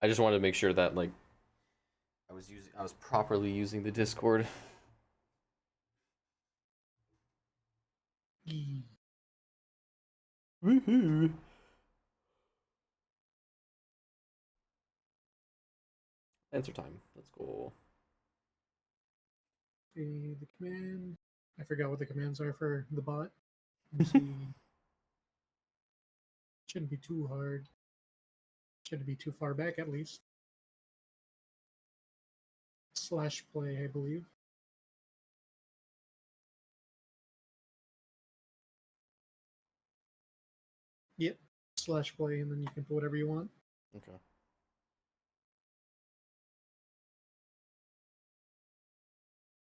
I just wanted to make sure that like I was properly using the Discord. Woohoo! Answer time. Let's go. The command. I forgot what the commands are for the bot. Let's see. Shouldn't be too hard. Shouldn't be too far back at least. Slash play, I believe. Yep. Slash play, and then you can put whatever you want. Okay.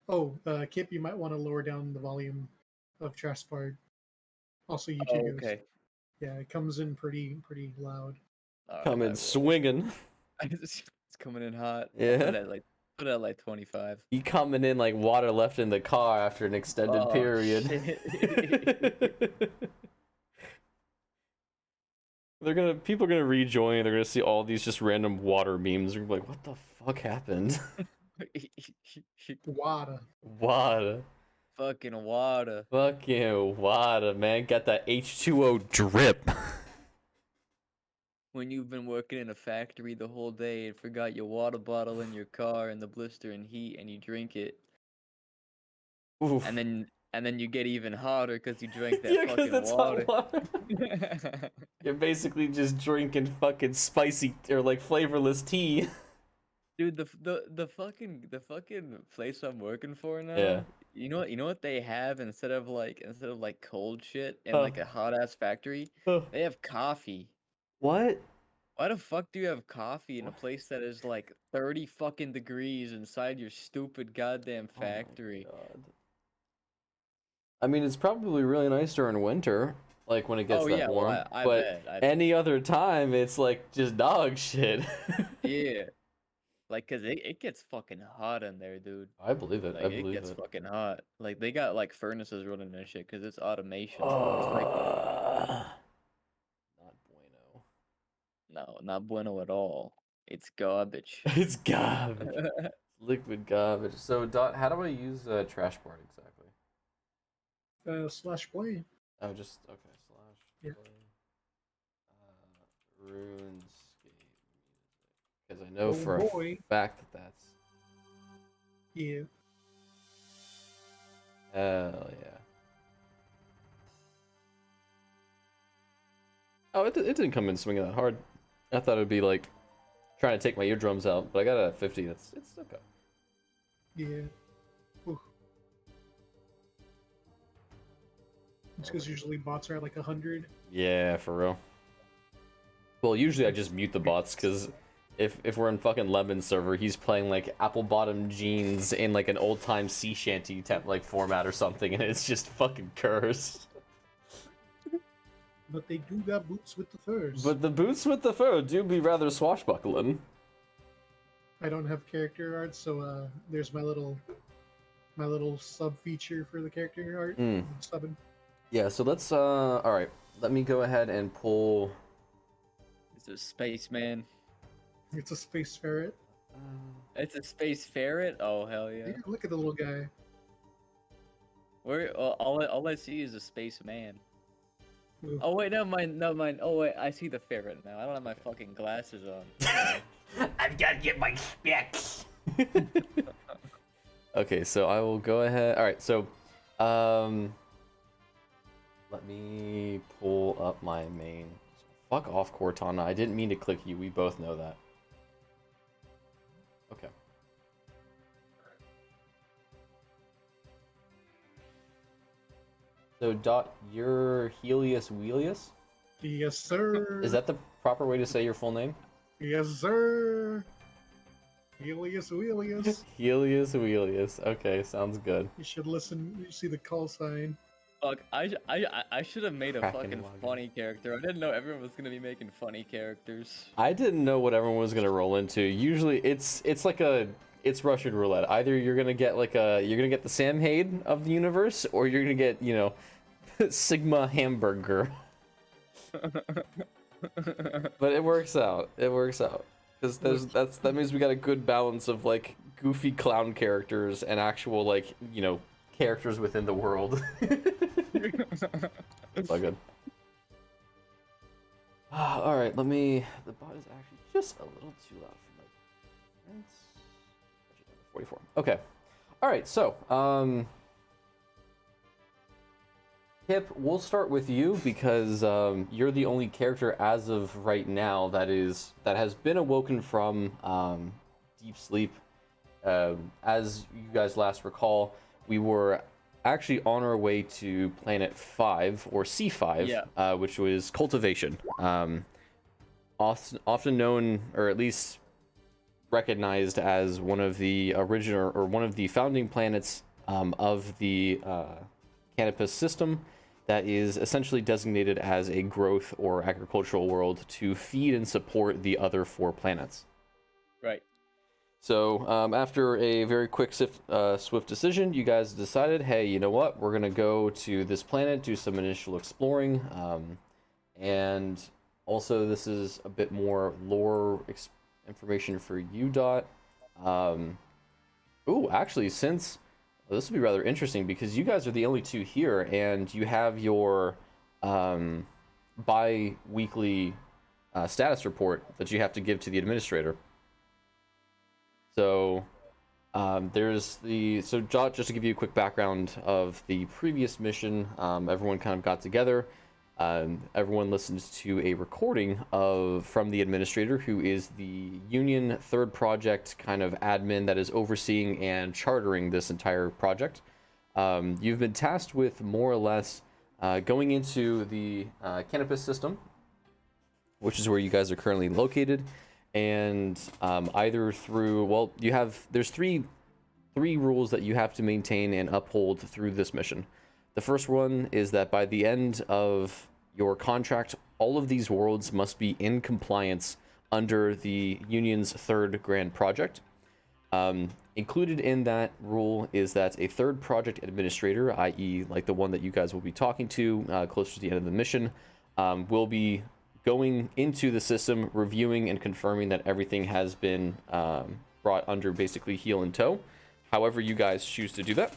Oh, Kip, you might want to lower down the volume of Traspard. Also, YouTube Oh, goes. okay. Yeah, it comes in pretty loud. Coming swinging. It's coming in hot. Yeah. I'll put it at like 25. You coming in like water left in the car after an extended period. People are gonna rejoin. They're gonna see all these just random water memes. They're gonna be like, what the fuck happened? Water. Water. Fucking water. Fucking water, man. Got that H2O drip. When you've been working in a factory the whole day and forgot your water bottle in your car in the blistering heat and you drink it. Oof. And then you get even hotter because you drank that Yeah, 'cause fucking it's water. hot water. You're basically just drinking fucking spicy or like flavorless tea. Dude, the fucking place I'm working for now. Yeah. You know what they have instead of like cold shit in like a hot ass factory? They have coffee. What? Why the fuck do you have coffee in a place that is like 30 fucking degrees inside your stupid goddamn factory? Oh my God. I mean, it's probably really nice during winter, like when it gets that warm. Well, I but bet. any other time, it's like just dog shit. Yeah. Like, cause it gets fucking hot in there, dude. I believe it. Like, I it believe gets it. fucking hot. Like, they got like furnaces running and shit, cause it's automation. Not bueno. No, not bueno at all. It's garbage. It's garbage. Liquid garbage. So, Dot, how do I use trash bar exactly? Slash play. Oh, just okay. Slash Yeah. play. RuneScape music, because I know for a fact that that's. Yeah. Hell yeah. Oh, it didn't come in swinging that hard. I thought it would be like trying to take my eardrums out, but I got it at 50. It's okay. Yeah. Ooh. It's because usually bots are at like 100. Yeah, for real. Well, usually I just mute the bots because if we're in fucking Lemon server, he's playing like apple bottom jeans in like an old time sea shanty type like format or something, and it's just fucking cursed. But they do got boots with the furs. But the boots with the fur do be rather swashbuckling. I don't have character art, so there's my little sub feature for the character art. Subbing. Yeah, so let's all right. Let me go ahead and pull. It's a spaceman. It's a space ferret. It's a space ferret. Oh hell yeah! Yeah, look at the little guy. Where all I see is a spaceman. Ooh. Oh wait, never mind. Oh wait, I see the ferret now. I don't have my fucking glasses on. I've got to get my specs. Okay, so I will go ahead. All right, so let me pull up my main. Fuck off, Cortana. I didn't mean to click you. We both know that. Okay. So, Dot, you're Helios Wheelius? Yes, sir. Is that the proper way to say your full name? Yes, sir. Helios Wheelius. Helios Wheelius. Okay, sounds good. You should listen. You see the call sign. Fuck, I should have made a Kraken fucking login. funny character. I didn't know everyone was gonna be making funny characters. I didn't know what everyone was gonna roll into. Usually, it's like it's Russian roulette. Either you're gonna get the Sam Haid of the universe, or you're gonna get Sigma Hamburger. But it works out. It works out. Because that means we got a good balance of like goofy clown characters and actual like characters within the world. All good. All right, let me. The bot is actually just a little too loud for my parents. 44. Okay. All right. So, Kip, we'll start with you because you're the only character as of right now that has been awoken from deep sleep. As you guys last recall, we were actually on our way to Planet 5 or C5, which was cultivation. Often known, or at least recognized as one of the original or one of the founding planets of the Canopus system, that is essentially designated as a growth or agricultural world to feed and support the other 4 planets. Right. So after a very quick, swift decision, you guys decided, hey, you know what? We're gonna go to this planet, do some initial exploring, and also this is a bit more lore information for you, Dot. Ooh, actually, since this will be rather interesting because you guys are the only 2 here, and you have your bi-weekly status report that you have to give to the administrator. So there's Jot, just to give you a quick background of the previous mission, everyone kind of got together. Everyone listened to a recording from the administrator, who is the Union 3rd project kind of admin that is overseeing and chartering this entire project. You've been tasked with more or less going into the Canopus system, which is where you guys are currently located, and either through, there's three rules that you have to maintain and uphold through this mission. The first one is that by the end of your contract, all of these worlds must be in compliance under the Union's 3rd Grand Project. Included in that rule is that a 3rd project administrator, i.e. like the one that you guys will be talking to closer to the end of the mission, will be going into the system, reviewing and confirming that everything has been brought under basically heel and toe, however you guys choose to do that.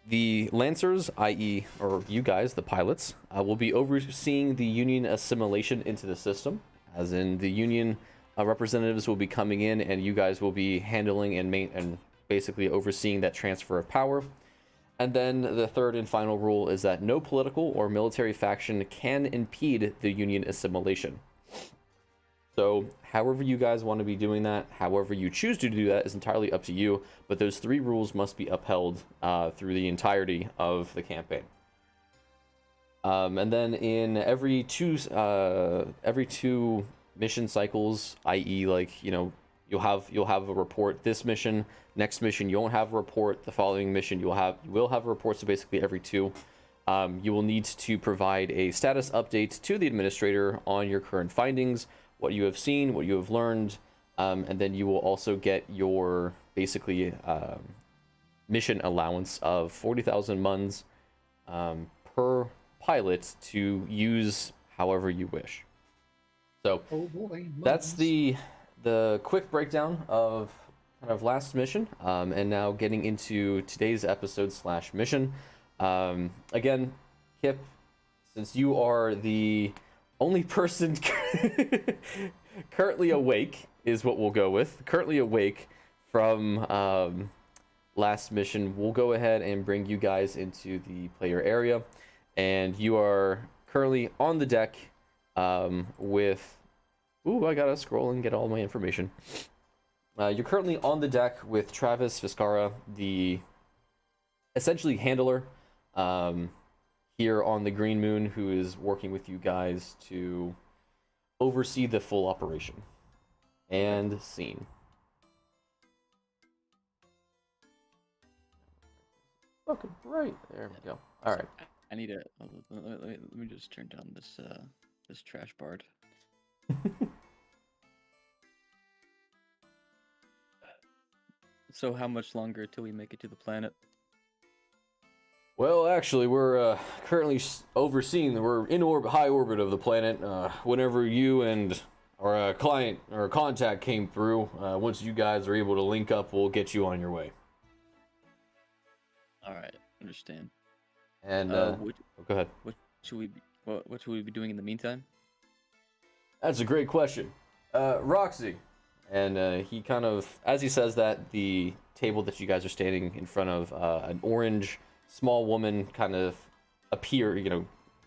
The Lancers, i.e. or you guys, the pilots, will be overseeing the Union assimilation into the system, as in the Union representatives will be coming in and you guys will be handling and basically overseeing that transfer of power. And then the 3rd and final rule is that no political or military faction can impede the Union assimilation. So however you guys want to be doing that, however you choose to do that is entirely up to you, but those 3 rules must be upheld through the entirety of the campaign. And then in every two mission cycles, i.e. like, you'll have a report this mission, next mission you won't have a report, the following mission you will have a report, so basically every 2. You will need to provide a status update to the administrator on your current findings, what you have seen, what you have learned, and then you will also get your basically mission allowance of 40,000 muns per pilot to use however you wish. So that's the quick breakdown of kind of last mission, and now getting into today's episode / mission. Again, Kip, since you are the only person currently awake, is what we'll go with. Currently awake from last mission, we'll go ahead and bring you guys into the player area, and you are currently on the deck with... Ooh, I gotta scroll and get all my information. You're currently on the deck with Travis Viscara, the essentially handler here on the Green Moon, who is working with you guys to oversee the full operation. And scene. Fucking right. There we go. All right. I need to let me just turn down this trash bard. So how much longer till we make it to the planet? Well, actually, we're currently overseeing. We're in high orbit of the planet. Whenever you and or a client or a contact came through. Once you guys are able to link up, we'll get you on your way. All right, understand. And Go ahead. What What should we be doing in the meantime? That's a great question. Roxy. And he kind of, as he says that, the table that you guys are standing in front of, an orange small woman kind of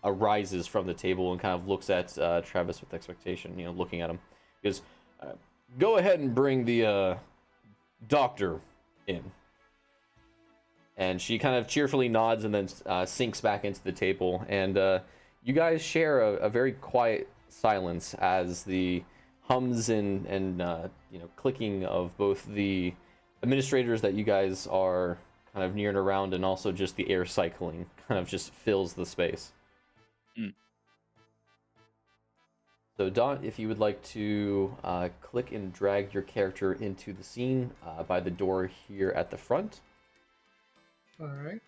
arises from the table and kind of looks at Travis with expectation, looking at him. He goes, go ahead and bring the doctor in. And she kind of cheerfully nods and then sinks back into the table. And you guys share a very quiet silence as the hums and clicking of both the administrators that you guys are kind of near and around, and also just the air cycling kind of just fills the space. So Dot, if you would like to click and drag your character into the scene by the door here at the front. All right.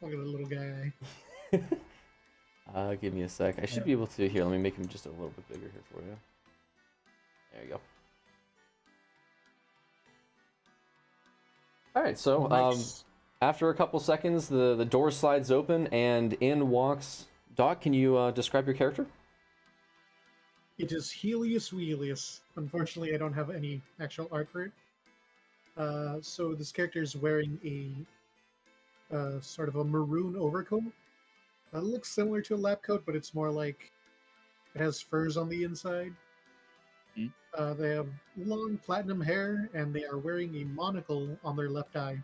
Look at the little guy. Give me a sec. I should be able to. Here, let me make him just a little bit bigger here for you. There you go. All right, so Nice. after a couple seconds, the door slides open and in walks Doc. Can you describe your character? It is Helios Wheelius. Unfortunately, I don't have any actual art for it. So this character is wearing a sort of a maroon overcoat. It looks similar to a lab coat, but it's more like it has furs on the inside. They have long platinum hair, and they are wearing a monocle on their left eye.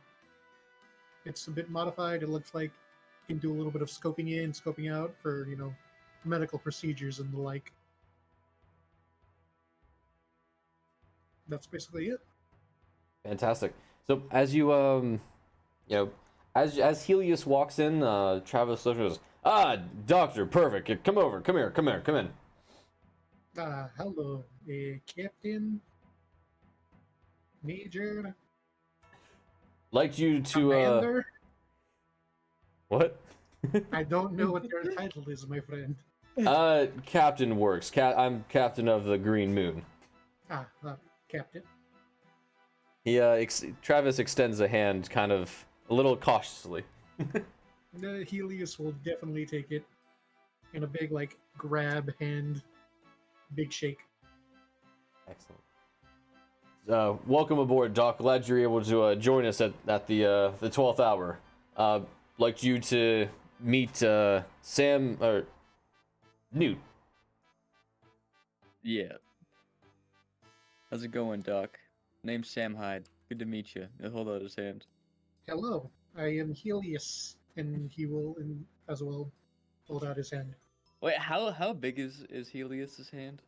It's a bit modified. It looks like you can do a little bit of scoping in, scoping out for, medical procedures and the like. That's basically it. Fantastic. So as you as Helios walks in, Travis goes, Doctor, perfect. Come over. Come here. Come in. Hello, Captain, Major, Liked you to Commander. What? I don't know what your title is, my friend. Captain works. I'm captain of the Green Moon. Captain. He Travis extends a hand, kind of a little cautiously. Helios will definitely take it in a big, grab hand, big shake. Excellent. Welcome aboard, Doc. Glad you're able to join us at the 12th hour. Like you to meet Sam or Newt. Yeah. How's it going, Doc? Name's Sam Hyde. Good to meet you. He'll hold out his hand. Hello, I am Helios, and he will, as well, hold out his hand. Wait, how big is Helios's hand?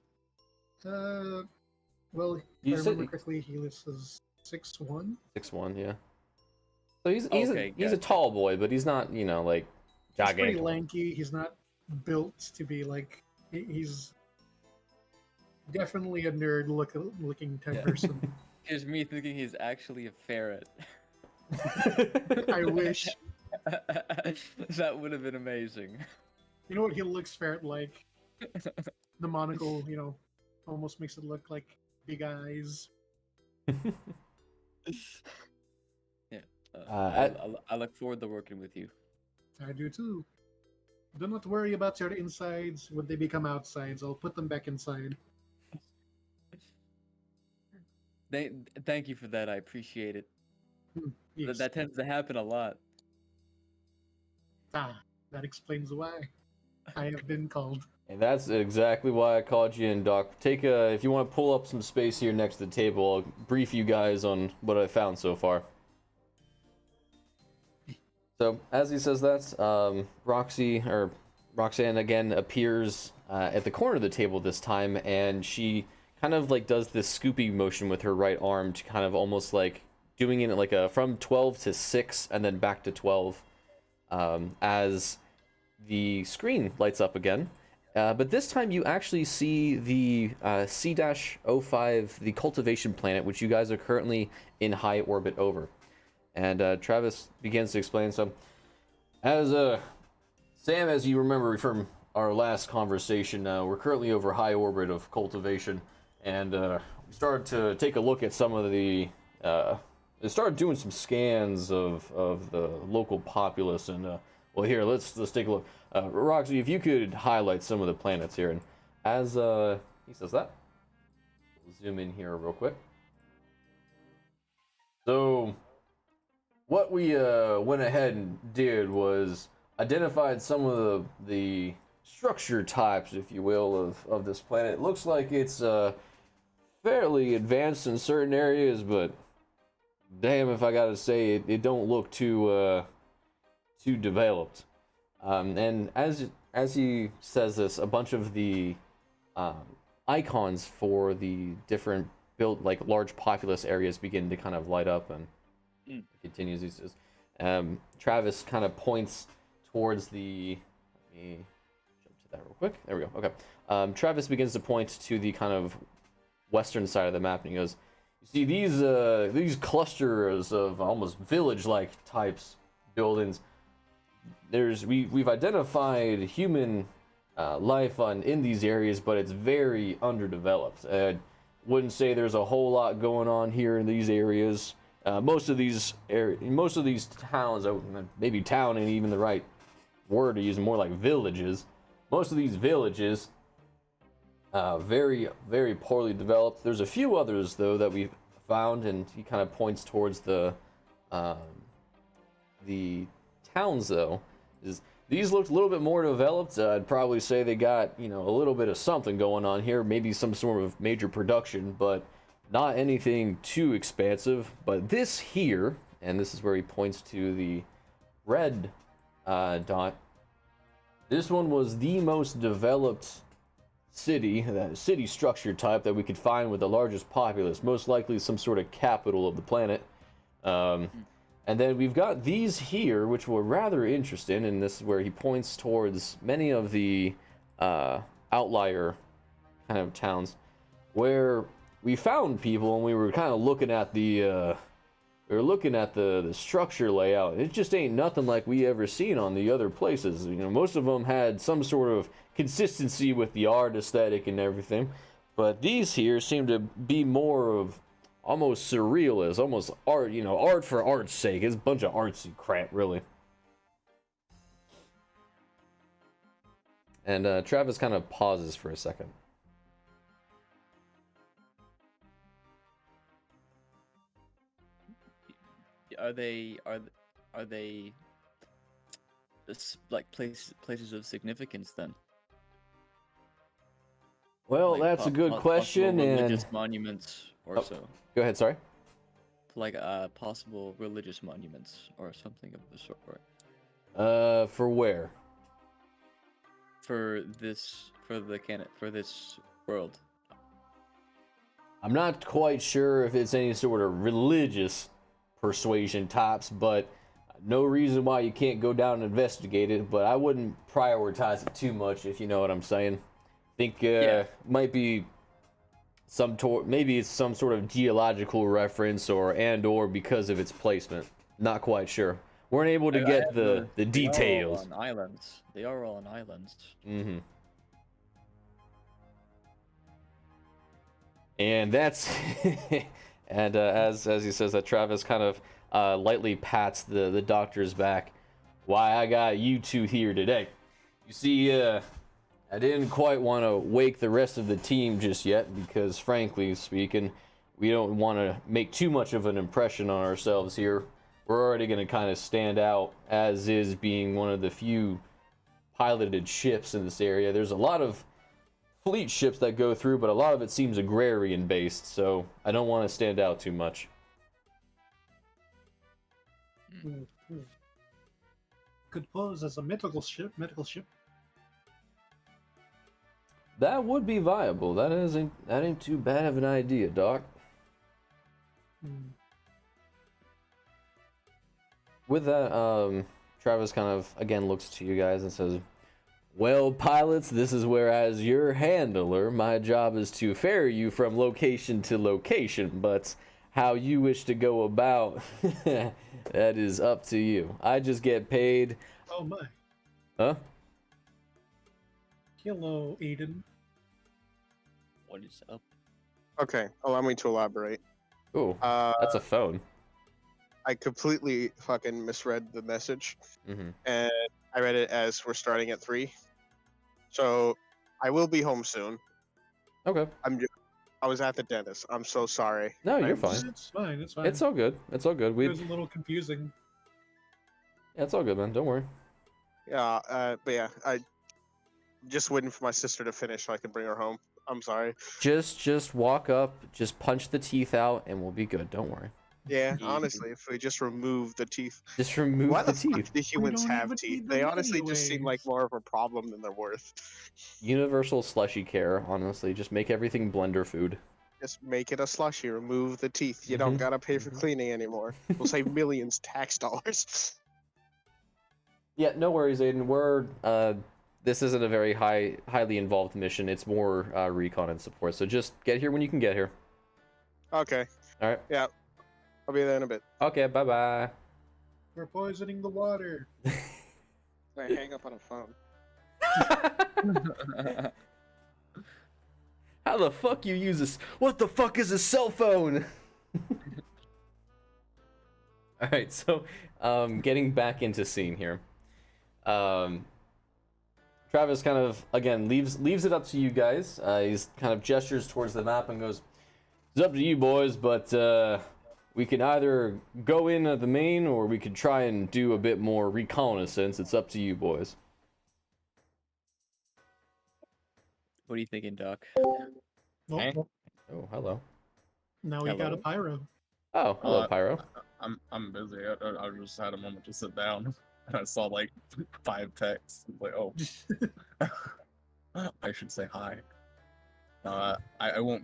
Well, if I remember correctly, Helios is 6'1". 6'1", yeah. So he's Okay, a tall boy, but he's not, like He's gigantic. pretty lanky. He's not built to be he's definitely a nerd looking type person. Here's me thinking he's actually a ferret. I wish. That would have been amazing. You know what? He looks ferret-like. The monocle, almost makes it look like big eyes. Yeah. I look forward to working with you. I do too. Do not worry about your insides when they become outsides. I'll put them back inside. Thank you for that. I appreciate it. Yes. That tends to happen a lot. That explains why I have been called. And that's exactly why I called you in, Doc. If you want to pull up some space here next to the table, I'll brief you guys on what I found so far. So, as he says that, Roxanne again appears at the corner of the table this time, and she kind of does this scoopy motion with her right arm to kind of almost doing it from 12 to 6 and then back to 12 as the screen lights up again. But this time you actually see the C-05, the cultivation planet, which you guys are currently in high orbit over. And Travis begins to explain. So, as Sam, as you remember from our last conversation, we're currently over high orbit of cultivation, and we started to take a look at some of the. They started doing some scans of the local populace, and well, here let's take a look. Roxy, if you could highlight some of the planets here, and as he says that, we'll zoom in here real quick. So, what we went ahead and did was identified some of the structure types, if you will, of this planet. It looks like it's fairly advanced in certain areas, but damn if I gotta say it don't look too developed. And as he says this, a bunch of the icons for the different built like large populous areas begin to kind of light up, and continues. He says, Travis kind of points towards the. Let me jump to that real quick. There we go. Okay. Travis begins to point to the kind of western side of the map, and he goes, "You see these clusters of almost village-like types buildings. We've identified human life in these areas, but it's very underdeveloped. Wouldn't say there's a whole lot going on here in these areas. Most of these towns, maybe town ain't even the right word to use, more like villages. Most of these villages, very, very poorly developed. There's a few others though that we've found," and he kind of points towards the towns though. These looked a little bit more developed. I'd probably say they got, a little bit of something going on here, maybe some sort of major production, but not anything too expansive. But this here, and this is where he points to the red dot, this one was the most developed city structure type that we could find with the largest populace, most likely some sort of capital of the planet. And then we've got these here, which were rather interesting, and this is where he points towards many of the outlier kind of towns, where we found people and we were kind of looking at the structure layout. It just ain't nothing like we ever seen on the other places. Most of them had some sort of consistency with the art aesthetic and everything, but these here seem to be more of almost surrealist, almost art, art for art's sake. It's a bunch of artsy crap, really. And Travis kind of pauses for a second. Are they like places of significance then? Well, Like that's a good question, possible and religious monuments or so. Go ahead, sorry. Like possible religious monuments or something of the sort. For where? For this world. I'm not quite sure if it's any sort of religious persuasion tops, but no reason why you can't go down and investigate it, but I wouldn't prioritize it too much, if you know what I'm saying. Think might be maybe it's some sort of geological reference or because of its placement. Not quite sure. Weren't able to get the details. They are all on islands. Mm-hmm. And that's and as he says that, Travis kind of lightly pats the doctor's back. Why I got you two here today. You see, I didn't quite want to wake the rest of the team just yet because, frankly speaking, we don't want to make too much of an impression on ourselves here. We're already going to kind of stand out as is being one of the few piloted ships in this area. There's a lot of fleet ships that go through, but a lot of it seems agrarian based, so I don't want to stand out too much. Could pose as a medical ship. That would be viable. That ain't too bad of an idea, Doc. With that, Travis kind of again looks to you guys and says, "Well, pilots, this is where, as your handler, my job is to ferry you from location to location, but how you wish to go about, that is up to you. I just get paid." Oh my. Huh? Hello, Aiden. What is up? Okay, allow me to elaborate. Ooh, Uh, that's a phone. I completely fucking misread the message, Mm-hmm. and I read it as we're starting at 3. So I will be home soon. Okay. I was at the dentist. I'm so sorry. No, you're I'm fine. just- It's fine. It's fine. It's all good. It's all good. It We was a little confusing. Yeah, it's all good, man. Don't worry. Yeah, but yeah, I just waiting for my sister to finish so I can bring her home. I'm sorry. Just walk up, just punch the teeth out, and we'll be good. Don't worry. Yeah, Ye- honestly, if we just remove the teeth. Just remove Why the the fuck teeth. do humans don't have even teeth? need They them honestly just seem like anyways. more of a problem than they're worth. Universal slushy care, honestly. Just make everything blender food. Just make it a slushy. Remove the teeth. You don't Mhm, gotta pay for mhm. cleaning anymore. We'll save millions tax dollars. Yeah, no worries, Aiden. This isn't a very highly involved mission. It's more recon and support. So just get here when you can get here. Okay. All right. Yeah. I'll be there in a bit. Okay. Bye bye. We're poisoning the water. I hang up on a phone. How the fuck you use this? What the fuck is a cell phone? All right. So, getting back into scene here. Travis kind of again leaves it up to you guys. He's kind of gestures towards the map and goes, "It's up to you boys, but we can either go in at the main or we could try and do a bit more reconnaissance. It's up to you boys." What are you thinking, Doc? Oh, Eh? well, Oh, hello. now we got a Hello. pyro. Oh, hello, Pyro. I'm busy. I just had a moment to sit down. And I saw like 5 texts. I was like, oh, I should say hi. I won't.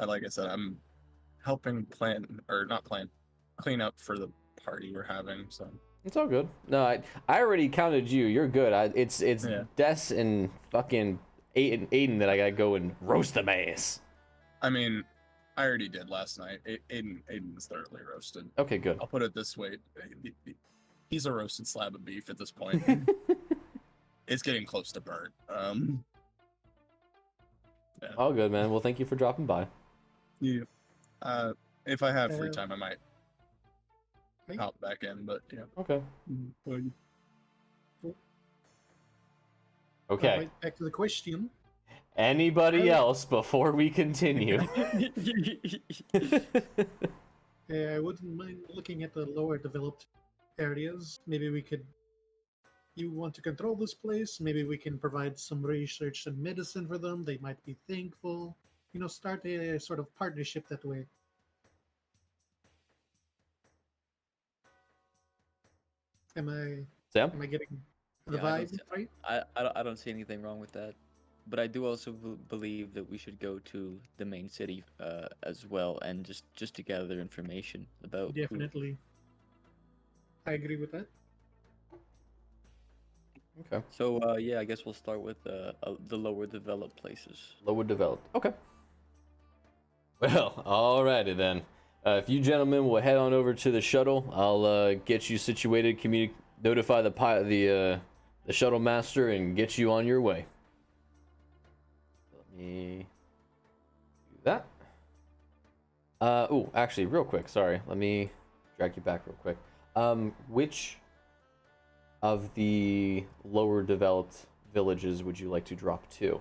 Like I said, I'm helping plan or not plan, clean up for the party we're having. So It's all good. No, I already counted you. You're good. It's Yeah. Des and fucking Aiden that I gotta go and roast them ass. I mean, I already did last night. Aiden's thoroughly roasted. Okay, good. I'll put it this way: he's a roasted slab of beef at this point. It's getting close to burnt. Yeah. All good, man. Well, thank you for dropping by. Yeah. If I have free Uh, time, I might hey. hop back in. But yeah. Okay. Well, Okay. Right, back to the question. Anybody else before we continue? I wouldn't mind looking at the lower developed areas. Maybe we could. You want to control this place? Maybe we can provide some research and medicine for them. They might be thankful. Start a sort of partnership that way. Am Sam? I getting the Yeah, I don't vibe see- right? I don't see anything wrong with that, but I do also believe that we should go to the main city as well and just to gather information about who- Definitely. I agree with that. Okay. So yeah, I guess we'll start with the lower developed places. Lower developed. Okay. Well, alrighty then. If you gentlemen will head on over to the shuttle, I'll get you situated, notify the shuttle master, and get you on your way. Let me do that. Oh, actually, real quick. Sorry, let me drag you back real quick. Which of the lower developed villages would you like to drop to?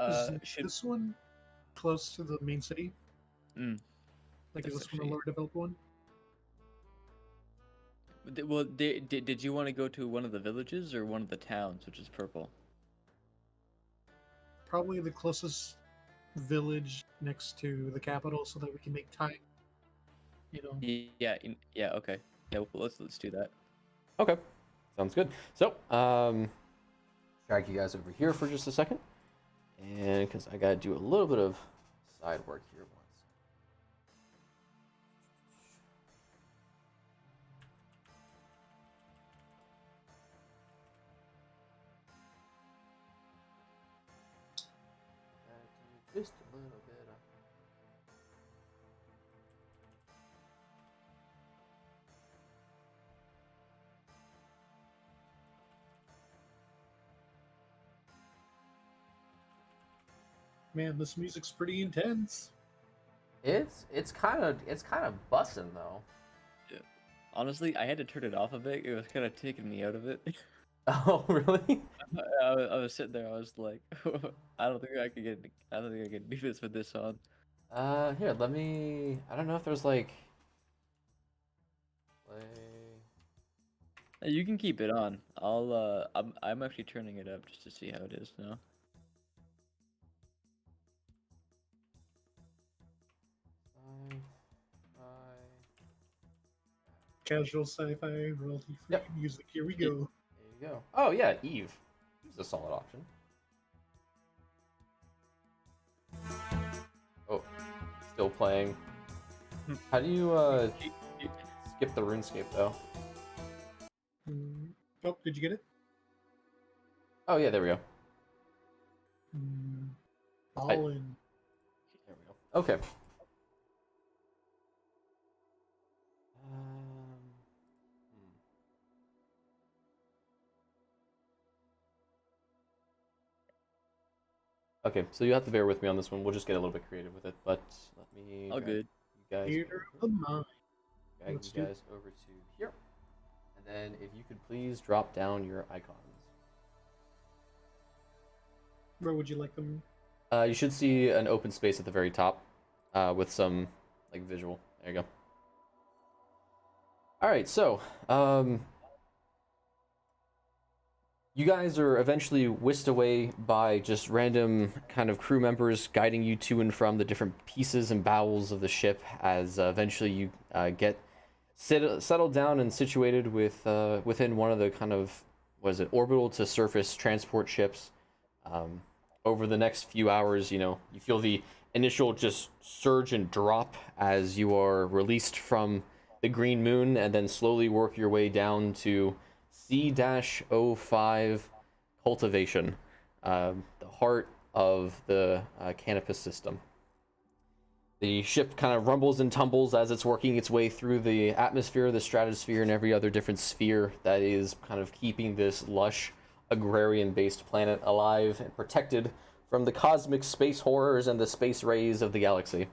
Is Should this one close to the main city? Mm, Like, is that's this one a actually- lower developed one? well, did you want to go to one of the villages or one of the towns, which is purple? Probably the closest village next to the capital, so that we can make time. Yeah, okay. Yeah, well, let's do that. Okay, sounds good. So, drag you guys over here for just a second, and because I gotta do a little bit of side work here once. Just a little bit. Man, this music's pretty intense. It's kind of bussin' though. Honestly, I had to turn it off a bit. It was kind of taking me out of it. Oh, really? I was sitting there. I was like, I don't think I can get. I don't think I can do this with this on. Here, let me. I don't know if there's like. Play. You can keep it on. I'm actually turning it up just to see how it is now. Casual sci-fi, royalty-free Yep. music. Here we Yep. go. There you go. Oh yeah, Eve. Eve's a solid option. Oh, still playing. How do you skip the RuneScape though? Oh, did you get it? Oh yeah, there we go. All in. There we go. Okay. Okay, so you have to bear with me on this one. We'll just get a little bit creative with it, but let me All drag good. you guys Theater of the mind. drag Let's you do- guys over to here. And then if you could please drop down your icons. Where would you like them? You should see an open space at the very top with some like visual. There you go. All right, so you guys are eventually whisked away by just random kind of crew members guiding you to and from the different pieces and bowels of the ship as eventually you get settled down and situated with within one of the kind of, orbital to surface transport ships. Over the next few hours, you feel the initial just surge and drop as you are released from the green moon and then slowly work your way down to C-05 cultivation, the heart of the Canopus system. The ship kind of rumbles and tumbles as it's working its way through the atmosphere, the stratosphere, and every other different sphere that is kind of keeping this lush agrarian-based planet alive and protected from the cosmic space horrors and the space rays of the galaxy.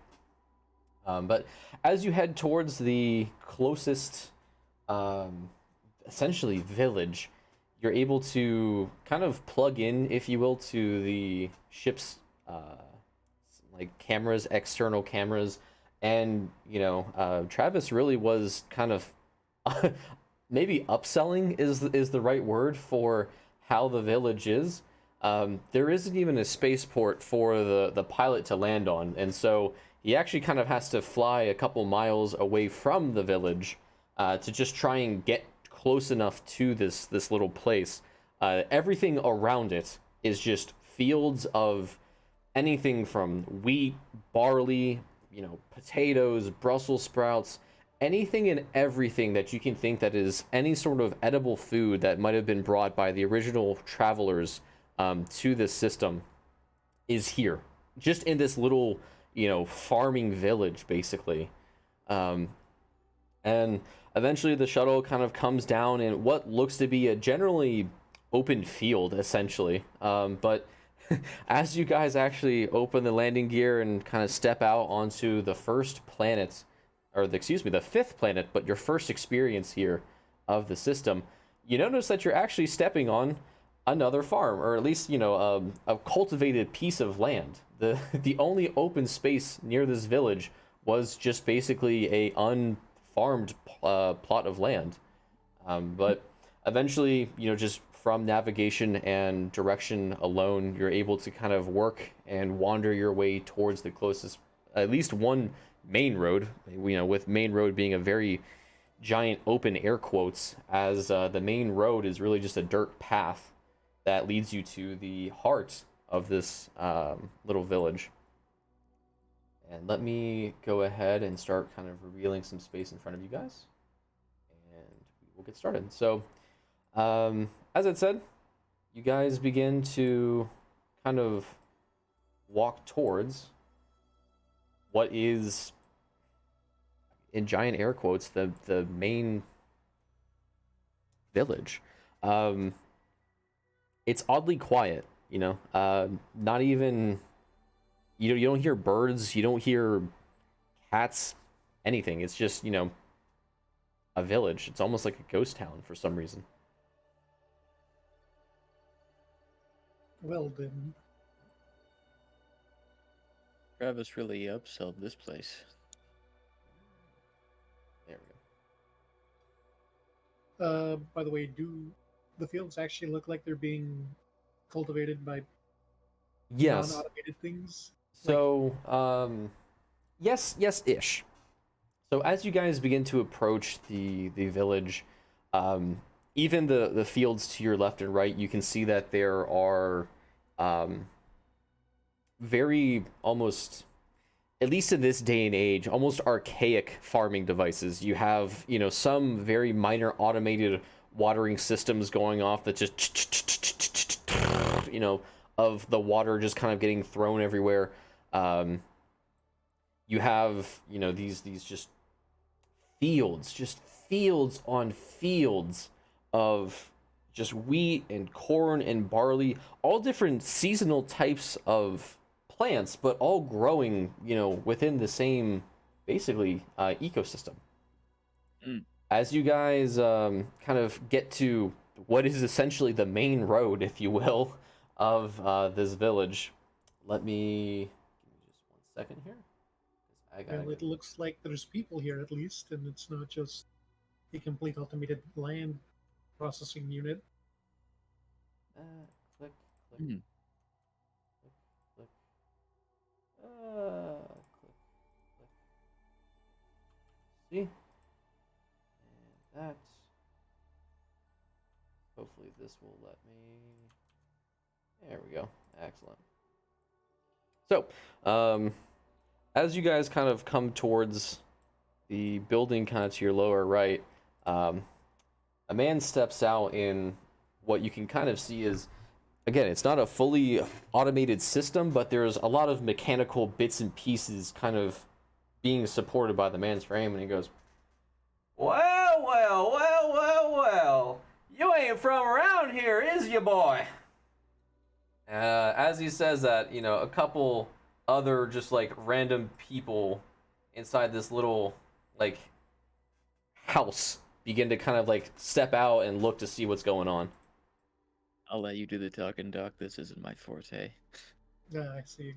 But as you head towards the closest, essentially, village, you're able to kind of plug in, if you will, to the ship's like cameras, external cameras, and Travis really was kind of maybe upselling is the right word for how the village is. There isn't even a spaceport for the pilot to land on, and so he actually kind of has to fly a couple miles away from the village to just try and get close enough to this little place. Everything around it is just fields of anything from wheat, barley, potatoes, Brussels sprouts, anything and everything that you can think that is any sort of edible food that might have been brought by the original travelers to this system is here, just in this little, farming village, basically. And eventually the shuttle kind of comes down in what looks to be a generally open field, essentially. But as you guys actually open the landing gear and kind of step out onto the first planet, or the fifth planet, but your first experience here of the system, you notice that you're actually stepping on another farm, or at least, a cultivated piece of land. The only open space near this village was just basically a unfarmed plot of land. But eventually, just from navigation and direction alone, you're able to kind of work and wander your way towards the closest, at least one main road, with main road being a very giant open air quotes, as the main road is really just a dirt path that leads you to the heart of this little village. And let me go ahead and start kind of revealing some space in front of you guys, and we'll get started. So as I said, you guys begin to kind of walk towards what is, in giant air quotes, the main village. It's oddly quiet, not even you don't hear birds, you don't hear cats, anything. It's just, you know, a village. It's almost like a ghost town for some reason. Well then, Travis really upsold this place. There we go. by the way, do the fields actually look like they're being cultivated by Yes. non-automated things? So, yes-ish. So as you guys begin to approach the village, even the fields to your left and right, you can see that there are very almost, at least in this day and age, almost archaic farming devices. You have, you know, some very minor automated watering systems going off that just, you know, of the water just kind of getting thrown everywhere. You have, you know, these just fields on fields of just wheat and corn and barley, all different seasonal types of plants, but all growing, you know, within the same, basically, ecosystem. As you guys kind of get to what is essentially the main road, if you will, of this village, give me just 1 second here. Well, it looks like there's people here at least, and it's not just a complete automated land processing unit. Click, click, Hmm. click, click. Click, click. See? And that. Hopefully this will let me. There we go. Excellent. So, as you guys kind of come towards the building kind of to your lower right, a man steps out in what you can kind of see is, again, it's not a fully automated system, but there's a lot of mechanical bits and pieces kind of being supported by the man's frame, and he goes, well, you ain't from around here, is you, boy? As he says that, you know, a couple other just like random people inside this little like house begin to kind of like step out and look to see what's going on. I'll let you do the talking, Doc. This isn't my forte. I see.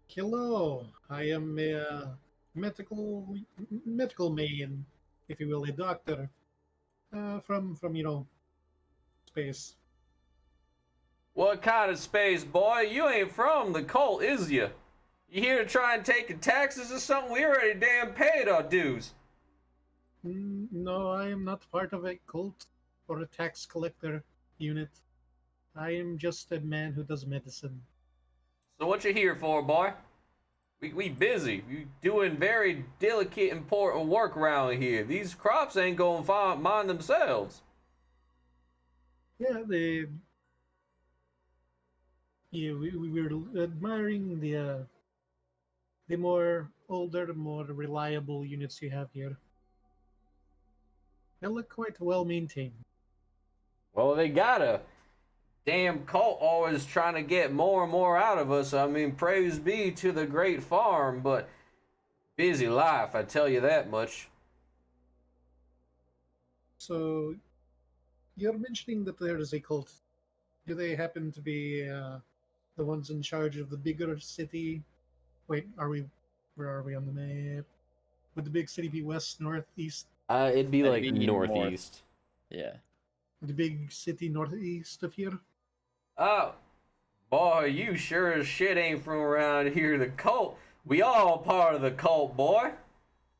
Hello, I am a medical man, if you will, a doctor from you know space. What kind of space, boy? You ain't from the cult, is you? You here to try and take your taxes or something? We already damn paid our dues. No, I am not part of a cult or a tax collector unit. I am just a man who does medicine. So what you here for, boy? We busy. We doing very delicate, important work around here. These crops ain't gonna mind themselves. Yeah, we were admiring the more older, more reliable units you have here. They look quite well maintained. Well, they gotta. Damn cult always trying to get more and more out of us. I mean, praise be to the great farm, but busy life, I tell you that much. So, you're mentioning that there is a cult. Do they happen to be the ones in charge of the bigger city? Wait, where are we on the map? Would the big city be west, north, east? It'd be like That'd be north. northeast. Yeah. The big city northeast of here? Oh, boy, you sure as shit ain't from around here. The cult. We all part of the cult, boy.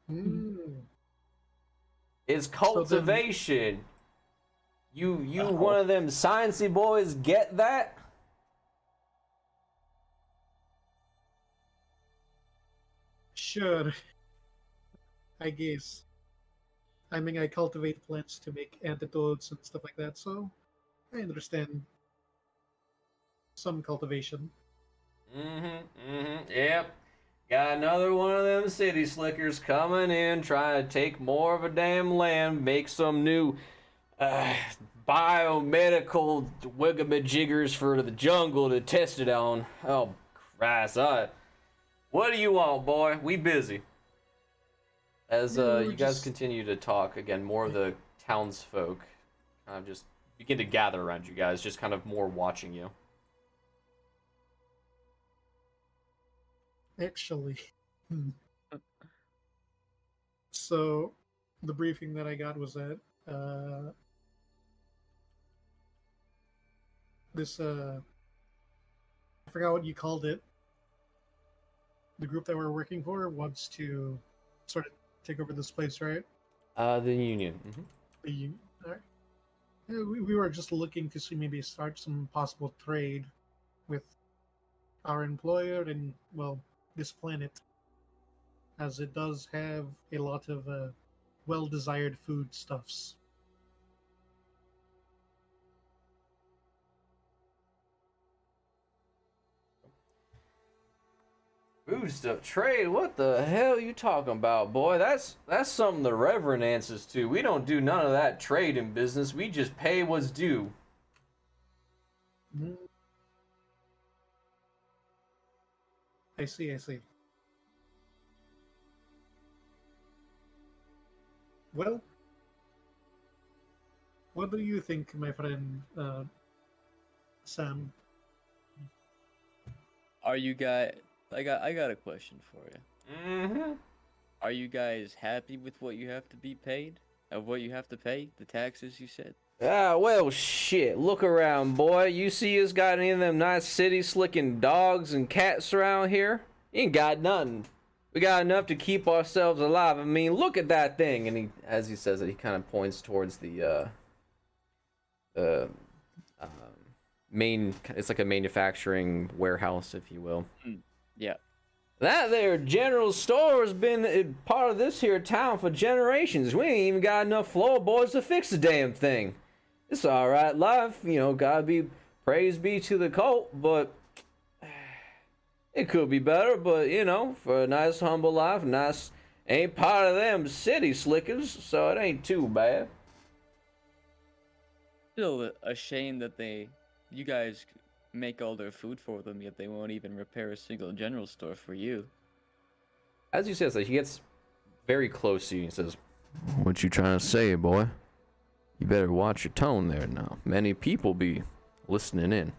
Hmm. It's So then- cultivation. You Oh. one of them sciencey boys get that? Sure. I guess. I mean, I cultivate plants to make antidotes and stuff like that, so I understand some cultivation. Yep. Got another one of them city slickers coming in, trying to take more of a damn land, make some new biomedical wigamajiggers for the jungle to test it on. Oh, Christ, what do you want, boy? We busy. As Yeah, we you were guys just- continue to talk, again, more of the townsfolk kind of just begin to gather around you guys, just kind of more watching you. Actually, so the briefing that I got was that this I forgot what you called it. The group that we're working for wants to sort of take over this place, right? The union. The alright. Yeah, we were just looking to see maybe start some possible trade with our employer and well this planet, as it does have a lot of well-desired foodstuffs. Food stuff trade? What the hell you talking about, boy? That's something the Reverend answers to. We don't do none of that trading business. We just pay what's due. Mm. I see, I see. Well, what do you think, my friend Sam? Are you guys? I got a question for you. Are you guys happy with what you have to be paid? Of what you have to pay? The taxes you said? Ah, well, shit. Look around, boy. You see us got any of them nice city slicking dogs and cats around here? Ain't got nothing. We got enough to keep ourselves alive. I mean, look at that thing. And he, as he says it, he kind of points towards the main. It's like a manufacturing warehouse, if you will. Yeah. That there general store has been a part of this here town for generations. We ain't even got enough floorboards to fix the damn thing. It's alright life, you know, gotta be, praise be to the cult, but it could be better, but you know, for a nice humble life, nice, ain't part of them city slickers, so it ain't too bad. Still a shame that you guys make all their food for them, yet they won't even repair a single general store for you. As he says that, he gets very close to you and says, "What you trying to say, boy? You better watch your tone there now. Many people be listening in."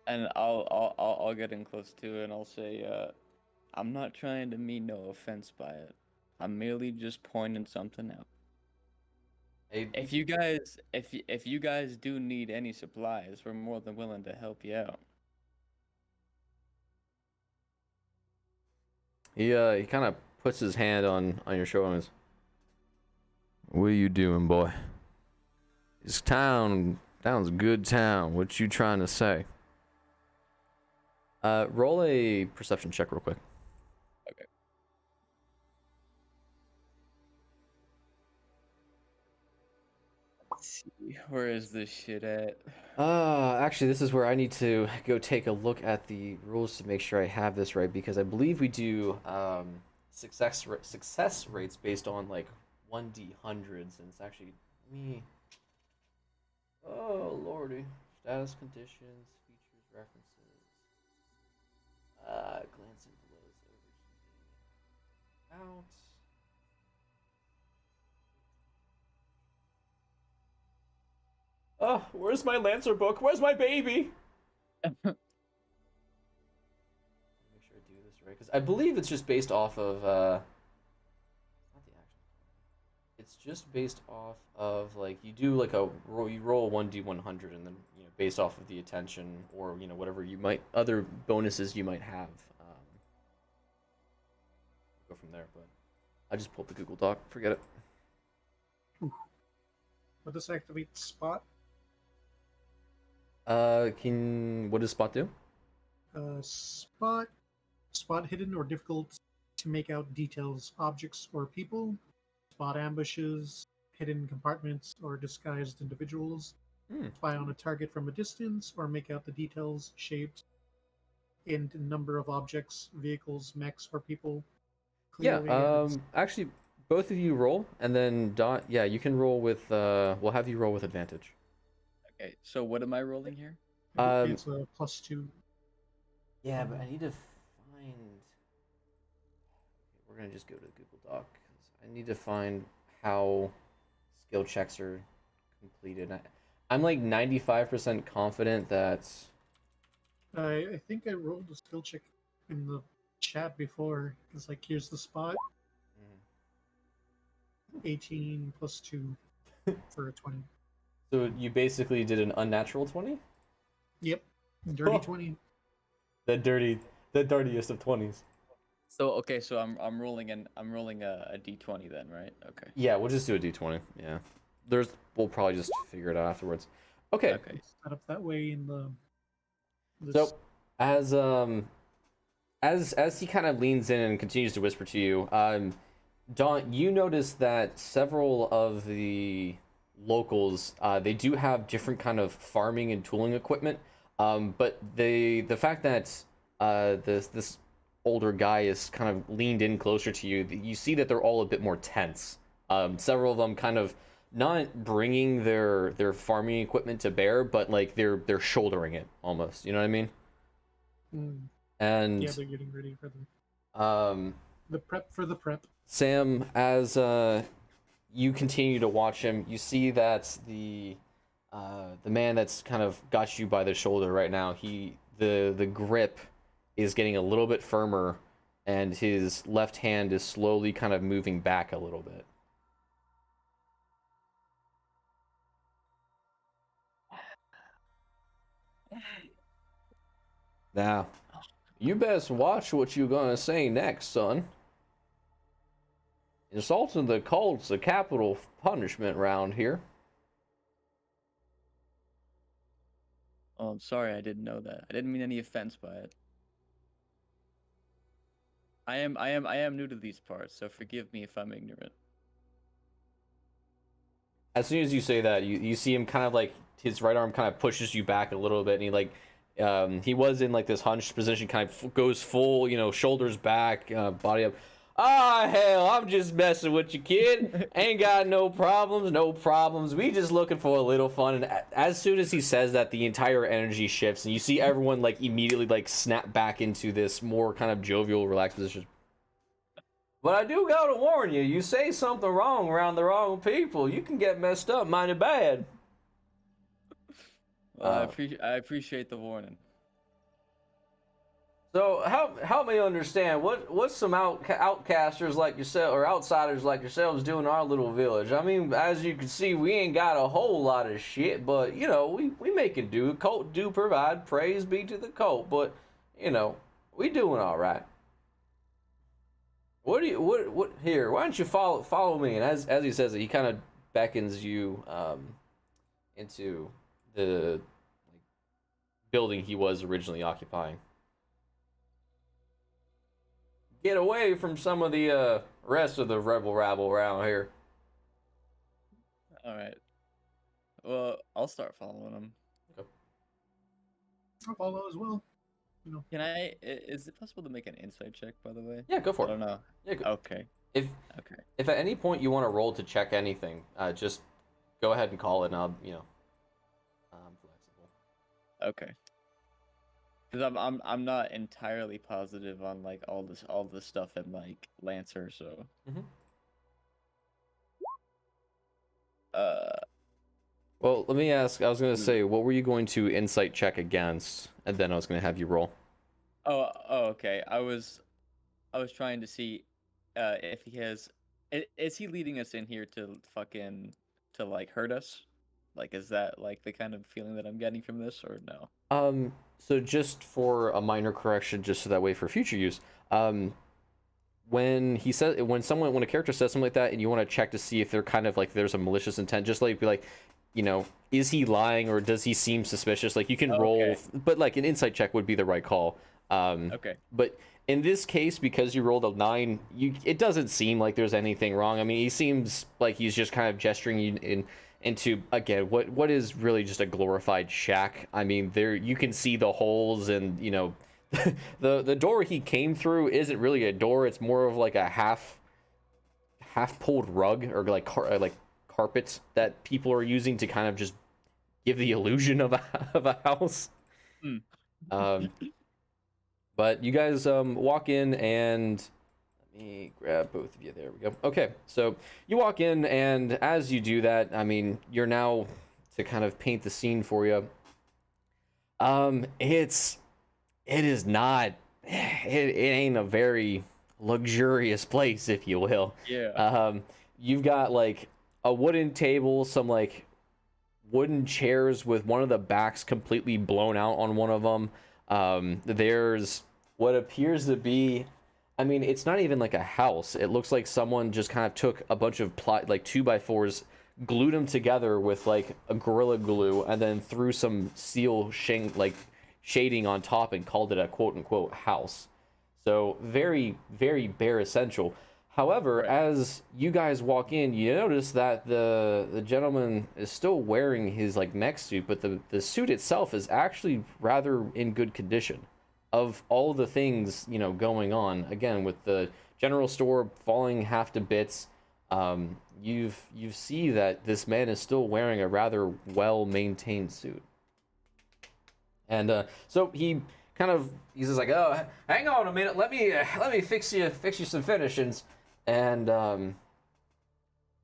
And I'll get in close to it and I'll say, I'm not trying to mean no offense by it. I'm merely just pointing something out. If you guys do need any supplies, we're more than willing to help you out. He kind of puts his hand on your shoulder and says, "What are you doing, boy? This town's a good town. What you trying to say?" Roll a perception check real quick. Okay. Let's see, where is this shit at? Actually, this is where I need to go take a look at the rules to make sure I have this right, because I believe we do success rates based on like 1d hundreds, and it's actually me. Oh lordy, status, conditions, features, references. Glancing below is out. Oh, where's my Lancer book? Where's my baby? Make sure I do this right, because I believe it's just based off of not the action. It's just based off of like you do like a roll. You roll a 1d100, and then based off of the attention or whatever you might other bonuses you might have. Go from there, but I just pulled the Google Doc. Forget it. Let us activate Spot. What does Spot do? Spot hidden or difficult to make out details, objects or people. Spot ambushes, hidden compartments or disguised individuals. Spy on a target from a distance or make out the details, shapes, and number of objects, vehicles, mechs, or people. Yeah, actually, both of you roll, and then Dot, yeah, you can roll with, we'll have you roll with advantage. Okay, so what am I rolling here? It's a +2. Yeah, but I need to find. We're gonna just go to Google Doc because I need to find how skill checks are completed. I'm like 95% confident that. I think I rolled a skill check in the chat before. It's like, here's the spot. 18 plus 2 for a 20. So you basically did an unnatural 20? Yep. Dirty Oh. 20. The dirtiest of 20s. So okay, so I'm rolling a d20 then, right? Okay. Yeah, we'll just do a d20. Yeah. We'll probably just figure it out afterwards. Okay. Okay. Set up that way in the. So as he kind of leans in and continues to whisper to you, Dawn, you notice that several of the locals, they do have different kind of farming and tooling equipment, but the fact that this older guy is kind of leaned in closer to you, you see that they're all a bit more tense. Several of them kind of not bringing their farming equipment to bear, but like they're shouldering it almost. You know what I mean? And yeah, they're getting ready for the prep for the prep. Sam, as you continue to watch him, you see that the man that's kind of got you by the shoulder right now, the grip is getting a little bit firmer, and his left hand is slowly kind of moving back a little bit. Now, you best watch what you're gonna say next, son. Insulting the cult's a capital punishment round here. Oh, I'm sorry, I didn't know that. I didn't mean any offense by it. I am new to these parts, so forgive me if I'm ignorant. As soon as you say that, you see him kind of like his right arm kind of pushes you back a little bit, and he like he was in like this hunched position, kind of goes full, shoulders back, body up. Ah, hell, I'm just messing with you, kid. Ain't got no problems. We just looking for a little fun. And as soon as he says that, the entire energy shifts, and you see everyone like immediately like snap back into this more kind of jovial, relaxed position. But I do gotta warn you, you say something wrong around the wrong people, you can get messed up mighty bad. Well, I appreciate the warning. So help me understand what's some outcasters like yourself or outsiders like yourselves doing in our little village. I mean, as you can see, we ain't got a whole lot of shit, but we make it do. Cult do provide. Praise be to the cult, but we doing all right. What here? Why don't you follow me? And as he says it, he kind of beckons you into the building he was originally occupying. Get away from some of the rest of the rebel rabble around here. All right. Well, I'll start following him. Okay. I'll follow as well. Can I? Is it possible to make an insight check, by the way? Yeah, go for I it. don't know. Yeah, go. Okay. If at any point you want to roll to check anything, just go ahead and call it, and I'm flexible. Okay. Because I'm not entirely positive on like all this stuff in like Lancer, so. Mhm. Well, let me ask. I was gonna say, what were you going to insight check against, and then I was gonna have you roll. Oh, okay. I was trying to see if he has. Is he leading us in here to like hurt us? Like, is that like the kind of feeling that I'm getting from this, or no? So just for a minor correction, just so that way for future use, when a character says something like that, and you want to check to see if they're kind of like there's a malicious intent, just like be like, is he lying or does he seem suspicious? Like you can roll, but like an insight check would be the right call. Okay. But in this case, because you rolled a 9, it doesn't seem like there's anything wrong. I mean, he seems like he's just kind of gesturing you into again what is really just a glorified shack. I mean, there you can see the holes, and the door he came through isn't really a door. It's more of like a half pulled rug or like carpet that people are using to kind of just give the illusion of a house. But you guys walk in, and let me grab both of you. There we go. Okay, so you walk in, and as you do that, I mean, you're now, to kind of paint the scene for you. It is not. It ain't a very luxurious place, if you will. Yeah. You've got like a wooden table, some like wooden chairs with one of the backs completely blown out on one of them. There's what appears to be, I mean, it's not even like a house. It looks like someone just kind of took a bunch of like 2x4s, glued them together with like a gorilla glue, and then threw some steel shading on top and called it a quote unquote house. So very, very bare essential. However, Right. as you guys walk in, you notice that the gentleman is still wearing his like mech suit, but the suit itself is actually rather in good condition. Of all the things, you know, going on, again with the general store falling half to bits, you see that this man is still wearing a rather well maintained suit. And so he's just like, oh, hang on a minute, let me fix you some finishings. And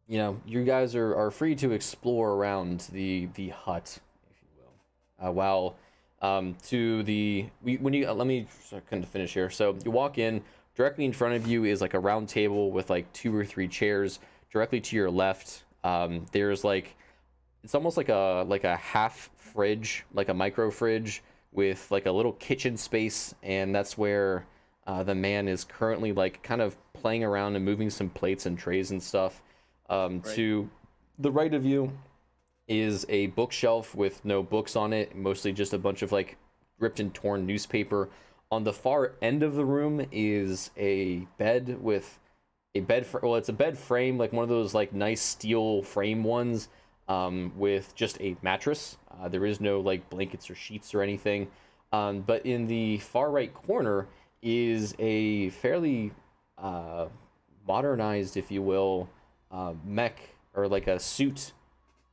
you know, you guys are free to explore around the hut, if you will. While to the when you let me kind of finish here. So you walk in, directly in front of you is like a round table with like 2 or 3 chairs. Directly to your left, there's like, it's almost like a half fridge, like a micro fridge with like a little kitchen space, and that's where the man is currently like kind of playing around and moving some plates and trays and stuff. Right. To the right of you is a bookshelf with no books on it, mostly just a bunch of like ripped and torn newspaper. On the far end of the room is a bed with well, it's a bed frame, like one of those like nice steel frame ones, with just a mattress. There is no like blankets or sheets or anything. But in the far right corner is a fairly modernized, if you will, mech, or like a suit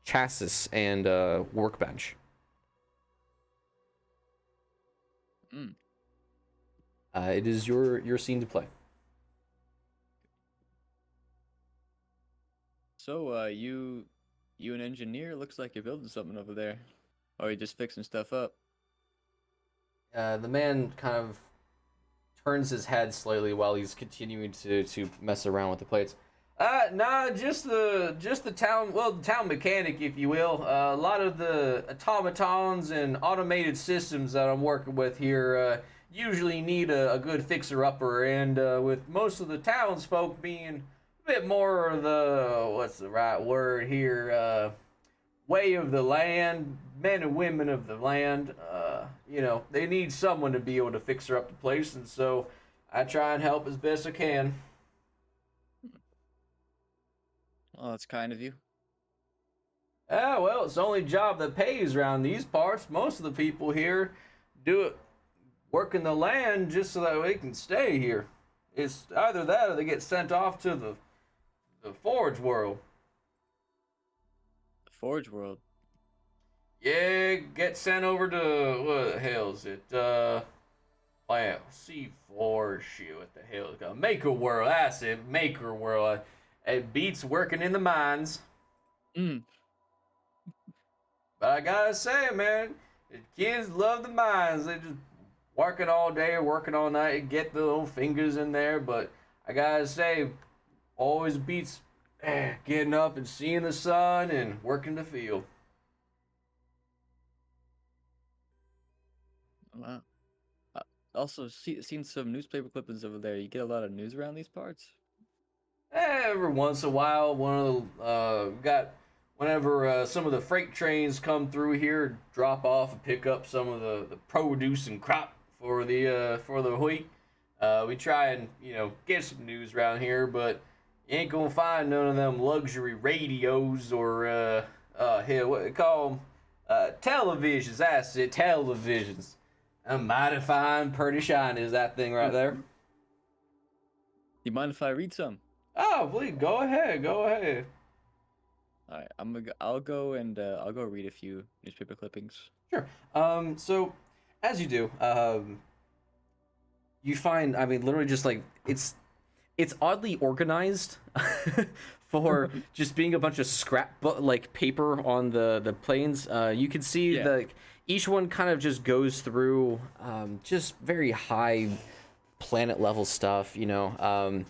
chassis and workbench. Mm. It is your scene to play. So, you an engineer? Looks like you're building something over there. Or are you just fixing stuff up? The man kind of turns his head slightly while he's continuing to mess around with the plates. Nah, just the town, well, the town mechanic, if you will. A lot of the automatons and automated systems that I'm working with here usually need a good fixer-upper, and with most of the townsfolk being a bit more of the, what's the right word here, way of the land, men and women of the land, you know, they need someone to be able to fix her up the place, and so I try and help as best I can. Oh, that's kind of you. Ah, well, it's the only job that pays around these parts. Most of the people here do it working the land just so that they can stay here. It's either that or they get sent off to the forge world. The Forge World. Yeah, get sent over to, what the hell is it? Wow, C4, shit, what the hell is it called? Maker World, that's it, Maker World. It beats working in the mines. Mm. But I gotta say, man, the kids love the mines. They just working all day, working all night, get the little fingers in there. But I gotta say, always beats getting up and seeing the sun and working the field. Wow. Also, seen some newspaper clippings over there. You get a lot of news around these parts? Every once in a while, one of the got whenever some of the freight trains come through here, drop off and pick up some of the produce and crop for the wheat. We try and get some news around here, but you ain't gonna find none of them luxury radios or hell, what they call them, televisions. That's it, televisions. I'm mighty fine, pretty shiny is that thing right there. You mind if I read some? Oh, please go ahead, go ahead. All right, I'll go read a few newspaper clippings. Sure. So as you do, you find, I mean, literally just like it's oddly organized for just being a bunch of like paper on the planes. You can see Yeah. the each one kind of just goes through just very high planet level stuff. You know,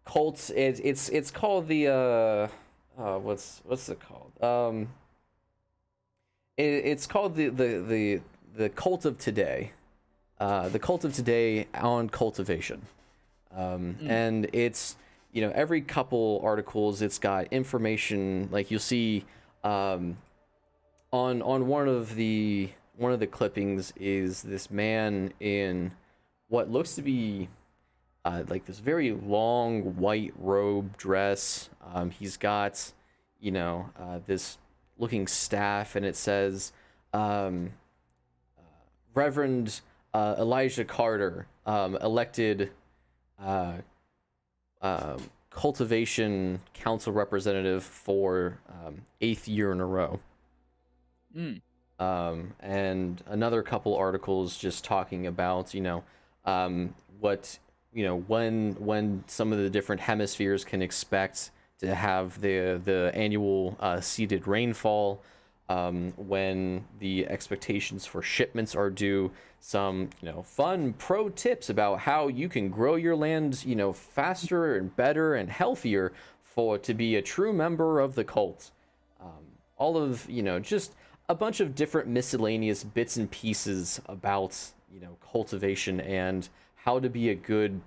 cults. It's called the what's it called? It's called the cult of today. The cult of today on cultivation. And it's, you know, every couple articles it's got information, like you'll see on one of the clippings is this man in what looks to be like this very long white robe dress. He's got, you know, this looking staff, and it says Reverend Elijah Carter, elected cultivation council representative for 8th year in a row. And another couple articles just talking about, you know, what, you know, when some of the different hemispheres can expect to have the annual seeded rainfall, when the expectations for shipments are due, some, you know, fun pro tips about how you can grow your land, you know, faster and better and healthier to be a true member of the cult. All of, you know, just a bunch of different miscellaneous bits and pieces about, you know, cultivation and how to be a good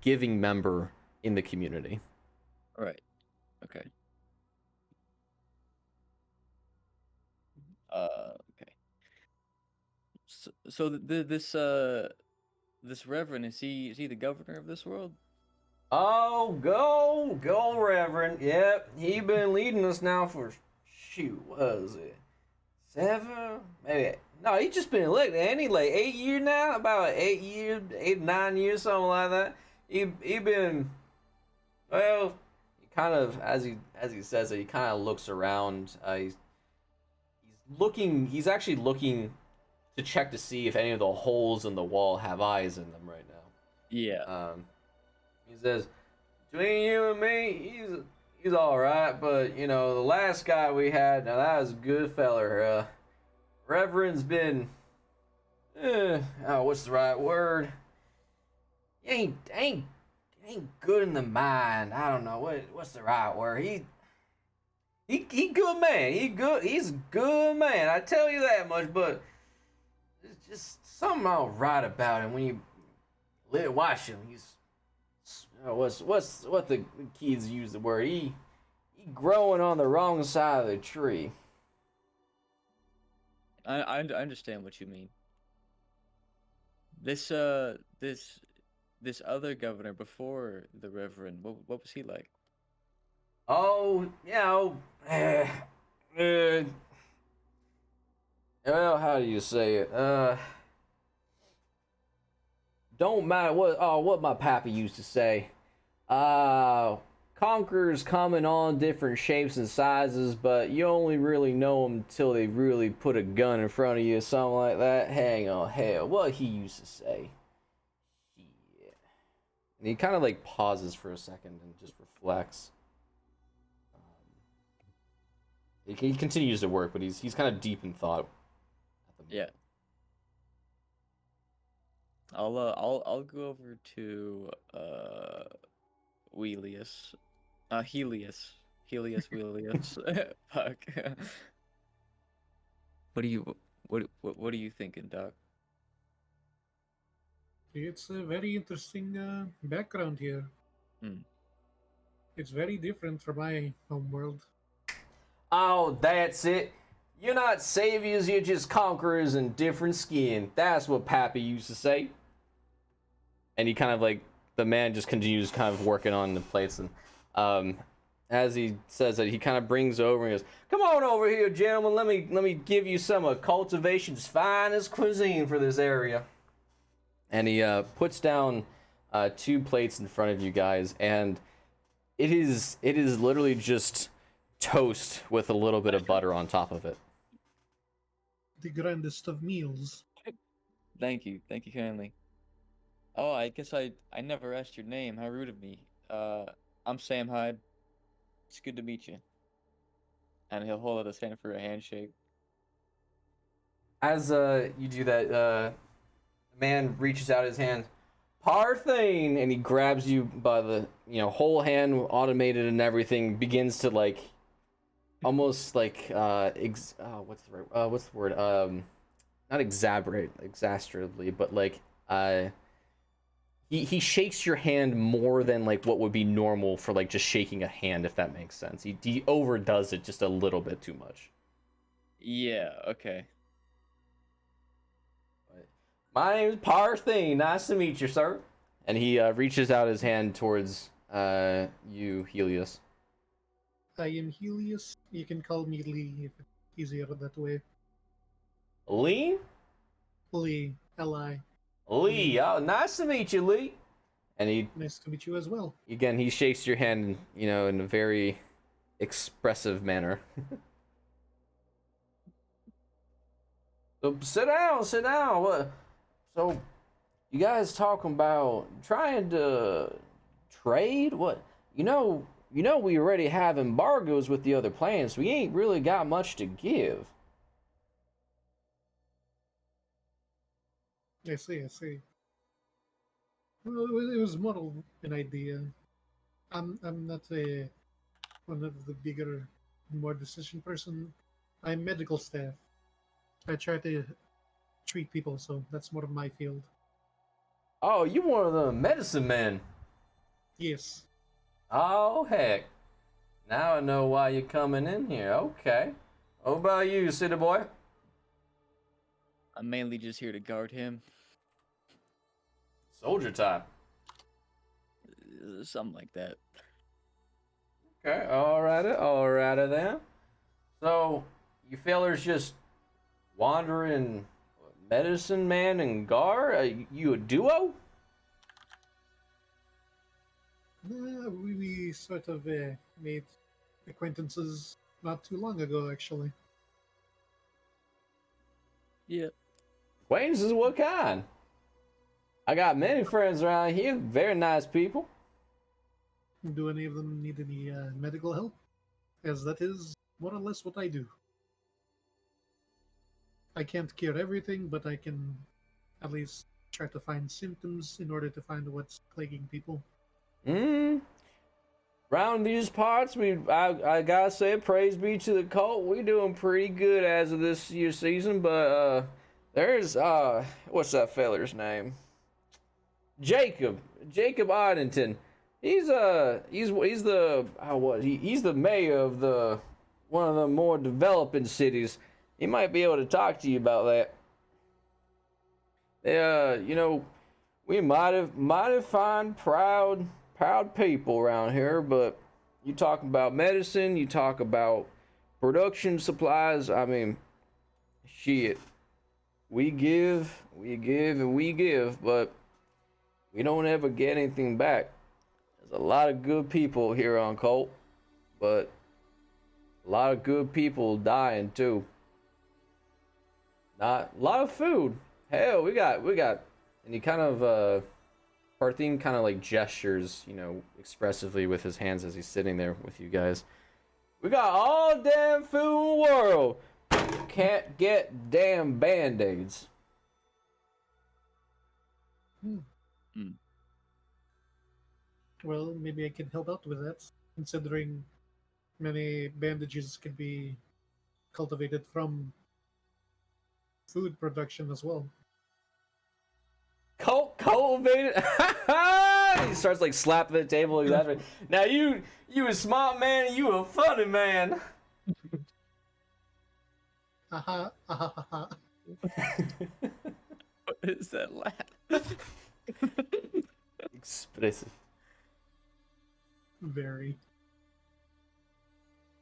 giving member in the community. All right. Okay. Okay. So this Reverend, is he the governor of this world? Oh, go, Reverend. Yep, he been leading us now for, shoot, what was it, 7? Maybe, no, he just been elected, ain't he? Like 8 years now? About 8 years, 8, 9 years, something like that. He been, well, he kind of, as he says it, he kind of looks around. He's actually looking to check to see if any of the holes in the wall have eyes in them right now. Yeah. He says, between you and me, he's all right, but you know, the last guy we had, now that was a good feller. Reverend's been, what's the right word? He ain't good in the mind. I don't know what's the right word. He good man. He's a good man. I tell you that much. But there's just something all right about him when you watch him. He's what the kids use the word. He growing on the wrong side of the tree. I understand what you mean. This other governor before the Reverend, what was he like? Oh, you know, well, how do you say it? Don't matter what my pappy used to say. Conquerors come in all different shapes and sizes, but you only really know them until they really put a gun in front of you or something like that. Hang on, hell, what he used to say. Yeah. And he kind of like pauses for a second and just reflects. He continues to work, but he's kind of deep in thought. Yeah. I'll go over to Helius. Helius Welius. Fuck. What are you thinking, Doc? It's a very interesting background here. It's very different from my homeworld. Oh, that's it. You're not saviors, you're just conquerors in different skin. That's what Pappy used to say. And he kind of like, the man just continues kind of working on the plates. And as he says that, he kind of brings over and goes, come on over here, gentlemen. Let me give you some of cultivation's finest cuisine for this area. And he puts down 2 plates in front of you guys. And it is literally just toast with a little bit of butter on top of it. The grandest of meals. Thank you kindly. Oh, I guess I never asked your name. How rude of me. I'm Sam Hyde. It's good to meet you. And he'll hold out his hand for a handshake. As you do that, the man reaches out his hand, Parthene, and he grabs you by the whole hand, automated and everything, begins to like almost like what's the word not exasperately, but like he shakes your hand more than like what would be normal for like just shaking a hand, if that makes sense. He overdoes it just a little bit too much. Yeah, okay. My name is Parthene. Nice to meet you, sir. And he reaches out his hand towards you, Helios. I am Helios. You can call me Lee if it's easier that way. Lee? Lee, L-I. Lee. Oh, nice to meet you, Lee. And he Nice to meet you as well. again he shakes your hand, in a very expressive manner. So sit down. What? So, you guys talking about trying to trade? What? We already have embargoes with the other planets. We ain't really got much to give. I see. Well, it was more of an idea. I'm not one of the bigger, more decision person. I'm medical staff. I try to treat people, so that's more of my field. Oh, you one of the medicine men. Yes. Oh, heck. Now I know why you're coming in here. Okay. What about you, city boy? I'm mainly just here to guard him. Soldier type. Something like that. Okay, alrighty then. So, you fellers just wandering medicine man and Gar? You a duo? We sort of made acquaintances not too long ago, actually. Yeah. Acquaintances, what kind? I got many friends around here, very nice people. Do any of them need any medical help? As that is more or less what I do. I can't cure everything, but I can at least try to find symptoms in order to find what's plaguing people. Round these parts, I gotta say, praise be to the cult. We doing pretty good as of this year season, but there's what's that feller's name? Jacob Oddington. He's the mayor of the one of the more developing cities. He might be able to talk to you about that. We mighty fine, proud people around here, but you talk about medicine, you talk about production supplies. I mean, shit. We give, and we give, but we don't ever get anything back. There's a lot of good people here on Colt, but a lot of good people dying too. Not a lot of food. Hell, we got, and he kind of, Parthene kind of like gestures, expressively with his hands as he's sitting there with you guys. We got all damn food in the world. Can't get damn band-aids. Well, maybe I can help out with that, considering many bandages can be cultivated from food production as well. Cultivated. He starts like slapping the table. Exactly. Now you a smart man and you a funny man. Aha, aha, aha. What is that laugh? Expressive. Very.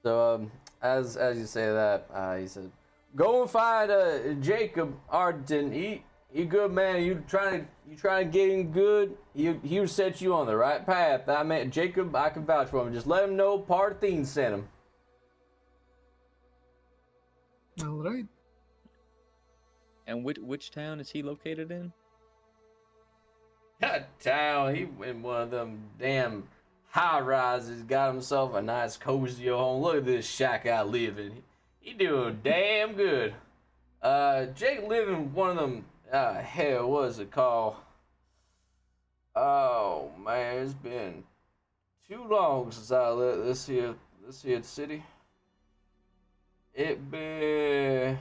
So as you say that, he said, "Go and find Jacob Arden. He good man. You trying to get him good. He'll set you on the right path. I mean, Jacob, I can vouch for him. Just let him know Parthene sent him." All right. And which town is he located in? Town, he in one of them damn high rises, got himself a nice cozy home. Look at this shack I live in. He doing damn good. Jake live in one of them. Hell, what is it called? Oh man, it's been too long since I left this here city. It been, I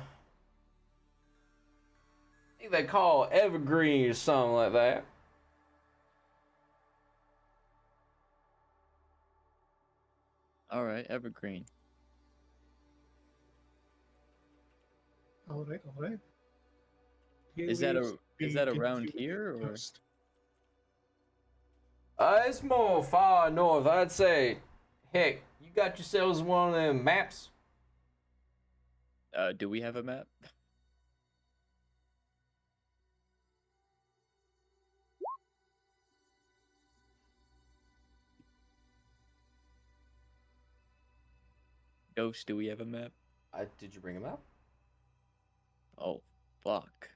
think they call Evergreen or something like that. All right, Evergreen. All right, all right. Is that around here or? It's more far north. I'd say, heck, you got yourselves one of them maps? Do we have a map? Ghost, do we have a map? Did you bring a map? Oh, fuck.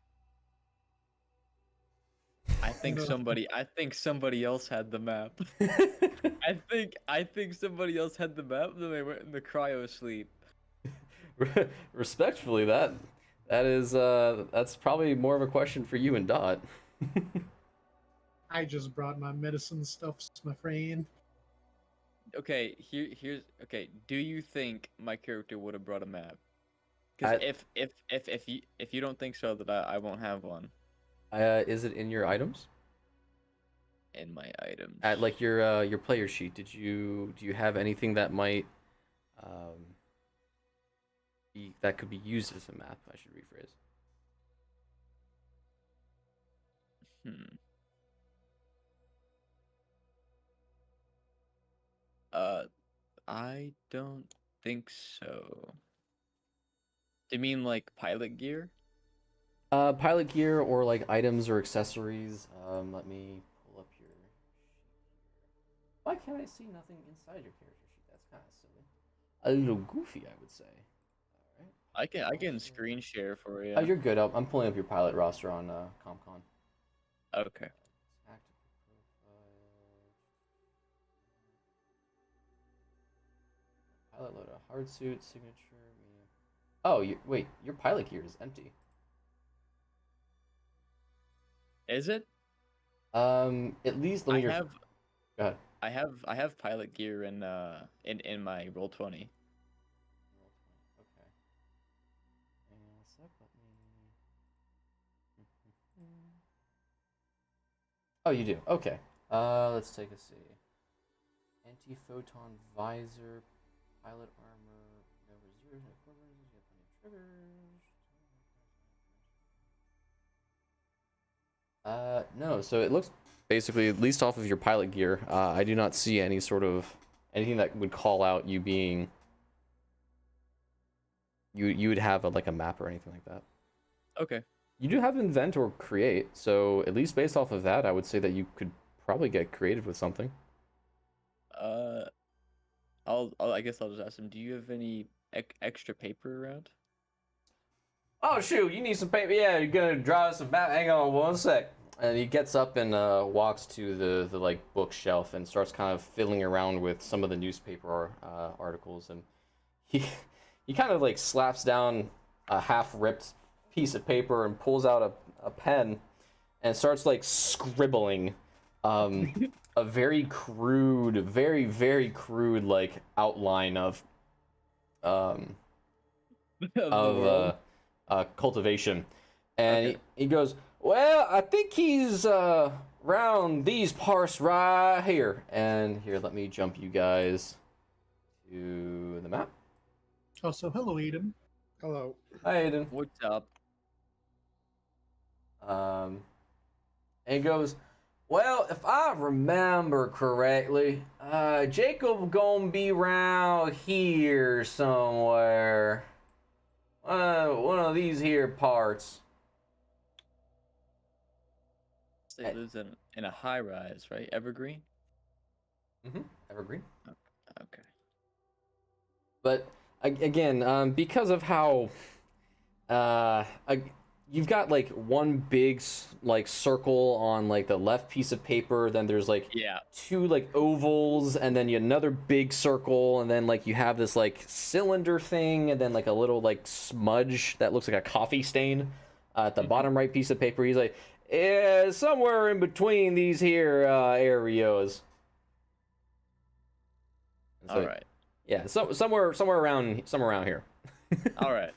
I think somebody else had the map. I think somebody else had the map, then they went in the cryo sleep. Respectfully, that's probably more of a question for you and Dot. I just brought my medicine stuffs, my friend. Okay, here's okay. Do you think my character would have brought a map? Because if you don't think so, that I won't have one Is it in your items? in my items. At like your player sheet, do you have anything that might that could be used as a map? I should rephrase. I don't think so. Do you mean like pilot gear? Pilot gear or like items or accessories. Let me pull up your sheet here. Why can't I see nothing inside your character sheet? That's kind of silly. A little goofy, I would say. All right. I can screen share for you. Oh, you're good. I'm pulling up your pilot roster on ComCon. Okay. Tactical profile. Pilot loader, hard suit, signature, medium. Oh, wait, your pilot gear is empty. Is it? At least let me. Go ahead. I have pilot gear in my roll 20. Okay. Hang on a sec. Let me. Oh, you do. Okay. Let's take a see. Anti-photon visor, pilot armor, no reserves, no quarters. You have plenty of triggers. No. So it looks basically, at least off of your pilot gear, I do not see any sort of anything that would call out you being. You would have like a map or anything like that. Okay. You do have invent or create, so at least based off of that, I would say that you could probably get creative with something. I guess I'll just ask him. Do you have any extra paper around? Oh shoot, you need some paper. Yeah, you're gonna draw us a map. Hang on one sec. And he gets up and walks to the like bookshelf and starts kind of fiddling around with some of the newspaper articles, and he kind of like slaps down a half ripped piece of paper and pulls out a pen and starts like scribbling a very crude, very crude like outline of cultivation. And okay. he goes, well, I think he's round these parts right here. And here, let me jump you guys to the map. Oh, so hello, Aiden. Hello. Hi, Aiden. What's up? And he goes, well, if I remember correctly, Jacob gonna be around here somewhere. One of these here parts. So he lives in a high rise, right? Evergreen? Mm-hmm. Evergreen. Okay. But again, because of how you've got like one big like circle on like the left piece of paper, then there's like Yeah. two like ovals, and then another big circle, and then like you have this like cylinder thing, and then like a little like smudge that looks like a coffee stain at the bottom right piece of paper. He's like, yeah, somewhere in between these here areas. So, All right. yeah, so somewhere around here. All right.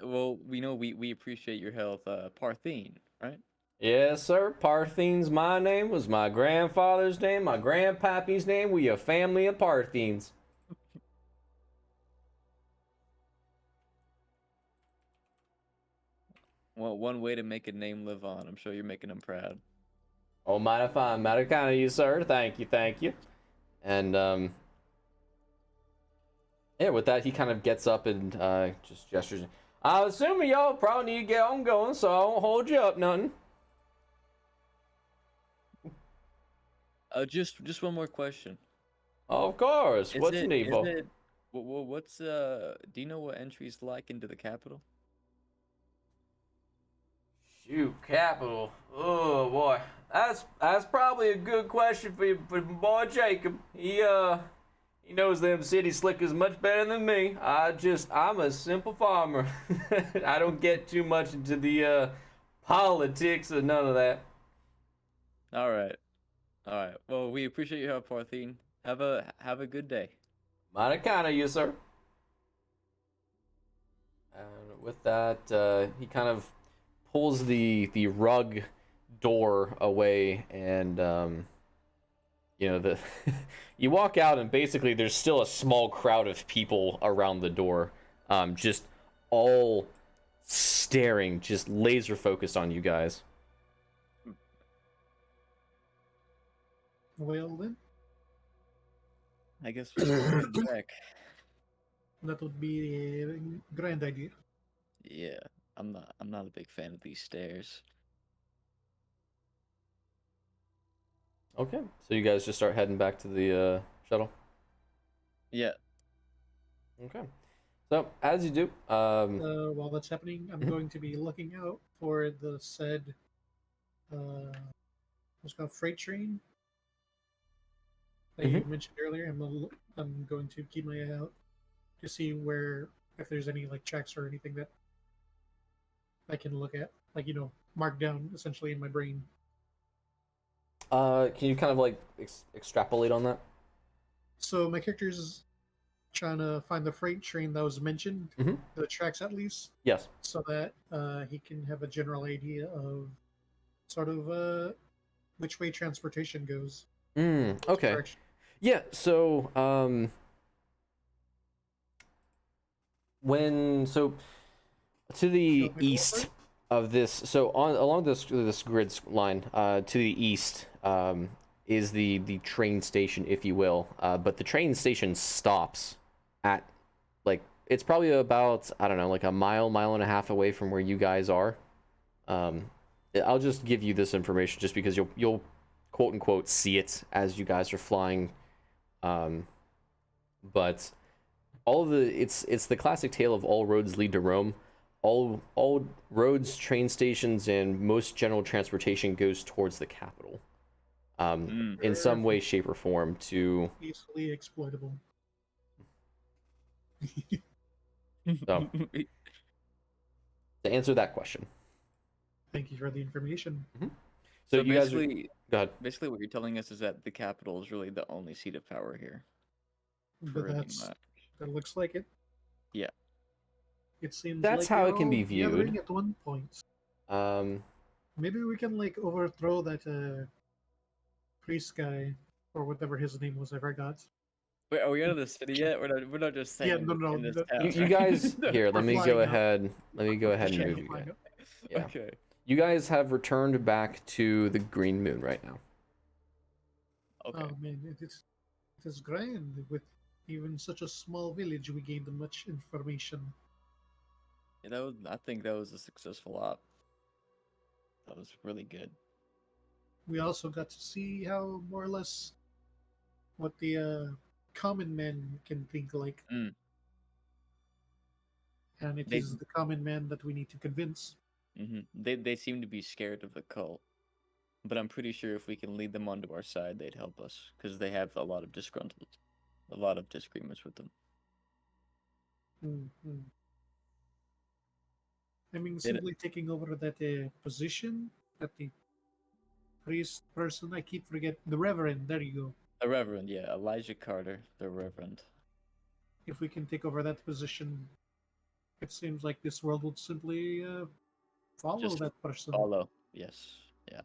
Well, we know we appreciate your help, Parthene, right? Yes, sir. Parthene's my name, was my grandfather's name, my grandpappy's name. We a family of Parthenes. Well, one way to make a name live on. I'm sure you're making them proud. Oh, mighty fine, mighty kind of you, sir. Thank you, thank you. And yeah, with that, he kind of gets up and just gestures. I'm assuming y'all probably need to get on going, so I won't hold you up nothing. Just one more question. Of course. Is What's it, need is for? it, what's do you know what entry's like into the capital? Shoot, capital. Oh boy, that's probably a good question for my boy Jacob. He knows them city slickers much better than me. I'm a simple farmer. I don't get too much into the politics or none of that. All right. All right. Well, we appreciate your help, Parthene. Have a good day. Mighty kind of you, sir. And with that, he kind of pulls the rug door away, and you know, the you walk out, and basically there's still a small crowd of people around the door, just all staring, just laser focused on you guys. Well then, I guess we're going back. that would be a grand idea. Yeah, I'm not a big fan of these stairs. Okay, so you guys just start heading back to the shuttle. Yeah. Okay, so as you do, While that's happening, I'm going to be looking out for the said, what's it called, freight train that you mentioned earlier. I'm going to keep my eye out to see if there's any like tracks or anything that I can look at, like mark down essentially in my brain. can you kind of like extrapolate on that? So my character's trying to find the freight train that was mentioned, the tracks at least, Yes. so that he can have a general idea of sort of which way transportation goes. Okay. Direction. Yeah, so to the Want me to east offer? of this, so along this grid line, to the east is the train station, if you will. But the train station stops at like it's probably about, I don't know, like a mile and a half away from where you guys are. I'll just give you this information just because you'll quote unquote see it as you guys are flying. But all of it's the classic tale of all roads lead to Rome. All roads, train stations, and most general transportation goes towards the capital, in some way, shape, or form. To Easily exploitable. So, to answer that question. Thank you for the information. So So you guys are, basically, go ahead. basically what you're telling us is that the capital is really the only seat of power here. But Pretty that much. looks like it. Yeah. It seems That's like how we're it can be all gathering viewed. at one point. Um, Maybe we can like overthrow that priest guy or whatever his name was. I forgot. Wait, are we out of the city yet? We're not just saying Yeah, no, in this no, town, you right? guys here. Let We're me flying go up. ahead. Let me go ahead and Yeah, move you flying guys. up. Yeah. Okay. You guys have returned back to the Green Moon right now. Okay. Oh man, it is grand. With even such a small village, we gained much information. Yeah, I think that was a successful op. That was really good. We also got to see how more or less what the common men can think like. Mm. and it They- is the common man that we need to convince. They seem to be scared of the cult, but I'm pretty sure if we can lead them onto our side, they'd help us because they have a lot of disagreements with them. Mhm. I mean, Did it- simply taking over that position, that the priest person, I keep forget the reverend. There you go. The Reverend, yeah, Elijah Carter, the Reverend. If we can take over that position, it seems like this world would simply follow Just that person. Follow, yes, yeah.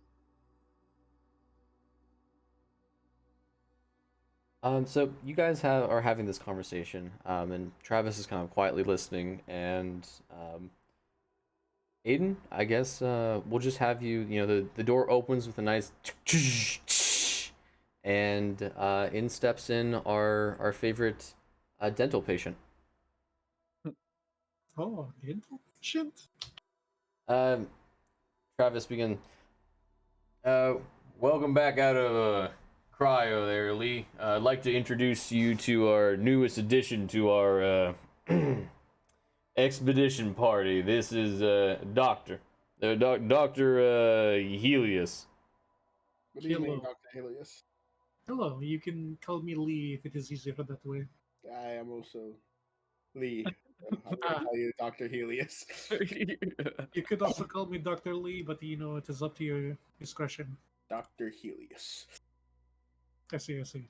So you guys are having this conversation, and Travis is kind of quietly listening, and Aiden, I guess we'll just have you. You know, the door opens with a nice, and in steps in our favorite dental patient. Oh, dental patient. Um, Travis begin. Welcome back out of cryo there, Lee. I'd like to introduce you to our newest addition to our expedition party. This is Dr. Helios. What do you mean, Hello. Dr. Helios? Hello, you can call me Lee if it is easier that way. I am also Lee. I'm going to Ah. call you Dr. Helios. You could also call me Dr. Lee, but you know, it is up to your discretion. Dr. Helios. I see, I see.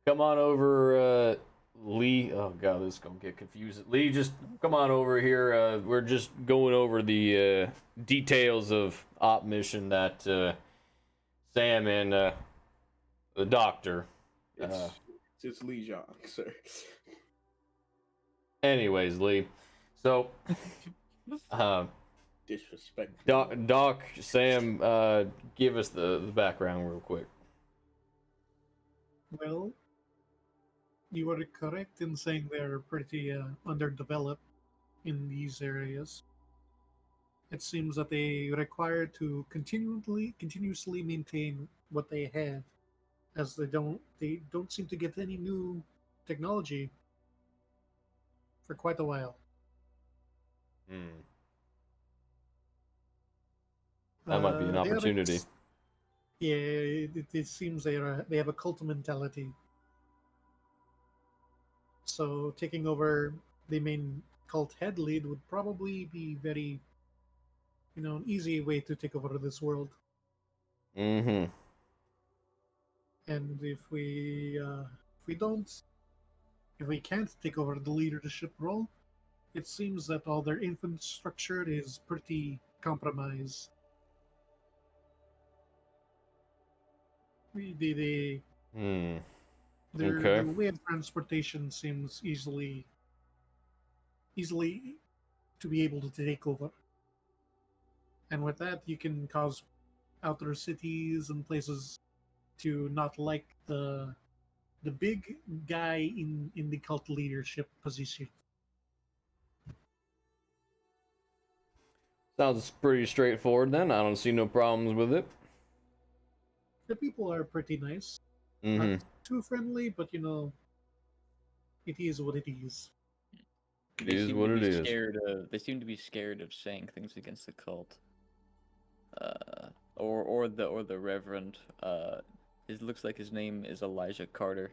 Come on over, Lee. Oh god, this is gonna get confusing. Lee, just come on over here. We're just going over the details of op mission that Sam and the doctor. It's Lee Jean, sir. Anyways, Lee. So, Disrespectful. Doc, Sam, give us the background real quick. Well, you are correct in saying they're pretty underdeveloped in these areas. It seems that they require to continuously maintain what they have, as they don't seem to get any new technology for quite a while. Hmm. That might be an They are opportunity. Yeah, it seems they have a cult mentality. So taking over the main cult head lead would probably be very, an easy way to take over this world. Mm-hmm. And if we can't take over the leadership role, it seems that all their infrastructure is pretty compromised. They Hmm. their Okay. their way of transportation seems easily to be able to take over. And with that, you can cause outer cities and places to not like the big guy in the cult leadership position. Sounds pretty straightforward then. I don't see no problems with it. The people are pretty nice, Mm-hmm. not too friendly, but it is what it is. It is what it is. They seem to be scared of saying things against the cult. Or the Reverend. It looks like his name is Elijah Carter.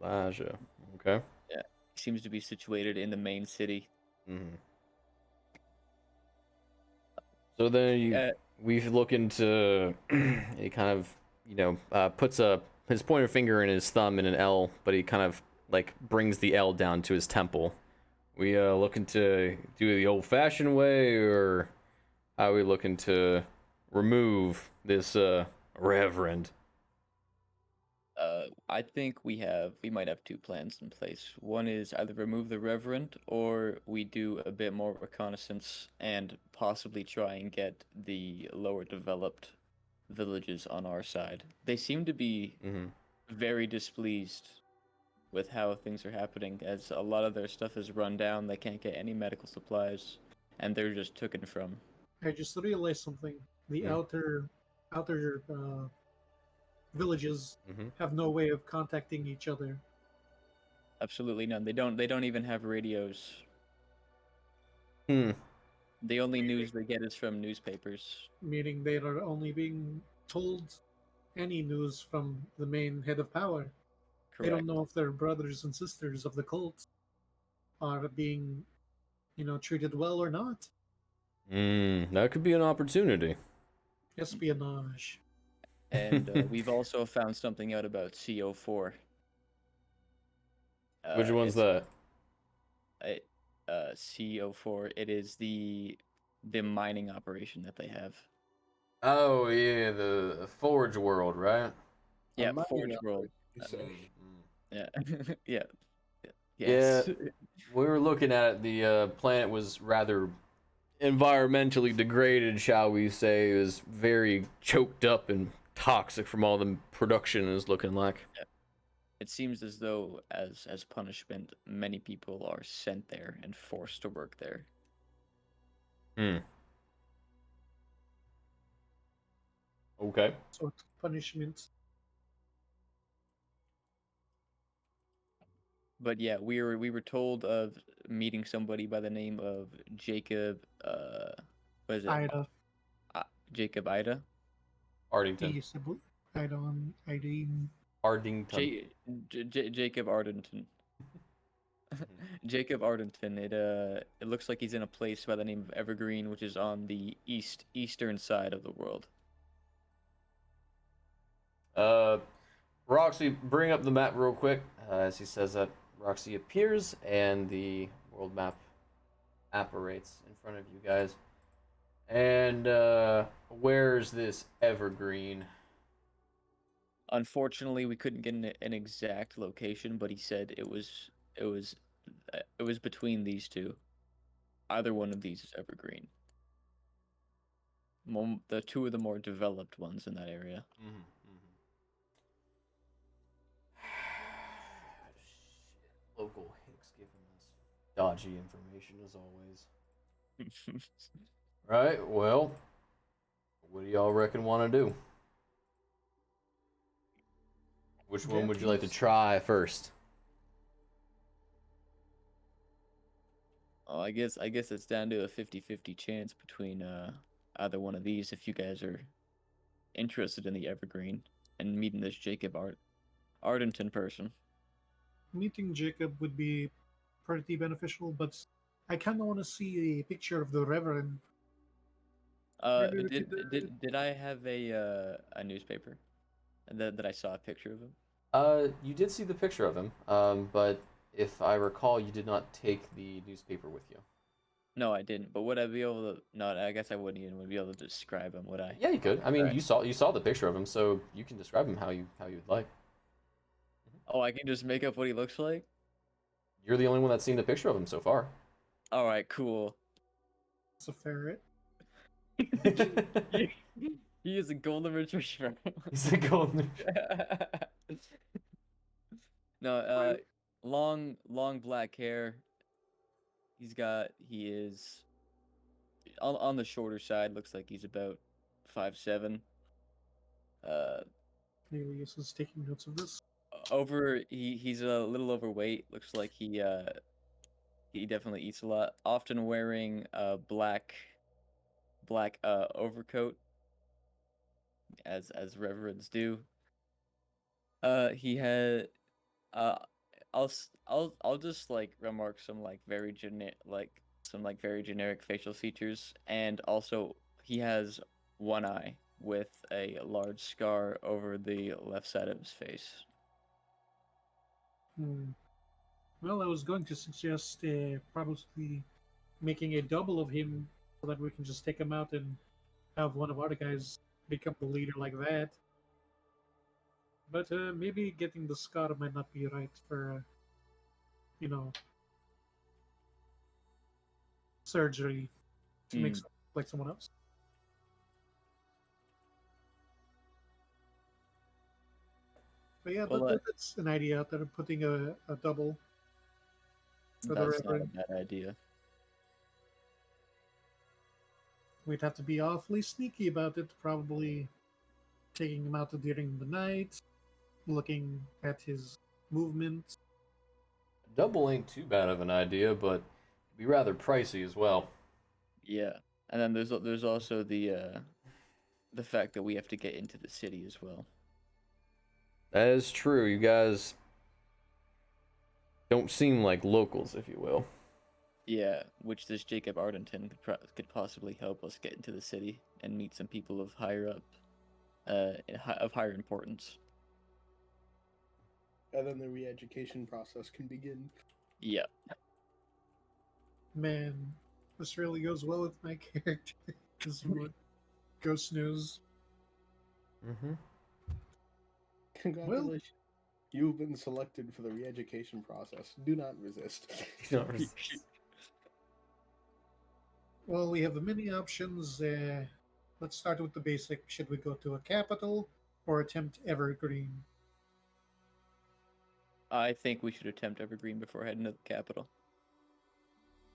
Elijah. Okay. Yeah, he seems to be situated in the main city. Mm-hmm. So then we look into. He kind of, puts his pointer finger and his thumb in an L, but he kind of like brings the L down to his temple. We looking to do it the old-fashioned way, or how are we looking to remove this reverend? I think we might have two plans in place. One is either remove the Reverend, or we do a bit more reconnaissance and possibly try and get the lower developed villages on our side. They seem to be Mm-hmm. very displeased with how things are happening, as a lot of their stuff is run down. They can't get any medical supplies, and they're just taken from. I just realized something. The Hmm. outer villages Mm-hmm. have no way of contacting each other. Absolutely none. They don't even have radios. Hmm. The only news they get is from newspapers. Meaning they are only being told any news from the main head of power. They don't Correct. know if their brothers and sisters of the cult are being, treated well or not. That could be an opportunity. Espionage. And we've also found something out about CO4. Which one's It's that? CO4. It is the mining operation that they have. Oh yeah, the Forge World, right? Yeah, mining Forge World. You say. Yeah, yeah, Yeah, yes. we were looking at it. The planet was rather environmentally degraded, shall we say. It was very choked up and toxic from all the production, is looking like. It seems as though, as punishment, many people are sent there and forced to work there. Hmm. Okay. Sort of punishment. But yeah, we were told of meeting somebody by the name of Jacob. What is it? Ida. Jacob Ida. Ardington. Peaceable. I didn't. Ardington. Jacob Ardenton. Jacob Ardenton. It looks like he's in a place by the name of Evergreen, which is on the eastern side of the world. Roxy, bring up the map real quick. As he says that, Roxy appears and the world map apparates in front of you guys. And where's this Evergreen? Unfortunately, we couldn't get an exact location, but he said it was between these two. Either one of these is Evergreen. The two of the more developed ones in that area. Local Hicks giving us dodgy information as always. Right, well, what do y'all reckon want to do? Which one would you like to try first? Oh, I guess it's down to a 50-50 chance between either one of these if you guys are interested in the Evergreen and meeting this Jacob Ardenton person. Meeting Jacob would be pretty beneficial, but I kind of want to see a picture of the Reverend. Maybe we Did I have a newspaper that I saw a picture of him? You did see the picture of him, but if I recall, you did not take the newspaper with you. No, I didn't. But would I be able to? No, I guess I wouldn't even be able to describe him, would I? Yeah, you could. I mean, Right. you saw the picture of him, so you can describe him how you'd like. Oh, I can just make up what he looks like? You're the only one that's seen the picture of him so far. All right, cool. It's a ferret. He is a golden retriever. He's a golden. No, long black hair. He is on the shorter side. Looks like he's about 5'7". Alias is taking notes of this. He's a little overweight. Looks like he definitely eats a lot. Often wearing a black overcoat, as reverends do. He had I'll just like remark some like very generic facial features, and also he has one eye with a large scar over the left side of his face. Well, I was going to suggest probably making a double of him so that we can just take him out and have one of our guys become the leader like that. But maybe getting the scar might not be right for, surgery to make like someone else. But yeah, that's an idea out there, putting a double for the That's not a Reverend. bad idea. We'd have to be awfully sneaky about it, probably taking him out during the night, looking at his movements, Double ain't too bad of an idea, but it'd be rather pricey as well. Yeah, and then there's also the fact that we have to get into the city as well. That is true. You guys don't seem like locals, if you will. Yeah, which this Jacob Ardenton could possibly help us get into the city and meet some people of higher up, of higher importance. And then the re-education process can begin. Yeah. Man, this really goes well with my character. This is what Ghost News. Mm-hmm. Congratulations. You've been selected for the re-education process. Do not resist. Well, we have the many options. Let's start with the basic. Should we go to a capital or attempt Evergreen? I think we should attempt Evergreen before heading to the capital.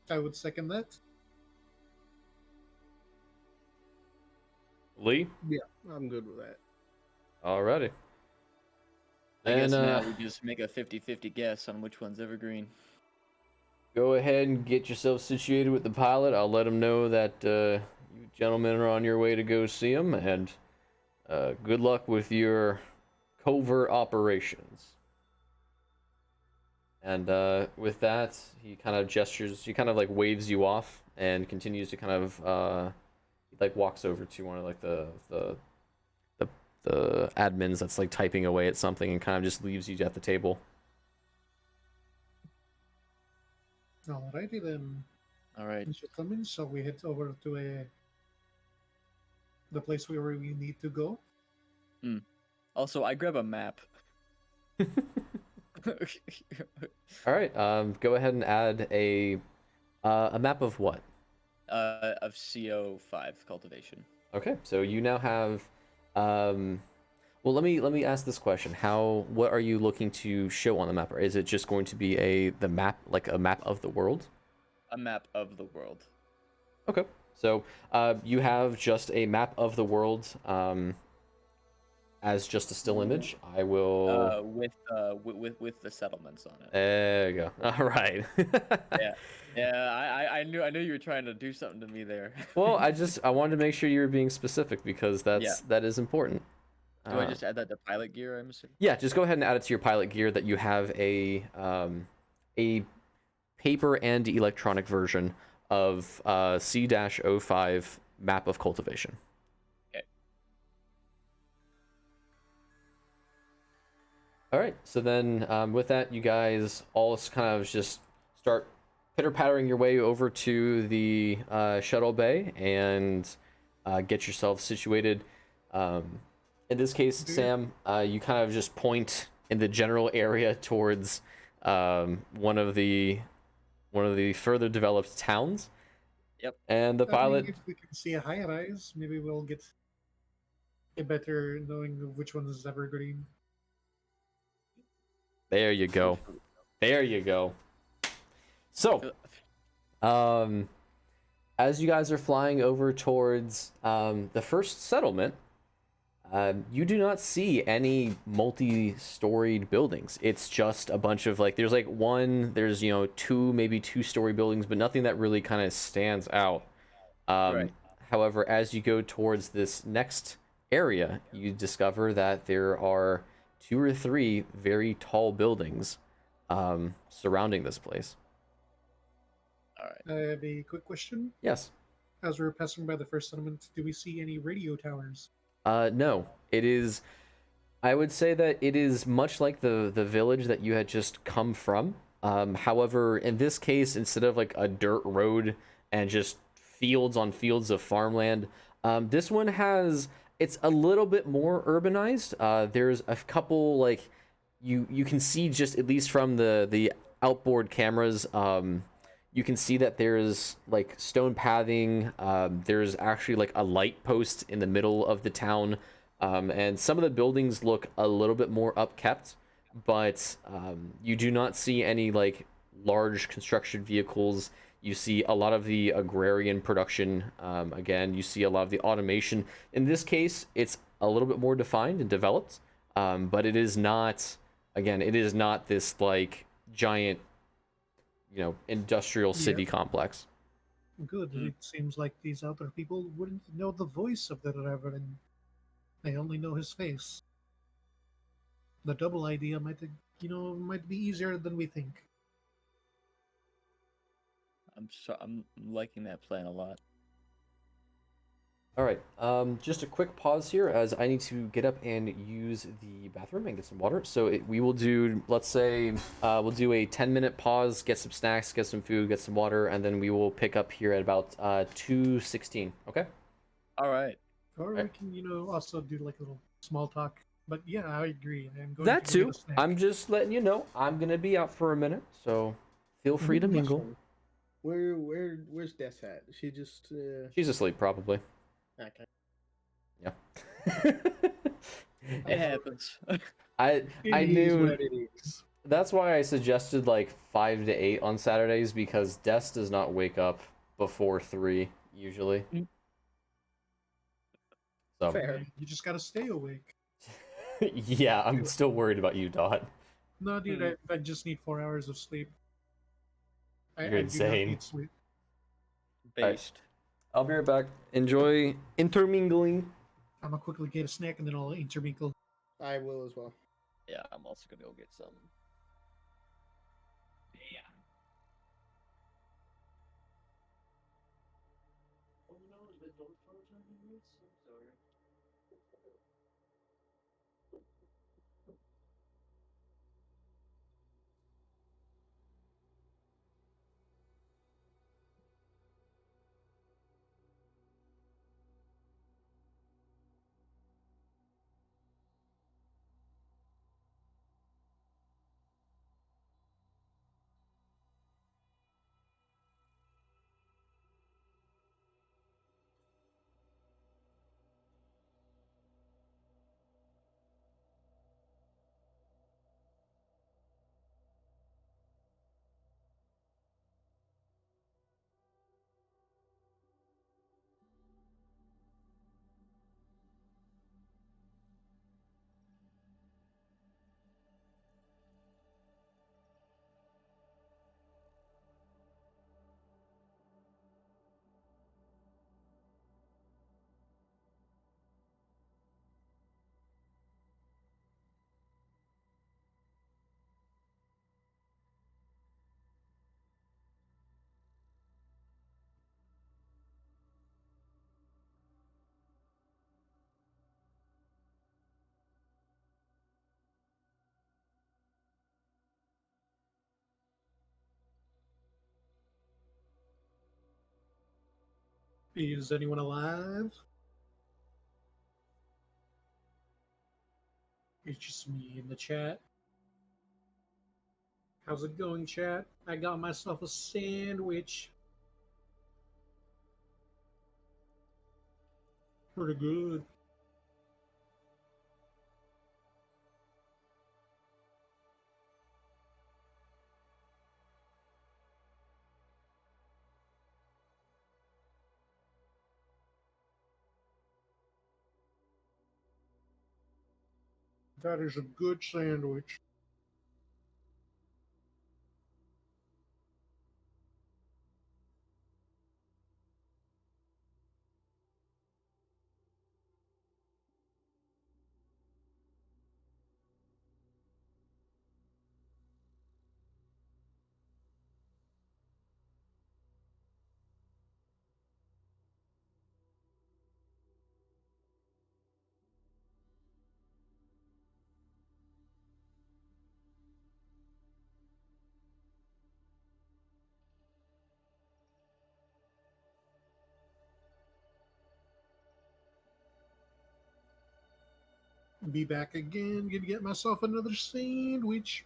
I would second that. Lee? Yeah, I'm good with that. Alrighty. I guess And now we just make a 50-50 guess on which one's Evergreen. go ahead and get yourself situated with the pilot. I'll let him know that you gentlemen are on your way to go see him, and good luck with your covert operations. And with that, he kind of gestures, he kind of like waves you off and continues to kind of like walks over to one of like the admins that's like typing away at something and kind of just leaves you at the table. Alrighty then. All right. Gentlemen, shall we head over to the place where we need to go? Also, I grab a map. All right. Go ahead and add a map of what? Of CO5 cultivation. Okay. So you now have. Well, let me ask this question. What are you looking to show on the map? Or is it just going to be the map, like a map of the world? A map of the world. Okay. So you have just a map of the world as just a still image. I will. With the settlements on it. There you go. All right. Yeah. I knew you were trying to do something to me there. Well, I wanted to make sure you were being specific because that is important. Do I just add that to pilot gear? I'm assuming. Yeah, just go ahead and add it to your pilot gear that you have a paper and electronic version of C-05 map of cultivation. Okay. All right. So then, with that, you guys all kind of just start pitter-pattering your way over to the shuttle bay and get yourself situated. In this case, Sam, you kind of just point in the general area towards one of the further developed towns. Yep. And the pilot. If we can see a high rise, maybe we'll get a better knowing of which one is Evergreen. There you go. There you go. So, as you guys are flying over towards the first settlement, you do not see any multi-storied buildings. It's just a bunch of there's two, maybe two-story buildings, but nothing that really kind of stands out. Right. However, as you go towards this next area, you discover that there are 2 or 3 very tall buildings surrounding this place. All right. I have a quick question. Yes. As we're passing by the first settlement, do we see any radio towers? No. It is. I would say that it is much like the village that you had just come from. However, in this case, instead of like a dirt road and just fields on fields of farmland, this one it's a little bit more urbanized. There's a couple you can see just at least from the outboard cameras. You can see that there's stone pathing. There's actually a light post in the middle of the town. And some of the buildings look a little bit more upkept, but you do not see any large construction vehicles. You see a lot of the agrarian production. Again, you see a lot of the automation. In this case, it's a little bit more defined and developed, but it is not, again, it is not this giant industrial city complex. Good. It seems like these other people wouldn't know the voice of the Reverend. They only know his face. The double idea might be easier than we think. I'm liking that plan a lot. All right. Just a quick pause here as I need to get up and use the bathroom and get some water. So we will do, let's say, we'll do a 10-minute pause, get some snacks, get some food, get some water, and then we will pick up here at about 2:16. Okay? All right. Or Right. we can, also do like a little small talk. But yeah, I agree. I am going That to go get too. a snack. I'm just letting you know I'm gonna be out for a minute, so feel free to mingle. Question. Where's Des at? She just She's asleep, probably. okay. Yeah. It happens. I It is knew. what it is. That's why I suggested like 5 to 8 on Saturdays because Des does not wake up before 3 usually. So Fair. You just gotta stay awake. yeah, I'm still worried about you, Dot. No, dude, I just need 4 hours of sleep. You're I do not insane. need sleep. Based. I'll be right back. Enjoy intermingling. I'm gonna quickly get a snack and then I'll intermingle. I will as well. Yeah, I'm also gonna go get some. Is anyone alive? It's just me in the chat. How's it going, chat? I got myself a sandwich. Pretty good. That is a good sandwich. Be back again. Gonna get myself another sandwich.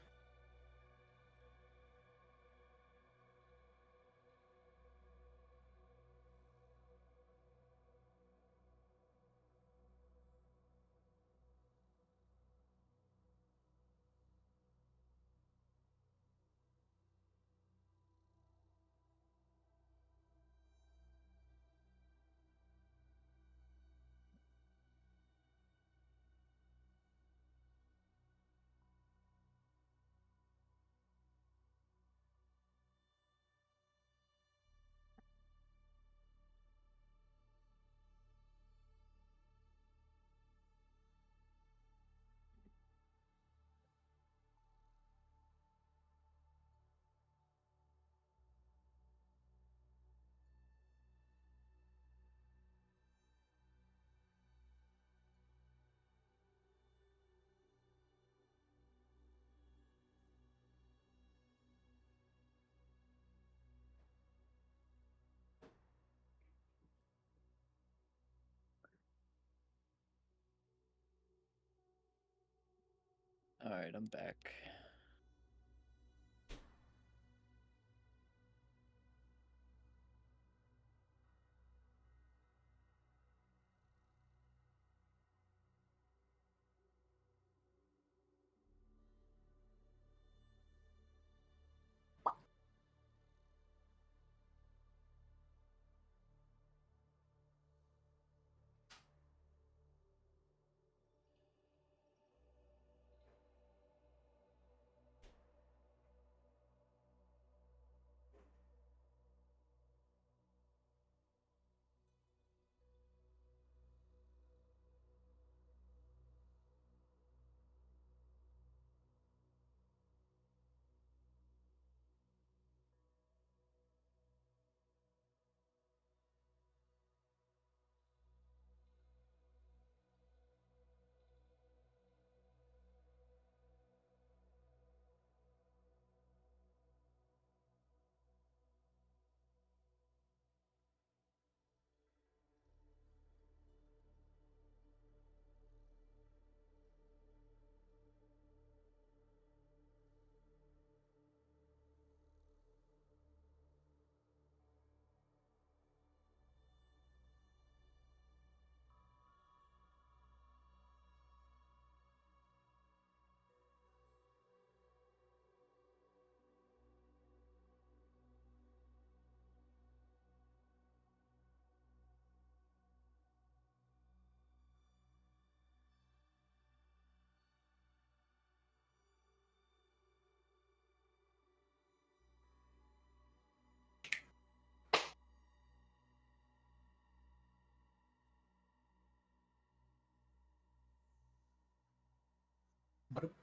All right, I'm back.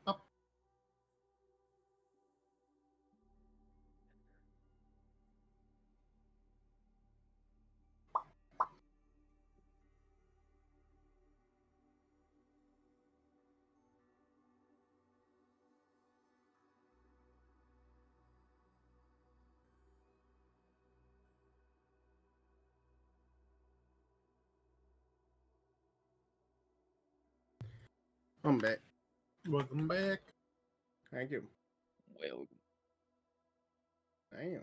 Up. I'm back. Welcome back. Thank you. Well, Damn.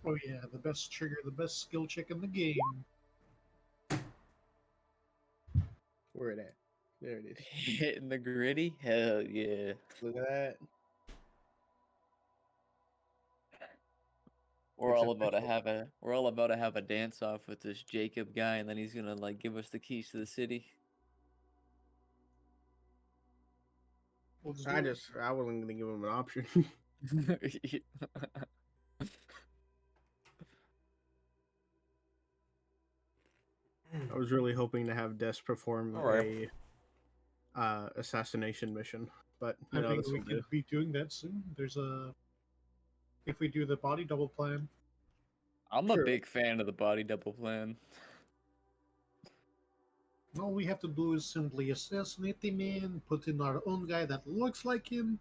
Oh yeah, the best trigger, the best skill check in the game. Where it at? There it is. hitting the gritty? Hell yeah. Look at that. We're It's all about to official. have a dance off with this Jacob guy, and then he's gonna like give us the keys to the city. Let's do I it. wasn't gonna give him an option. I was really hoping to have Des perform Alright. a assassination mission, but I think this we will do. could be doing that soon. There's a if we do the body double plan. I'm a True. big fan of the body double plan. All we have to do is simply assassinate the man, put in our own guy that looks like him,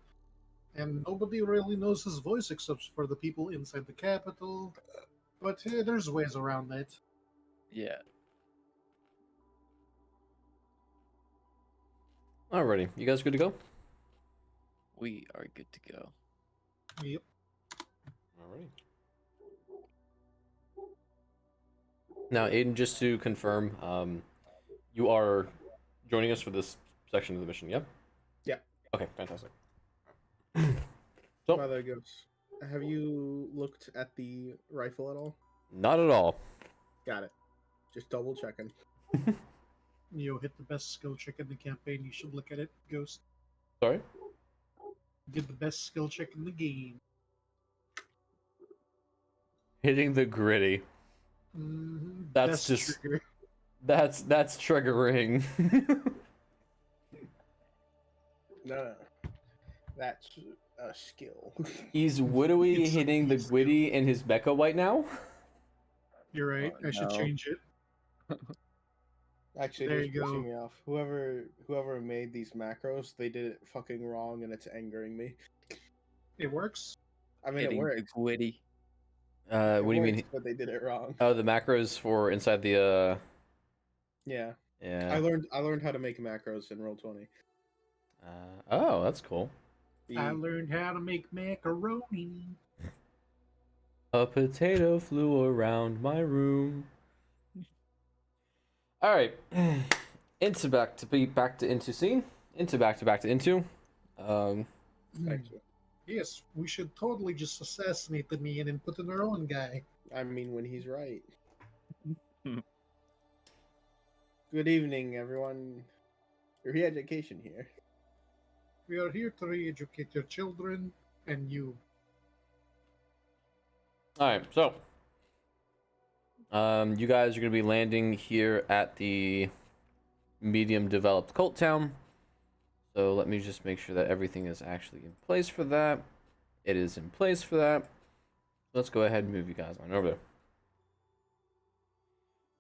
and nobody really knows his voice except for the people inside the capital. But there's ways around that. Yeah. Alrighty, you guys good to go? We are good to go. Yep. Alrighty. Now, Aiden, just to confirm, you are joining us for this section of the mission, yep? Yeah. Okay, fantastic. By the Ghost, have you looked at the rifle at all? Not at all. Got it. Just double checking. You hit the best skill check in the campaign. You should look at it, Ghost. Sorry? Did the best skill check in the game. Hitting the gritty. That's Best just trigger. that's triggering. No. That's a skill. He's widowy It's a hitting the skill. gwitty in his mecha right now. You're right. Oh, I should no. change it. Actually, There it is you go. pissing me off. Whoever made these macros, they did it fucking wrong, and it's angering me. It works. I mean, it Getting works. witty. It What do you mean? works, but they did it wrong. Oh, the macros for inside the Yeah. yeah. I learned how to make macros in Roll20. Oh, that's cool. I learned how to make macaroni. A potato flew around my room. All right, into back to into scene, into back to into. Actually, Yes, we should totally just assassinate the Neon and put in our own guy. I mean, when he's right. Hmm. Good evening, everyone. Re-education here. We are here to re-educate your children and you. All right, so you guys are gonna be landing here at the medium developed cult town. So let me just make sure that everything is actually in place for that. It is in place for that. Let's go ahead and move you guys on over there.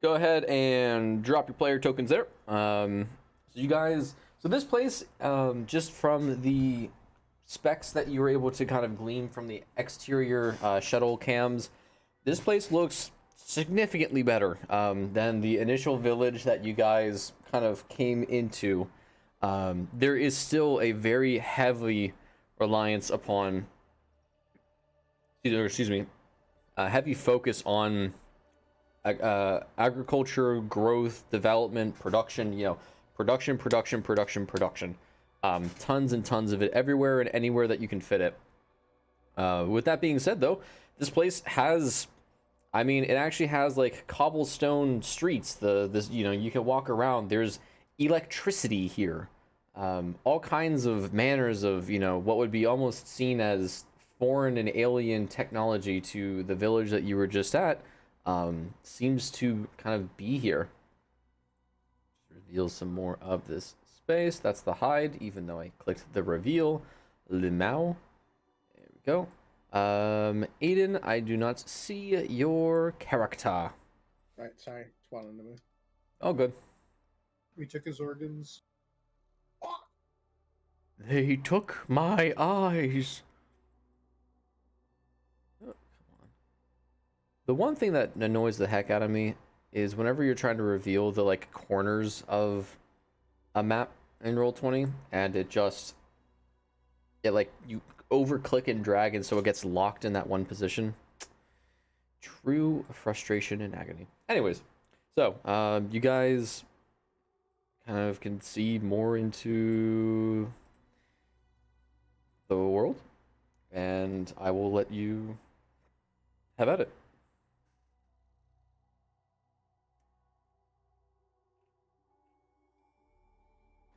Go ahead and drop your player tokens there. So this place, just from the specs that you were able to kind of glean from the exterior shuttle cams, this place looks significantly better than the initial village that you guys kind of came into. There is still a very heavy reliance upon, heavy focus on agriculture, growth, development, production. Production. Tons and tons of it everywhere and anywhere that you can fit it. With that being said, though, this place has, it actually has like cobblestone streets. You can walk around. There's electricity here. All kinds of manners of, what would be almost seen as foreign and alien technology to the village that you were just at, seems to kind of be here. Reveal some more of this space. That's the hide, even though I clicked the reveal. Limau. There we go. Aiden, I do not see your character. Right, sorry. Swallowing the moon. Oh, good. We took his organs. They took my eyes. Oh, come on. The one thing that annoys the heck out of me is whenever you're trying to reveal the like corners of a map in Roll20, and it like you over click and drag, and so it gets locked in that one position. True frustration and agony. Anyways, so you guys kind of can see more into the world, and I will let you have at it.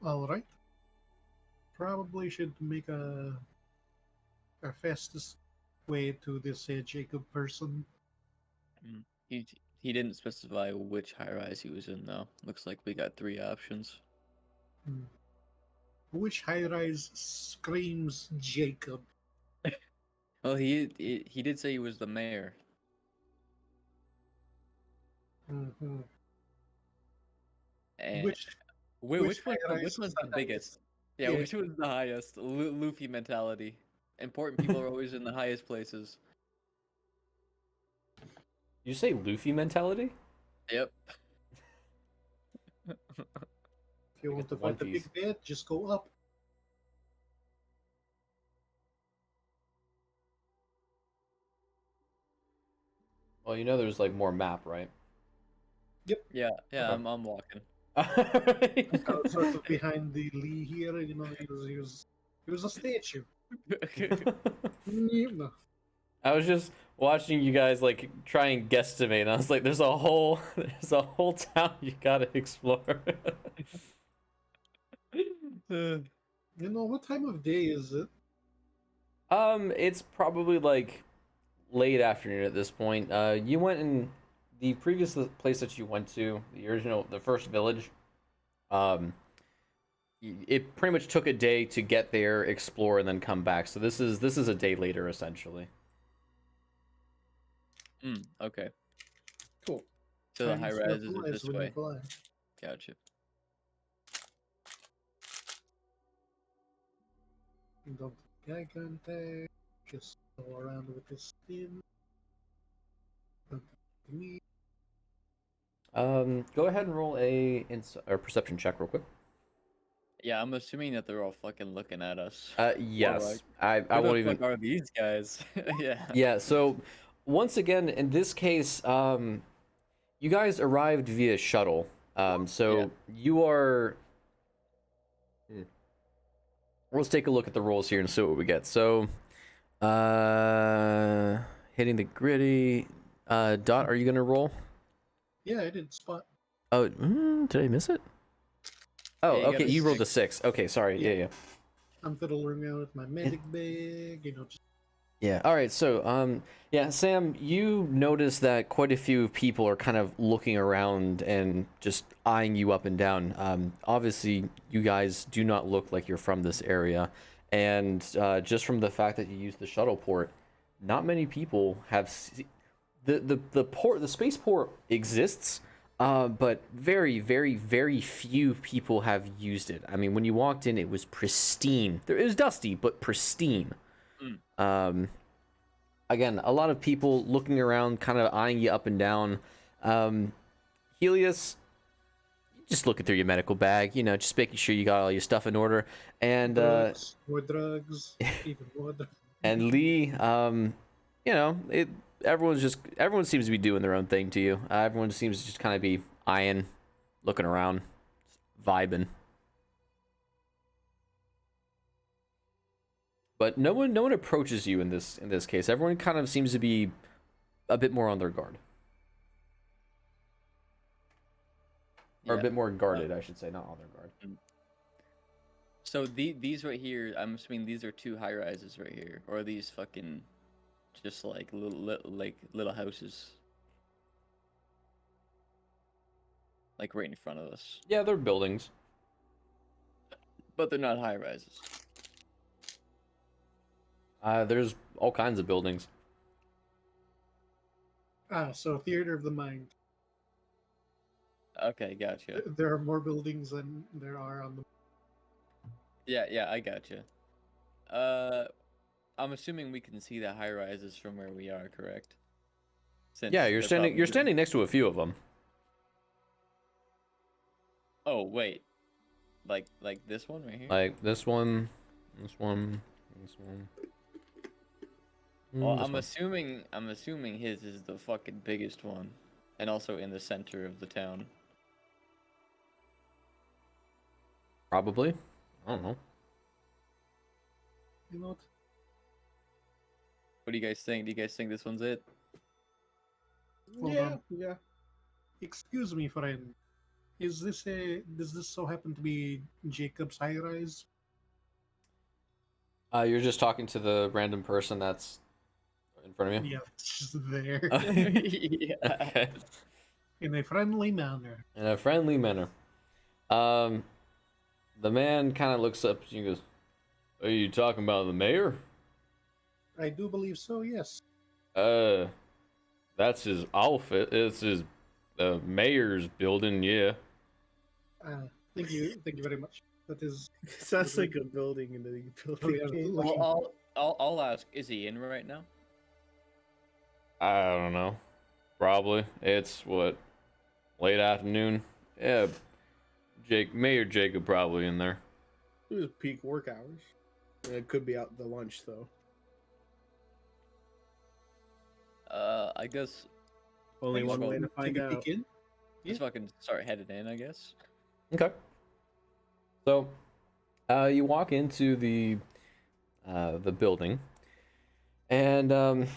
All right. Probably should make a fastest way to this Jacob person. He didn't specify which high rise he was in though. Looks like we got 3 options. Which high-rise screams Jacob? Well, he did say he was the mayor. Mm-hmm. And Which which high-rise one's is the the biggest? highest? Yeah, Yeah. which one's the highest? Luffy mentality. Important people are always in the highest places. You say Luffy mentality? Yep. If you want to One fight the Piece. big bad, just go up. Well, there's like more map, right? Yeah, Okay. I'm walking. Sort of behind the Lee here, he was a statue. No. I was just watching you guys like try and guesstimate, and I was like, there's a whole town you gotta explore. What time of day is it? It's probably like late afternoon at this point. You went in the previous place that you went to, the first village. It pretty much took a day to get there, explore, and then come back. So this is a day later, essentially. Okay. Cool. So the Time high still rise is flies this when you way. fly. Gotcha. Don't eye contact. Just Go around with this spin. Me. Go ahead and roll a perception check real quick. Yeah, I'm assuming that they're all fucking looking at us. Yes. like, I Who won't the even. fuck are these guys? Yeah. Yeah. So, once again, in this case, you guys arrived via shuttle. So you are. Let's take a look at the rolls here and see what we get. So, hitting the gritty. Dot, are you gonna roll? Yeah, I did spot. Oh, did I miss it? Oh, Yeah, you got okay. a You rolled a 6. 6. Okay, sorry. Yeah. I'm fiddling around with my medic bag, just Yeah. All right. So, yeah, Sam, you notice that quite a few people are kind of looking around and just eyeing you up and down. Obviously, you guys do not look like you're from this area, and just from the fact that you use the shuttle port, not many people have the spaceport exists. But very, very, very few people have used it. I mean, when you walked in, it was pristine. It was dusty, but pristine. Again, a lot of people looking around, kind of eyeing you up and down. Helios, just looking through your medical bag, just making sure you got all your stuff in order. And more drugs, even more drugs. and Lee, everyone seems to be doing their own thing to you. Everyone seems to just kind of be eyeing, looking around, vibing. But no one approaches you in this case. Everyone kind of seems to be a bit more on their guard. Or a bit more guarded, I should say, not on their guard. So these right here, I'm assuming these are 2 high rises right here, or are these fucking just like little houses, like right in front of us? Yeah, they're buildings. But they're not high rises. There's all kinds of buildings. So Theater of the Mind. Okay, gotcha. There are more buildings than there are on the. Yeah, I gotcha. I'm assuming we can see the high rises from where we are, correct? Since Yeah, you're they're standing probably- next to a few of them. Oh wait, like this one right here. Like this one, this one, this one. Well, this I'm one. assuming his is the fucking biggest one, and also in the center of the town. Probably. I don't know. You know what? What do you guys think? Do you guys think this one's it? Hold Yeah, on. yeah. Excuse me, friend. Does this so happen to be Jacob's high rise? You're just talking to the random person that's in front of you. Yeah, it's just there Yeah. Okay. in a friendly manner. In a friendly manner. The man kind of looks up and goes, "Are you talking about the mayor?" I do believe so. Yes. That's his outfit. It's his mayor's building. Yeah. Thank you very much. That is. Sounds like a building in the building. yeah, game. look- Well, I'll ask. Is he in right now? I don't know. Probably. It's what, late afternoon. Yeah. Mayor Jacob probably in there. It was peak work hours. It could be out the lunch though. I guess Only I one guess way we'll to find Take a out. peek in. let's fucking start headed in. I guess. Okay. So, you walk into the building, and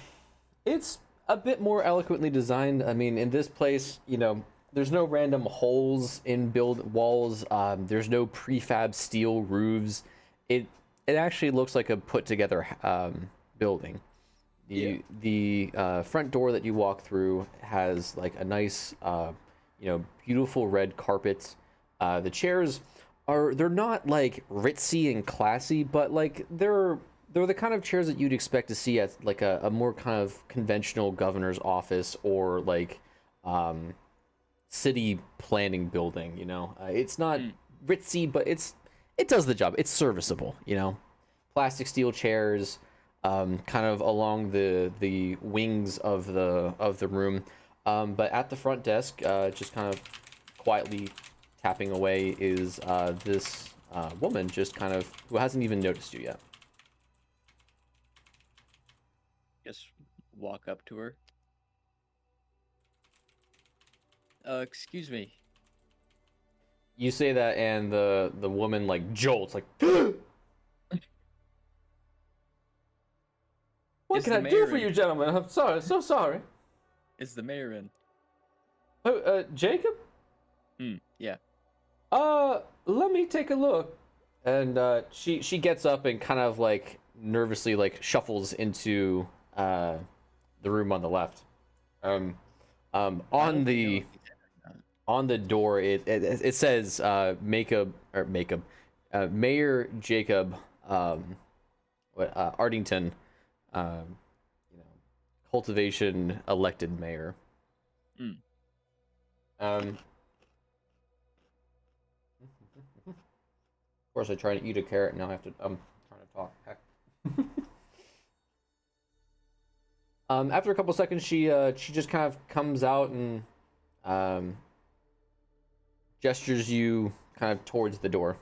it's a bit more eloquently designed. I mean, in this place, there's no random holes in build walls. There's no prefab steel roofs. It actually looks like a put together building. The front door that you walk through has like a nice, beautiful red carpet. The chairs they're not like ritzy and classy, but like they're the kind of chairs that you'd expect to see at like a more kind of conventional governor's office or like city planning building. It's not ritzy, but it does the job. It's serviceable. Plastic steel chairs. kind of along the wings of the room. But at the front desk, just kind of quietly tapping away is this woman, just kind of who hasn't even noticed you yet. Just walk up to her. Excuse me. You say that, and the woman like jolts, like. What Is can the I do mayor for in? you, gentlemen? I'm sorry, so sorry. Is the mayor in? Oh, Jacob? Yeah. Let me take a look. And she gets up and kind of like nervously like shuffles into the room on the left. On the door it says Mayor Jacob Ardington, cultivation elected mayor. Of course, I try to eat a carrot, now I have to. I'm trying to talk. Heck. After a couple seconds, she just kind of comes out and gestures you kind of towards the door.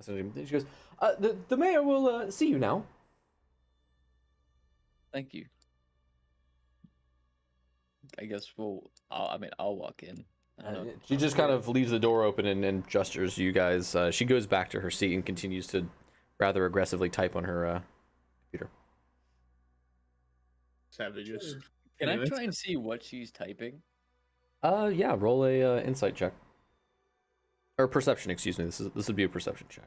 So she goes, "The mayor will see you now." Thank you. I guess I'll walk in. I don't know. She just kind of leaves the door open and gestures you guys. She goes back to her seat and continues to rather aggressively type on her computer. Savages. Can I Anyways. try and see what she's typing? Yeah, roll a insight check. Or perception, excuse me. This would be a perception check.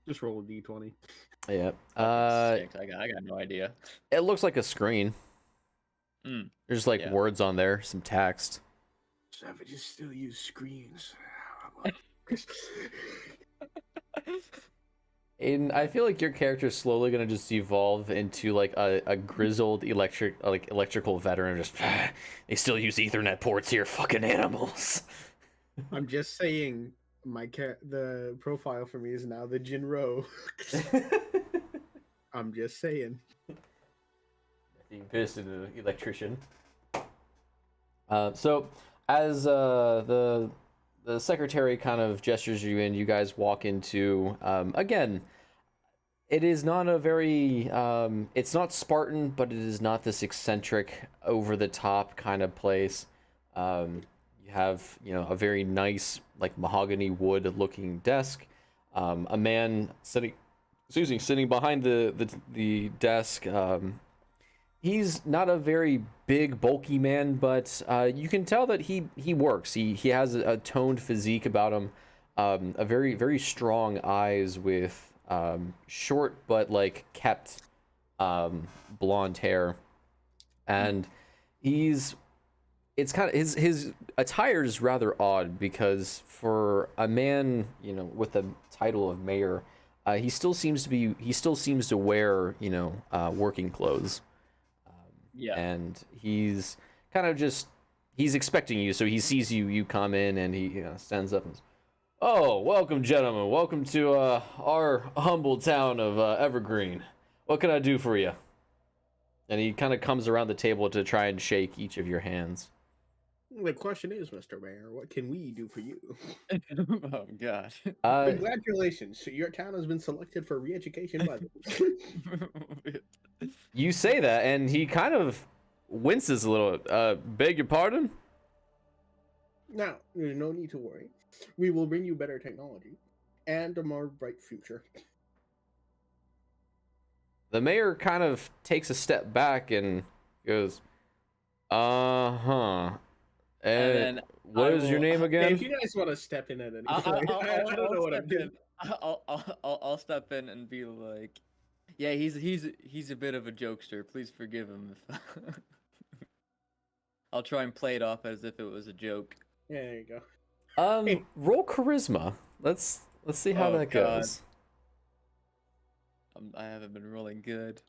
Just roll a d20. Yeah. Six. I got no idea. It looks like a screen. There's like Yeah. words on there, some text. Savages still use screens. And I feel like your character is slowly gonna just evolve into like a grizzled electrical veteran. Just they still use Ethernet ports here, fucking animals. I'm just saying, the profile for me is now the Jinro. I'm just saying. Being pissed at an electrician. So as the secretary kind of gestures you in, you guys walk into again. It is not a very it's not Spartan, but it is not this eccentric, over the top kind of place. You have, a very nice like mahogany wood looking desk. A man sitting behind the desk. He's not a very big, bulky man, but you can tell that he works. He has a toned physique about him, a very, very strong eyes with short but like kept blonde hair, and it's kind of his attire is rather odd because for a man with the title of mayor, he still seems to wear working clothes. Yeah. And he's kind of he's expecting you, so he sees you come in, and he stands up and says, "Oh, welcome, gentlemen. Welcome to our humble town of Evergreen. What can I do for you?" And he kind of comes around the table to try and shake each of your hands. The question is, Mr. Mayor, what can we do for you? Oh God. Congratulations, your town has been selected for re-education by the... You say that, and he kind of winces a little. Beg your pardon? Now, there's no need to worry. We will bring you better technology and a more bright future. The mayor kind of takes a step back and goes, "Uh-huh. And then what is your name again?" If you guys want to step in at any point, I don't know what I'm doing. I'll step in and be like, yeah, he's a bit of a jokester. Please forgive him. I'll try and play it off as if it was a joke. Yeah, there you go. Roll charisma. Let's see how that God. goes. I haven't been rolling good.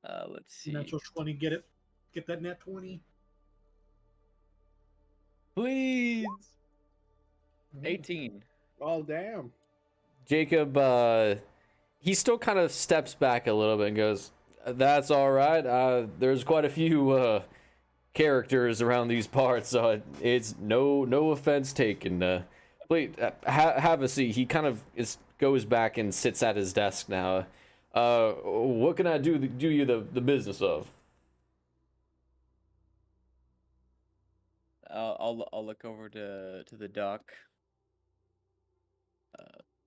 Let's see. Natural 20, get that nat 20. Please. 18. Oh damn. Jacob, he still kind of steps back a little bit and goes, "That's all right. There's quite a few characters around these parts, so it's no offense taken. Please have a seat." He kind of goes back and sits at his desk now. What can I do you the business of? I'll look over to the dock.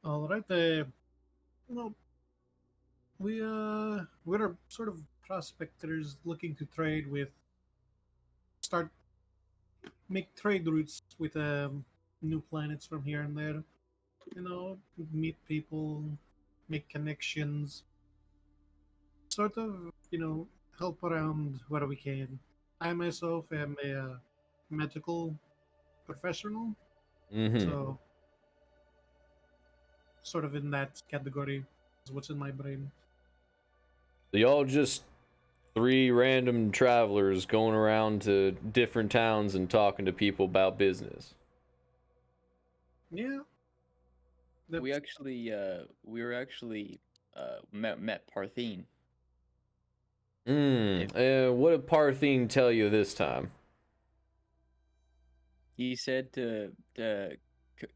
All right. Well, we're sort of prospectors looking to trade with, make trade routes with new planets from here and there. Meet people, make connections, sort of, help around where we can. I myself am a medical professional, Mm-hmm. so sort of in that category is what's in my brain. So y'all just 3 random travelers going around to different towns and talking to people about business. Yeah. We were actually met Parthene. What did Parthene tell you this time? He said to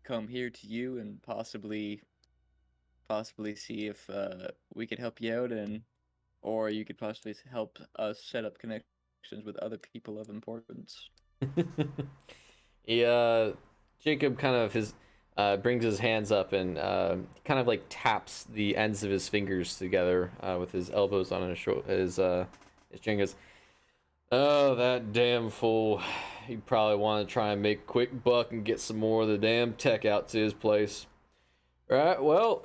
come here to you and possibly see if we could help you out, or you could possibly help us set up connections with other people of importance. Yeah, Jacob kind of brings his hands up and kind of like taps the ends of his fingers together with his elbows on his chin. Goes, "Oh, that damn fool! He probably want to try and make a quick buck and get some more of the damn tech out to his place." Right. Well,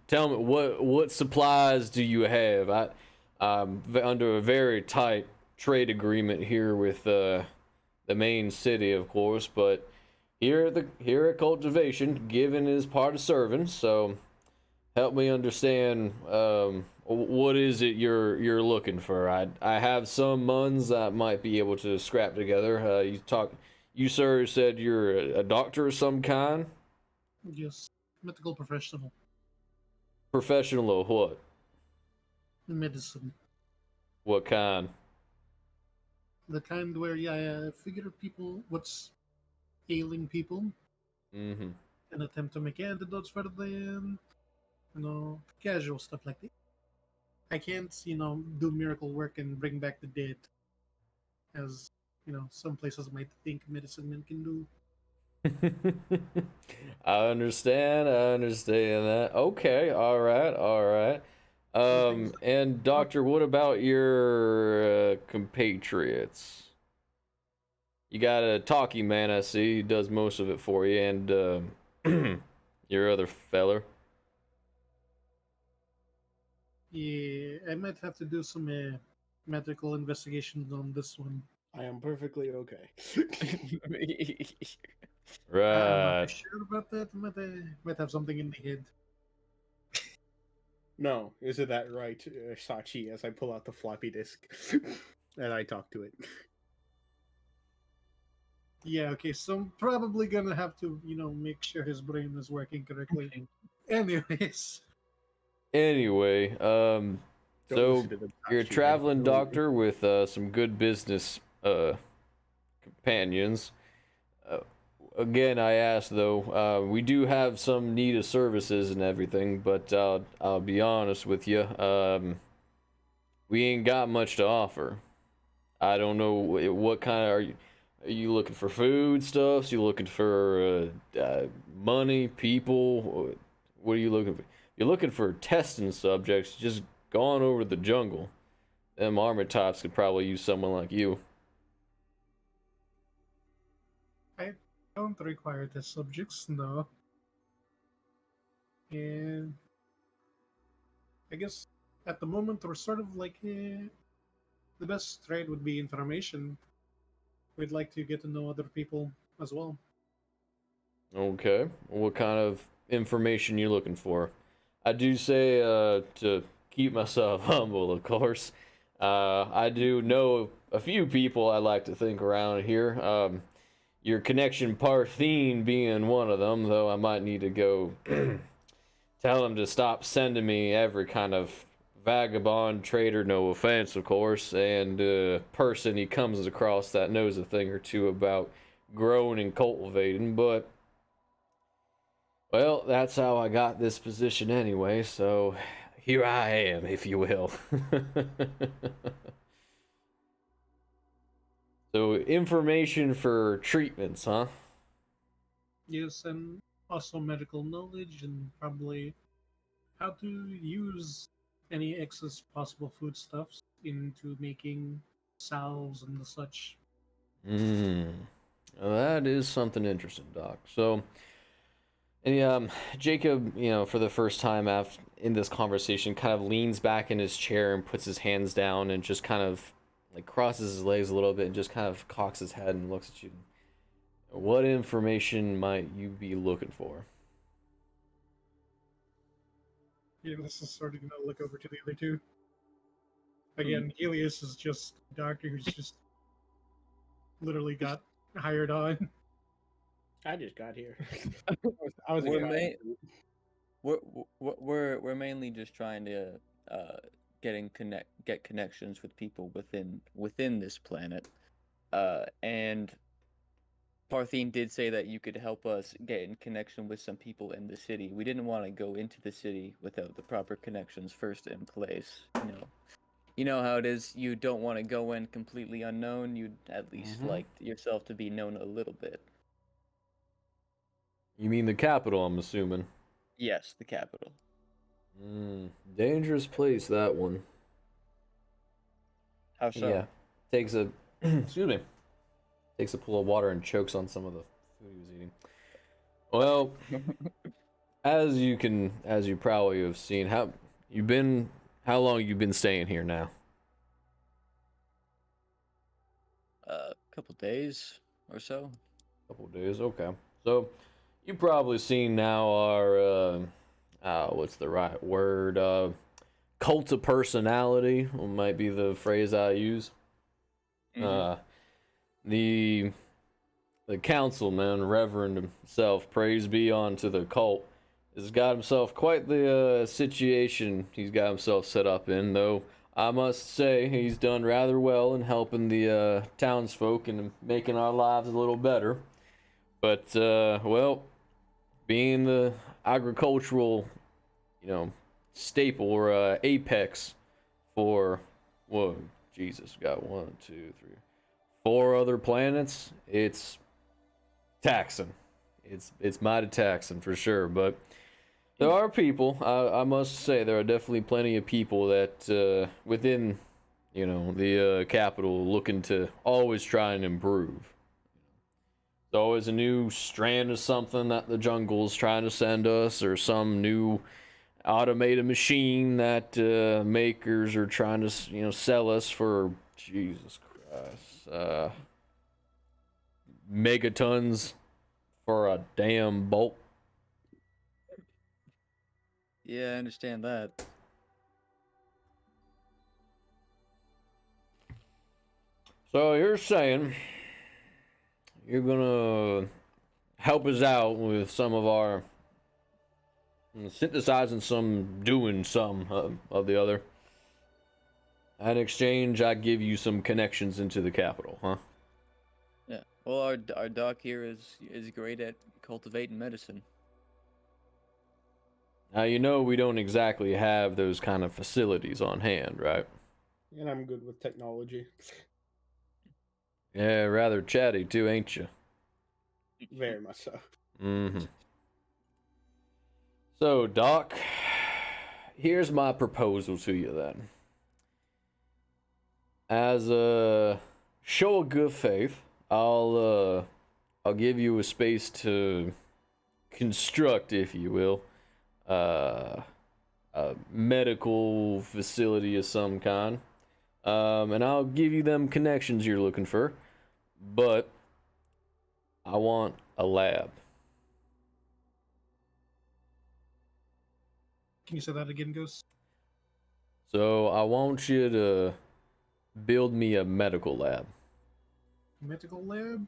tell me what supplies do you have? I'm under a very tight trade agreement here with the main city, of course, but here at Cultivation, giving is part of serving. So help me understand. What is it you're looking for? I have some muns that might be able to scrap together. You sir said you're a doctor of some kind. Yes, medical professional, Professional of what? medicine. What kind? The kind where, yeah, I figure people what's ailing people Mm-hmm. and attempt to make antidotes for them, casual stuff like that. I can't, do miracle work and bring back the dead, as some places might think medicine men can do. I understand that. Okay, all right. And doctor, what about your compatriots? You got a talkie man, I see. He does most of it for you, and your other feller. Yeah, I might have to do some medical investigations on this one. I am perfectly okay. I'm not Right. too sure about that. Might have something in the head. No, isn't that right, Sachi? As I pull out the floppy disk and I talk to it. Yeah, okay, so I'm probably gonna have to, make sure his brain is working correctly. Anyways. Anyway, Don't so listen to them, you're a Sachi. traveling Really. doctor with some good business companions. Again, I ask though, we do have some need of services and everything, but I'll be honest with you, we ain't got much to offer. I don't know what kind of are you looking for food stuffs? You looking for money, people? What are you looking for? You're looking for testing subjects. Just go on over to the jungle. Them armor types could probably use someone like you. I don't require test subjects, no. And I guess at the moment we're sort of like the best trade would be information. We'd like to get to know other people as well. Okay. What kind of information you looking for? I do say to keep myself humble, of course. I do know a few people I like to think around here. your connection Parthene being one of them, though I might need to go tell him to stop sending me every kind of vagabond trader, no offense, of course, and person he comes across that knows a thing or two about growing and cultivating, but well, that's how I got this position anyway, so here I am, if you will. So, information for treatments, huh? Yes, and also medical knowledge and probably how to use any excess possible foodstuffs into making salves and the such. Hmm. That is something interesting, Doc. So, and Jacob, for the first time after in this conversation, kind of leans back in his chair and puts his hands down and just kind of like crosses his legs a little bit and just kind of cocks his head and looks at you. What information might you be looking for? Helios is sort of going to look over to the other two. Again, Helios is just a doctor who's just literally got hired on. I just got here. I was We're, excited. we're mainly just trying to get connections with people within this planet. And Parthene did say that you could help us get in connection with some people in the city. We didn't want to go into the city without the proper connections first in place. You know how it is. You don't want to go in completely unknown. You'd at least like yourself to be known a little bit. You mean the capital, I'm assuming. Yes, the capital. Dangerous place, that one. How so? Yeah. Takes a excuse me. Takes a pull of water and chokes on some of the food he was eating. Well, as you probably have seen, how long you been staying here now? A couple days or so. Couple days, okay. So you probably seen now our what's the right word? Cult of personality might be the phrase I use. The councilman, Reverend himself, praise be unto the cult, has got himself quite the situation he's got himself set up in, though I must say he's done rather well in helping the townsfolk and making our lives a little better. But, well, being the agricultural, staple or apex for, whoa, Jesus, got 1, 2, 3, 4 other planets, it's taxing. It's mighty taxing for sure, but there are people, I must say, there are definitely plenty of people that within, the capital looking to always try and improve. There's always a new strand of something that the jungle's trying to send us, or some new automated machine that makers are trying to, sell us for, Jesus Christ, megatons for a damn bolt. Yeah, I understand that. So you're saying you're gonna help us out with some of our synthesizing some, doing some of the other. In exchange, I give you some connections into the capital, huh? Yeah. Well, our doc here is great at cultivating medicine. Now, we don't exactly have those kind of facilities on hand, right? And I'm good with technology. Yeah, rather chatty too, ain't you? Very much so. Mm-hmm. So, Doc, here's my proposal to you then. As a show of good faith, I'll give you a space to construct, if you will, a medical facility of some kind. And I'll give you them connections you're looking for, but I want a lab. Can you say that again, Ghost? So I want you to build me a medical lab. Medical lab?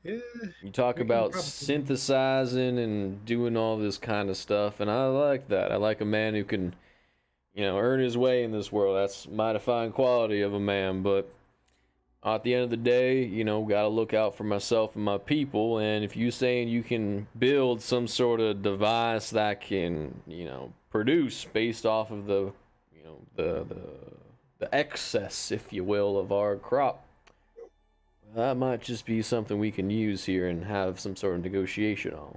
Yeah, You talk we can about probably- synthesizing and doing all this kind of stuff, and I like that. I like a man who can, earn his way in this world. That's mighty fine quality of a man, but at the end of the day, gotta look out for myself and my people. And if you saying you can build some sort of device that can, produce based off of the, the excess, if you will, of our crop, that might just be something we can use here and have some sort of negotiation on.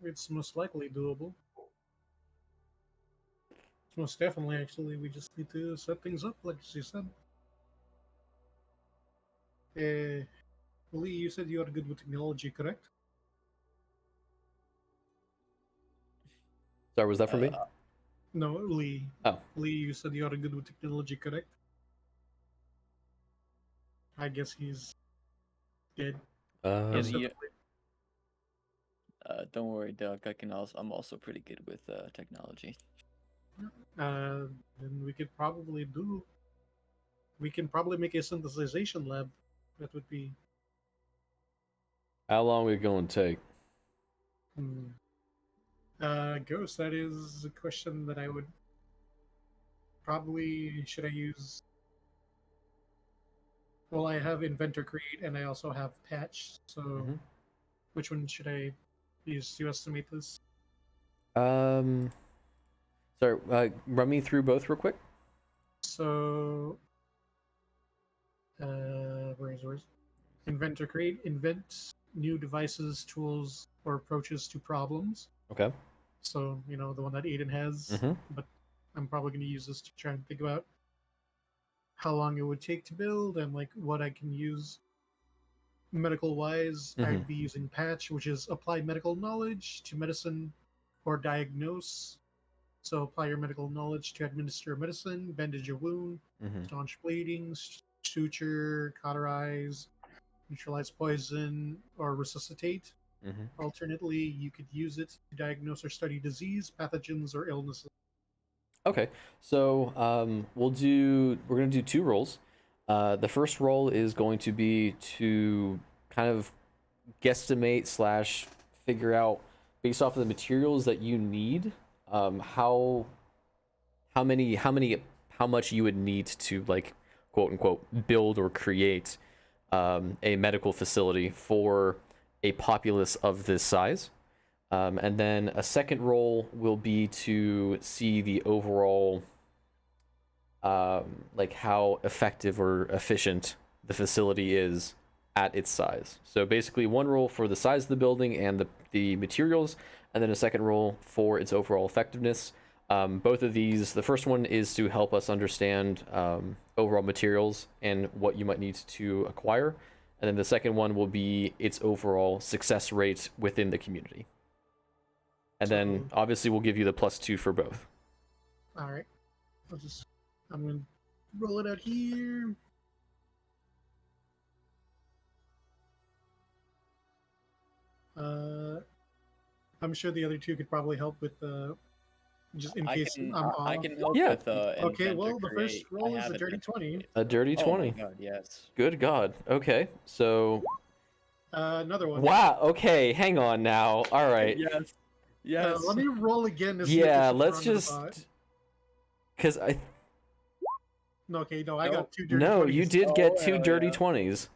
It's most likely doable. Most definitely, actually. We just need to set things up, like you said. Lee, you said you are good with technology, correct? Sorry, was that for me? No, Lee. Oh. Lee, you said you are good with technology, correct? I guess he's dead. Yes, Um, yeah. Don't worry, Doug. I'm also pretty good with technology. Then we could probably do. We can probably make a synthesization lab. That would be. how long are we going to take? Ghost. That is a question that I would probably. Should I use? Well, I have Inventor Create and I also have Patch. So, Mhm. which one should I use to estimate this? Sorry, run me through both real quick. So, where's Inventor Create? Invent new devices, tools, or approaches to problems. Okay. So, the one that Aiden has. Mhm. But I'm probably going to use this to try and think about how long it would take to build and like what I can use medical wise. I'd be using Patch, which is apply medical knowledge to medicine or diagnose. So apply your medical knowledge to administer medicine, bandage a wound, staunch bleeding, suture, cauterize, neutralize poison, or resuscitate. Alternately, you could use it to diagnose or study disease, pathogens, or illnesses. Okay, so we're gonna do two roles. The first role is going to be to kind of guesstimate slash figure out based off of the materials that you need, how much you would need to, like, quote unquote, build or create a medical facility for a populace of this size. And then a second role will be to see the overall, like how effective or efficient the facility is at its size. So basically one role for the size of the building and the materials, and then a second role for its overall effectiveness. Both of these, the first one is to help us understand overall materials and what you might need to acquire. And then the second one will be its overall success rate within the community. And then obviously we'll give you the +2 for both. All right. I'm going to roll it out here. I'm sure the other two could probably help with just in case I'm off. I can help Yeah. with Okay, Inventor well, the Create. first I roll is have a dirty Inventor 20. Create. A dirty 20. Oh my god, yes. Good God. Okay. So Another one. wow. Okay. Hang on now. All right. Yes. Yes. Let me roll again. To see Yeah. if Let's this is wrong or not. just. Because I. No, okay, no, I got Nope. 2 dirty No, 20s. you did get Oh, 2 hell dirty yeah. 20s.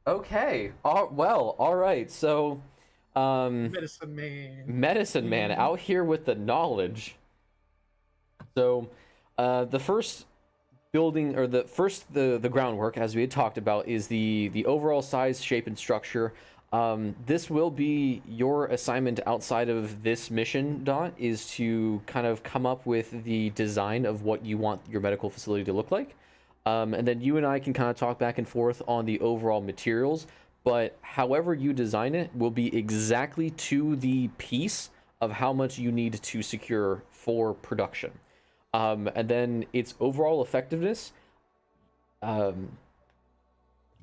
Okay. Well. All right. So. Medicine man. Medicine man out here with the knowledge. So, the first building, or the groundwork, as we had talked about, is the overall size, shape, and structure. This will be your assignment outside of this mission, Dot, is to kind of come up with the design of what you want your medical facility to look like. And then you and I can kind of talk back and forth on the overall materials, but however you design it will be exactly to the piece of how much you need to secure for production. And then its overall effectiveness.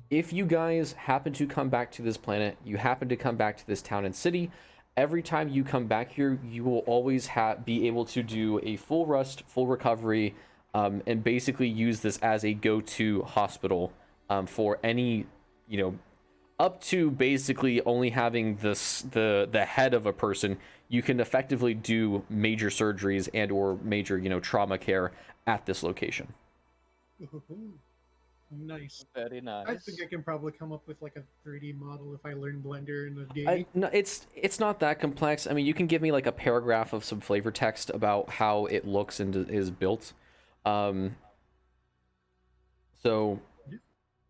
If you guys happen to come back to this planet, you happen to come back to this town and city, every time you come back here, you will always be able to do a full rest, full recovery, and basically use this as a go-to hospital for any you know, up to basically only having the head of a person, you can effectively do major surgeries and or major, you know, trauma care at this location. Ooh, nice. Very nice. I think I can probably come up with like a 3D model if I learn Blender in a day. No, it's not that complex. I mean, you can give me like a paragraph of some flavor text about how it looks and is built. So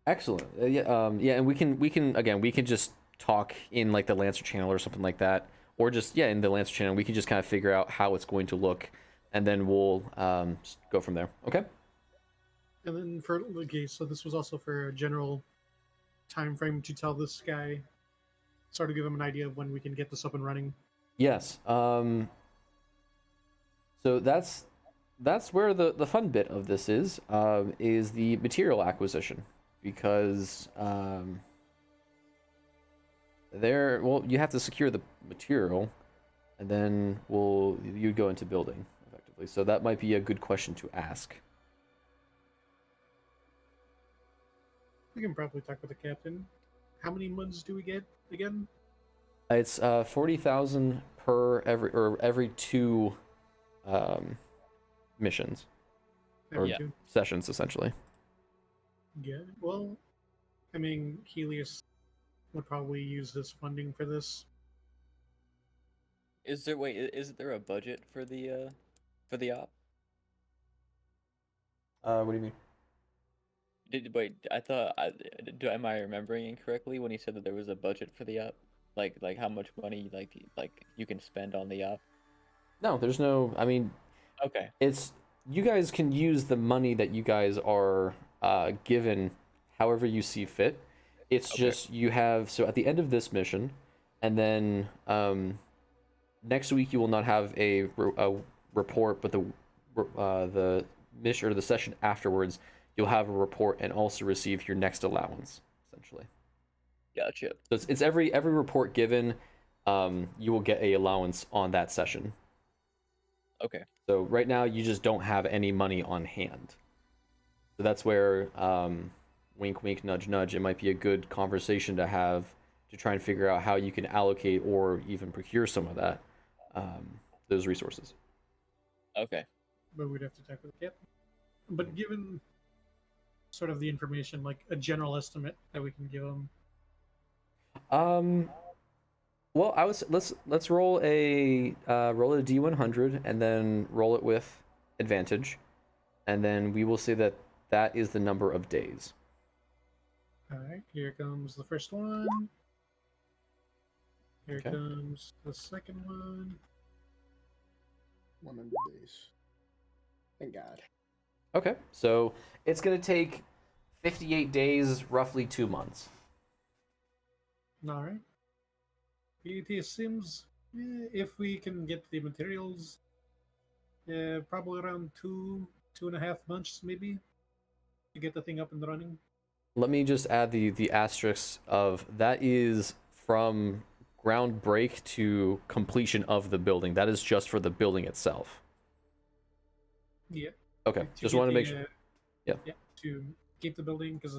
excellent. Yeah, and we can again, we can just talk in like the Lancer channel or something like that, or just in the Lancer channel. We can just kind of figure out how it's going to look, and then we'll just go from there. Okay. And then for okay, so this was also for a general time frame to tell this guy, sort of give him an idea of when we can get this up and running. Yes. So that's where the fun bit of this is the material acquisition, because well, you have to secure the material, and then you go into building effectively. So that might be a good question to ask. We can probably talk with the captain. How many months do we get again? It's 40,000 per every two missions or Every two? sessions essentially. Yeah. Well, I mean, Helios would probably use this funding for this. Is there a budget for the op? What do you mean? Am I remembering incorrectly when he said that there was a budget for the op? Like how much money like you can spend on the op? No, there's no. I mean, Okay. it's you guys can use the money that you guys are given however you see fit. It's Okay. just you have so at the end of this mission, and then next week you will not have a report, but the mission or the session afterwards you'll have a report and also receive your next allowance essentially. Gotcha. So it's every report given, you will get a allowance on that session. Okay. So right now you just don't have any money on hand. So that's where, wink, wink, nudge, nudge, it might be a good conversation to have to try and figure out how you can allocate or even procure some of that, those resources. Okay. But we'd have to talk with the captain. But given sort of the information, like a general estimate that we can give him. Well, let's roll a D100 and then roll it with advantage, and then we will say that is the number of days. All right, here comes the first one. Here Okay. comes the second one. 100 days. Thank God. Okay, so it's gonna take 58 days, roughly 2 months. All right. It seems if we can get the materials, probably around 2.5 months maybe to get the thing up and running. Let me just add the asterisk of that is from ground break to completion of the building. That is just for the building itself. Yeah. Okay, To just get want to the, make sure. Yeah. To keep the building, because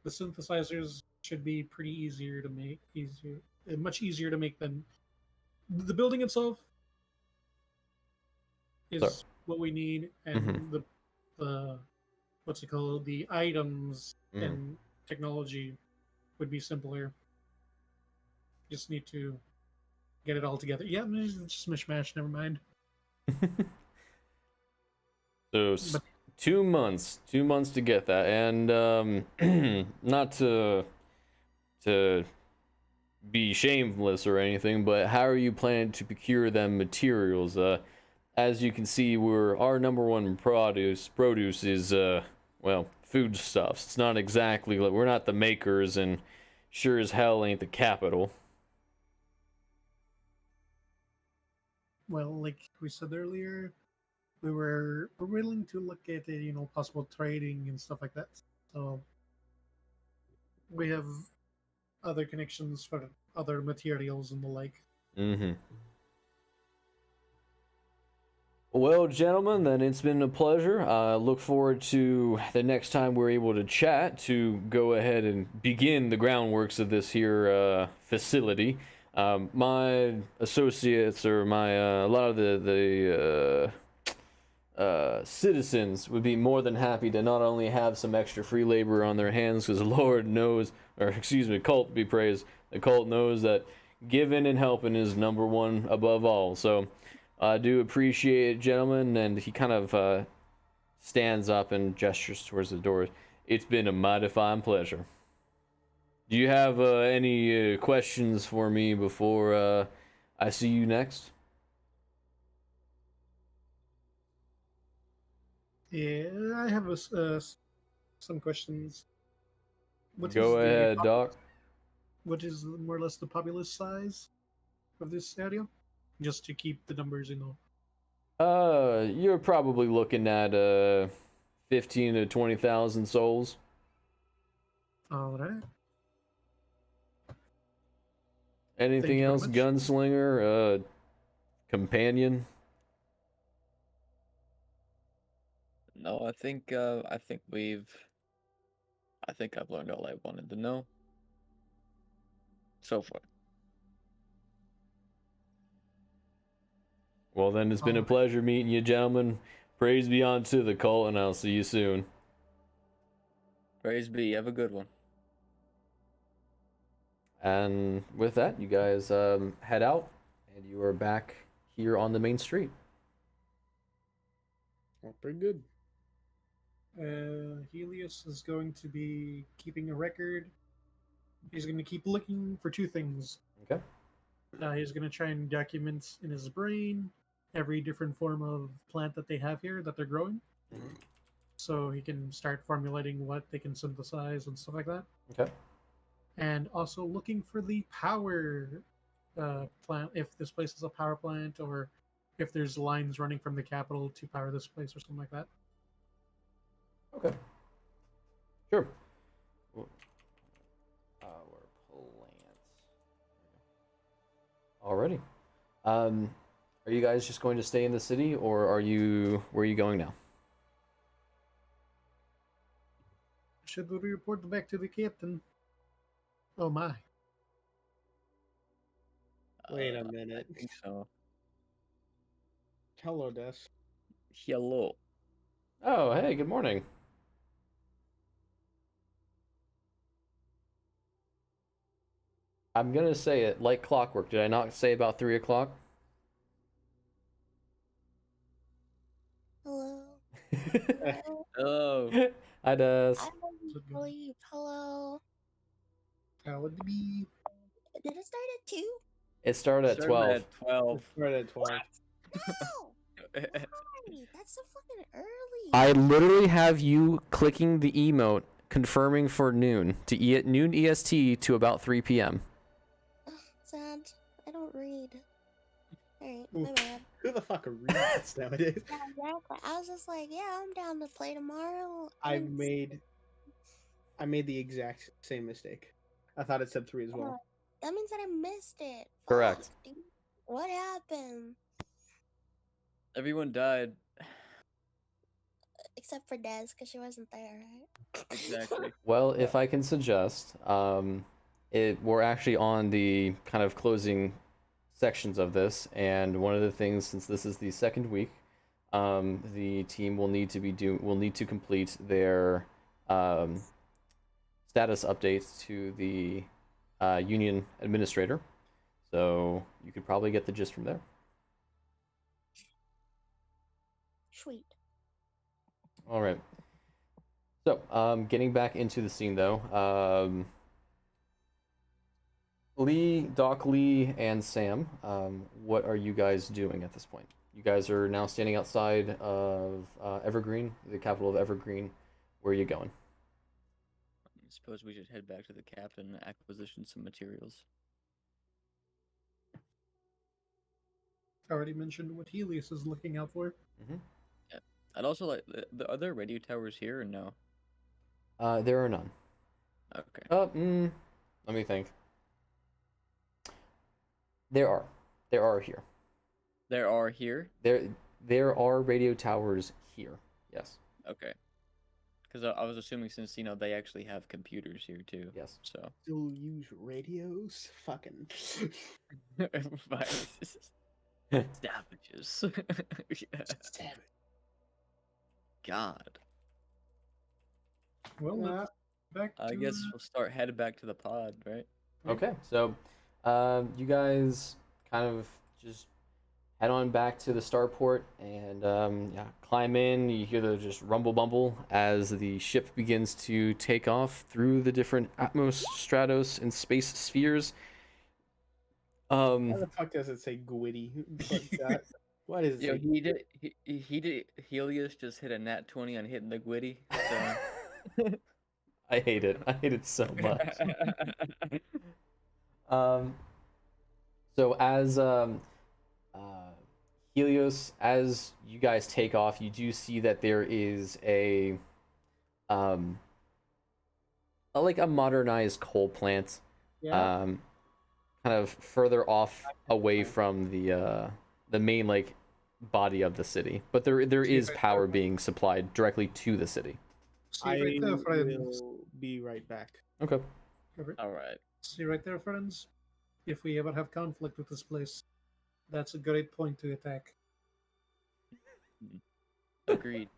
the synthesizers should be pretty easier to make, much easier to make than the building itself is Sorry. what we need, and the what's it called, the items and technology would be simpler. Just need to get it all together. Yeah, it's just mishmash. Never mind. So But 2 months, 2 months to get that, and not to be shameless or anything, but how are you planning to procure them materials? As you can see, our number one produce is well, foodstuffs. It's not exactly like we're not the makers, and sure as hell ain't the capital. well, like we said earlier, we're willing to look at possible trading and stuff like that. So we have other connections for other materials and the like. Mm-hmm. Well, gentlemen, then it's been a pleasure. Look forward to the next time we're able to chat to go ahead and begin the groundworks of this here facility. My associates or my a lot of the citizens would be more than happy to not only have some extra free labor on their hands, because the Lord knows, or excuse me, cult be praised, the cult knows that giving and helping is number one above all. So I do appreciate it, gentlemen. And he kind of stands up and gestures towards the door. It's been a mighty fine pleasure. Do you have any questions for me before I see you next? Yeah, I have some questions. Go ahead, Doc. What is more or less the populace size of this area? Just to keep the numbers, You're probably looking at 15 to 20,000 souls. All right. Anything you very else? much. Gunslinger, companion. No, I think I've learned all I wanted to know so far. Well, then it's been a pleasure meeting you, gentlemen. Praise be unto the cult, and I'll see you soon. Praise be. Have a good one. And with that, you guys head out, and you are back here on the main street. Oh, pretty good. Helios is going to be keeping a record. He's going to keep looking for two things. Okay. He's going to try and document in his brain every different form of plant that they have here that they're growing. Mhm. So he can start formulating what they can synthesize and stuff like that. Okay. And also looking for the power plant, if this place is a power plant or if there's lines running from the capital to power this place or something like that. Okay. Sure. Power plants. Alrighty. Are you guys just going to stay in the city, or where are you going now? Should we report back to the captain? Oh my. Wait a minute. I think so. Hello, Des. Hello. Oh, hey, good morning. I'm gonna say it like clockwork. Did I not say about 3 o'clock? Hello. Oh. Hi, Des. I want to sleep. Hello. How would it be? Did it start at 2? It started at 12. At 12. Right at 12. No! Why? That's so fucking early. I literally have you clicking the emote confirming for noon to noon EST to about 3 p.m. Ugh, sad. I don't read. Alright, Ooh. my bad. Who the fuck reads nowadays? Yeah, exactly. I was just like, yeah, I'm down to play tomorrow. I and- made the exact same mistake. I thought it said 3 as well. That means that I missed it. Correct. Fuck, dude. What happened? Everyone died. Except for Des, because she wasn't there, right? Exactly. Well, if I can suggest, we're actually on the kind of closing sections of this, and one of the things, since this is the second week, the team will need to complete their status updates to the union administrator. So you could probably get the gist from there. Sweet. All right. So, getting back into the scene though, Doc Lee, and Sam, what are you guys doing at this point? You guys are now standing outside of Evergreen, the capital of Evergreen. Where are you going? I suppose we should head back to the captain and acquisition some materials. I already mentioned what Helios is looking out for. Mm-hmm. I'd also like the other radio towers here or no? There are none. Okay. Let me think. There are here. There are here. there are radio towers here. Yes. Okay. Because I was assuming since they actually have computers here too. Yes. So. Still use radios? Fucking. Savages. Savage. God. Well, let's back to I guess we'll head back to the pod, right? Okay, so you guys kind of just head on back to the starport and yeah, climb in. You hear the just rumble bumble as the ship begins to take off through the different Atmos, Stratos, and space spheres. Why the fuck does it say Gwitty? What is Yo, it? he did. Helios just hit a nat 20 on hitting the Gwitty. I hate it. I hate it so much. So as Helios, as you guys take off, you do see that there is like a modernized coal plant, Yeah. kind of further off away from the main like body of the city. But there is power being supplied directly to the city. See I right there, friends. will be right back. Okay. All right. See right there, friends. If we ever have conflict with this place, that's a great point to attack. Agreed.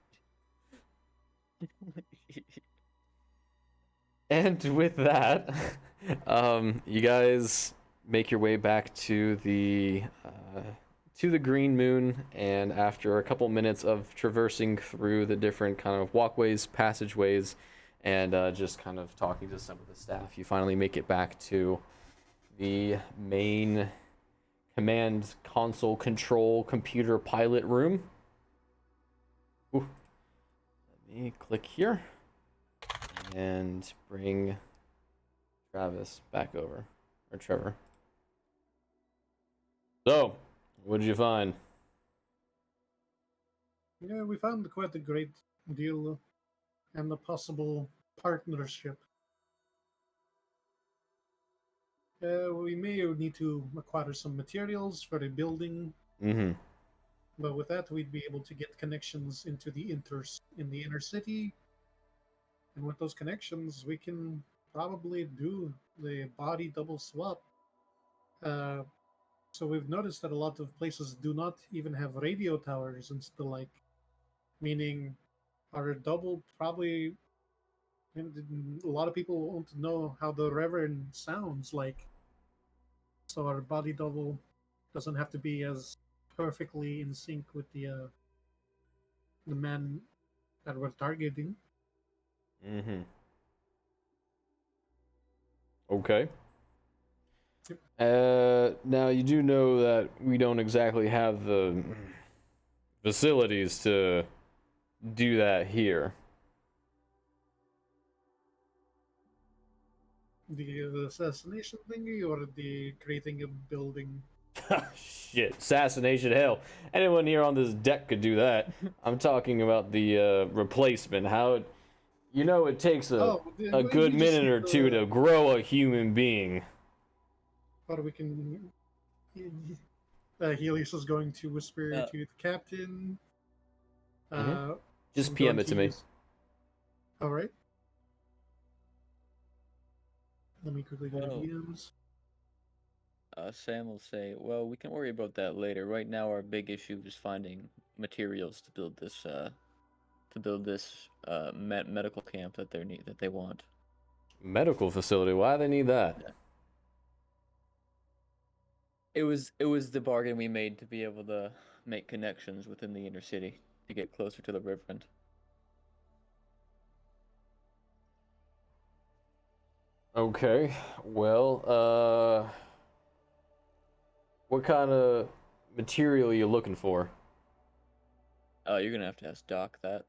And with that, you guys make your way back to the Green Moon, and after a couple minutes of traversing through the different kind of walkways, passageways, and just kind of talking to some of the staff, you finally make it back to the main command console control computer pilot room. Ooh. Let me click here and bring Travis back over, or Trevor. So, what did you find? Yeah, we found quite a great deal and a possible partnership. We may need to acquire some materials for the building, Mm-hmm. but with that, we'd be able to get connections into the inner city, and with those connections, we can probably do the body double swap. So we've noticed that a lot of places do not even have radio towers and the like, meaning our double probably. And a lot of people want to know how the Reverend sounds like, so our body double doesn't have to be as perfectly in sync with the man that we're targeting. Mm-hmm. Okay. Now you do know that we don't exactly have the facilities to do that here. The assassination thingy or the creating a building? Shit, assassination, hell. Anyone here on this deck could do that. I'm talking about the replacement. How it takes a good minute or two to grow a human being. Or we can. Helios is going to whisper to the captain. Just PM it to me. All right. Let me quickly go to DMs. Sam will say, "Well, we can worry about that later. Right now, our big issue is finding materials to build this medical camp that they want." Medical facility? Why do they need that? Yeah. It was the bargain we made to be able to make connections within the inner city to get closer to the Reverend. Okay, well, what kind of material are you looking for? Oh, you're gonna have to ask Doc that.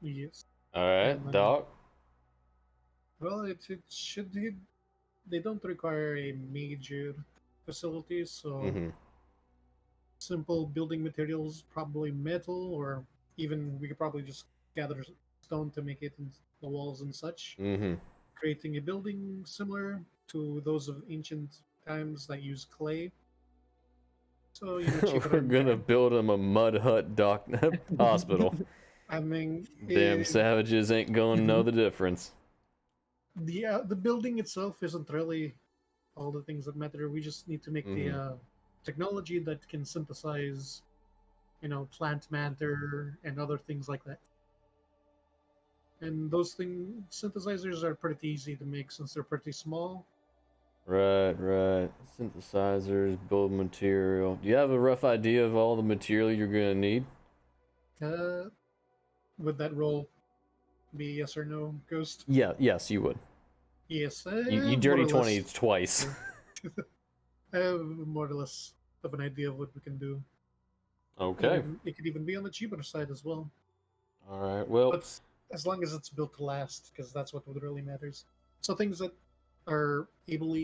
Yes. Alright, Doc. Well, it should be. They don't require a major facility, so simple building materials, probably metal, or even we could probably just gather stone to make it in the walls and such. Creating a building similar to those of ancient times that use clay. So you know, cheaper We're than gonna better. build him a mud hut doc hospital. I mean, Damn savages ain't gonna know the difference. the building itself isn't really all the things that matter. We just need to make the technology that can synthesize, you know, plant matter and other things like that. And those thing synthesizers are pretty easy to make since they're pretty small. Right. Synthesizers, build material. Do you have a rough idea of all the material you're gonna need? Would that roll be yes or no, Ghost? Yeah, yes, you would. Yes, You more dirty or 20 less. twice. I have more or less of an idea of what we can do. Okay. It could even be on the cheaper side as well. All right. Well, But as long as it's built to last, because that's what really matters. So things that are able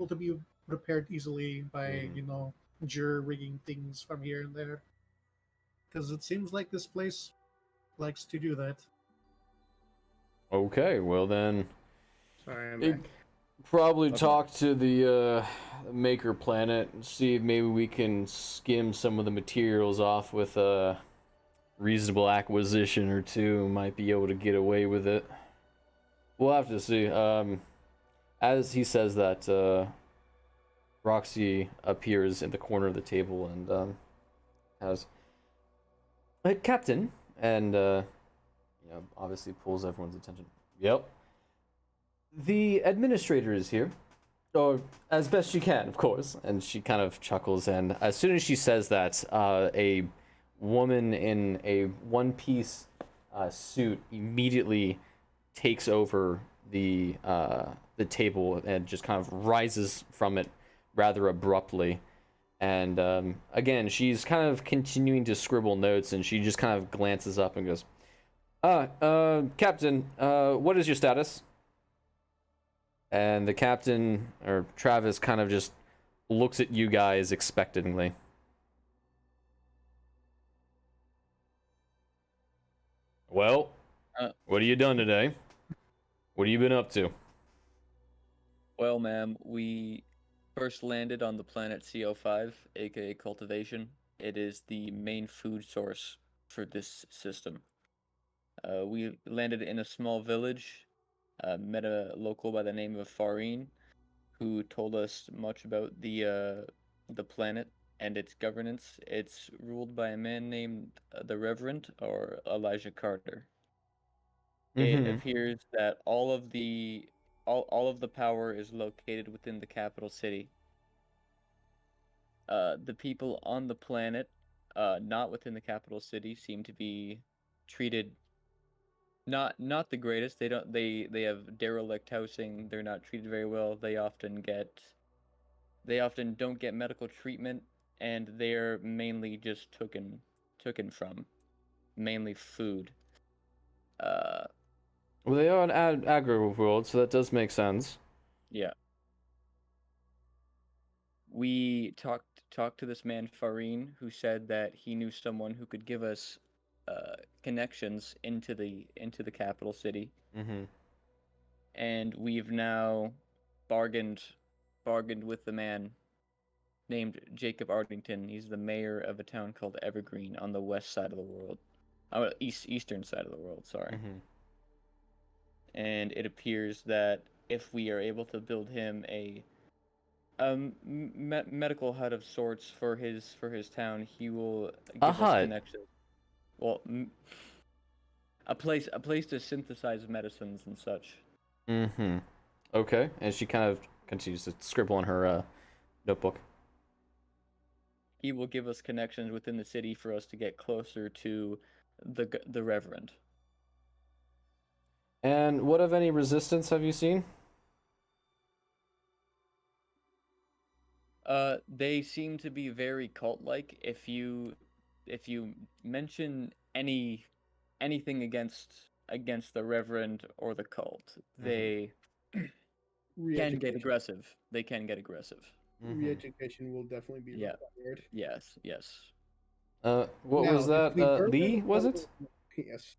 to be repaired easily by you know rigging things from here and there, because it seems like this place likes to do that. okay. Well then, Sorry, I'm it- back. probably Okay. talk to the maker planet and see if maybe we can skim some of the materials off with a reasonable acquisition or two. Might be able to get away with it. We'll have to see. As he says that, Roxy appears in the corner of the table and has Captain, and you know, obviously pulls everyone's attention. Yep. The administrator is here, or as best she can, of course. And she kind of chuckles, and as soon as she says that, a woman in a one-piece suit immediately takes over the table and just kind of rises from it rather abruptly. And again, she's kind of continuing to scribble notes, and she just kind of glances up and goes, Captain, what is your status? And the captain, or Travis, kind of just looks at you guys expectantly. Well, what have you done today? What have you been up to? Well, ma'am, we first landed on the planet CO5, aka cultivation. It is the main food source for this system. We landed in a small village, met a local by the name of Farine, who told us much about the planet and its governance. It's ruled by a man named the Reverend, or Elijah Carter. It Mm-hmm. appears that all of the power is located within the capital city. The people on the planet, not within the capital city, seem to be treated not the greatest. They have derelict housing. They're not treated very well. They often don't get medical treatment, and they're mainly just taken from, mainly food. Uh, Well, they are an agro world, so that does make sense. yeah. We talked to this man Farine, who said that he knew someone who could give us connections into the capital city, Mm-hmm. and we've now bargained with the man named Jacob Ardington. He's the mayor of a town called Evergreen on the west side of the world. Oh, eastern side of the world, sorry. Mm-hmm. And it appears that if we are able to build him a medical hut of sorts for his town, he will give us hut? connections. Well, a place to synthesize medicines and such. Mm-hmm. Okay, and she kind of continues to scribble on her notebook. He will give us connections within the city for us to get closer to the Reverend. And what of any resistance have you seen? They seem to be very cult-like. If you mention anything against the Reverend or the cult, they can get aggressive. They can get aggressive. Mm-hmm. Re-education will definitely be Yeah. required. Yes. What Now, was that? if we burn Lee, was all it? Yes.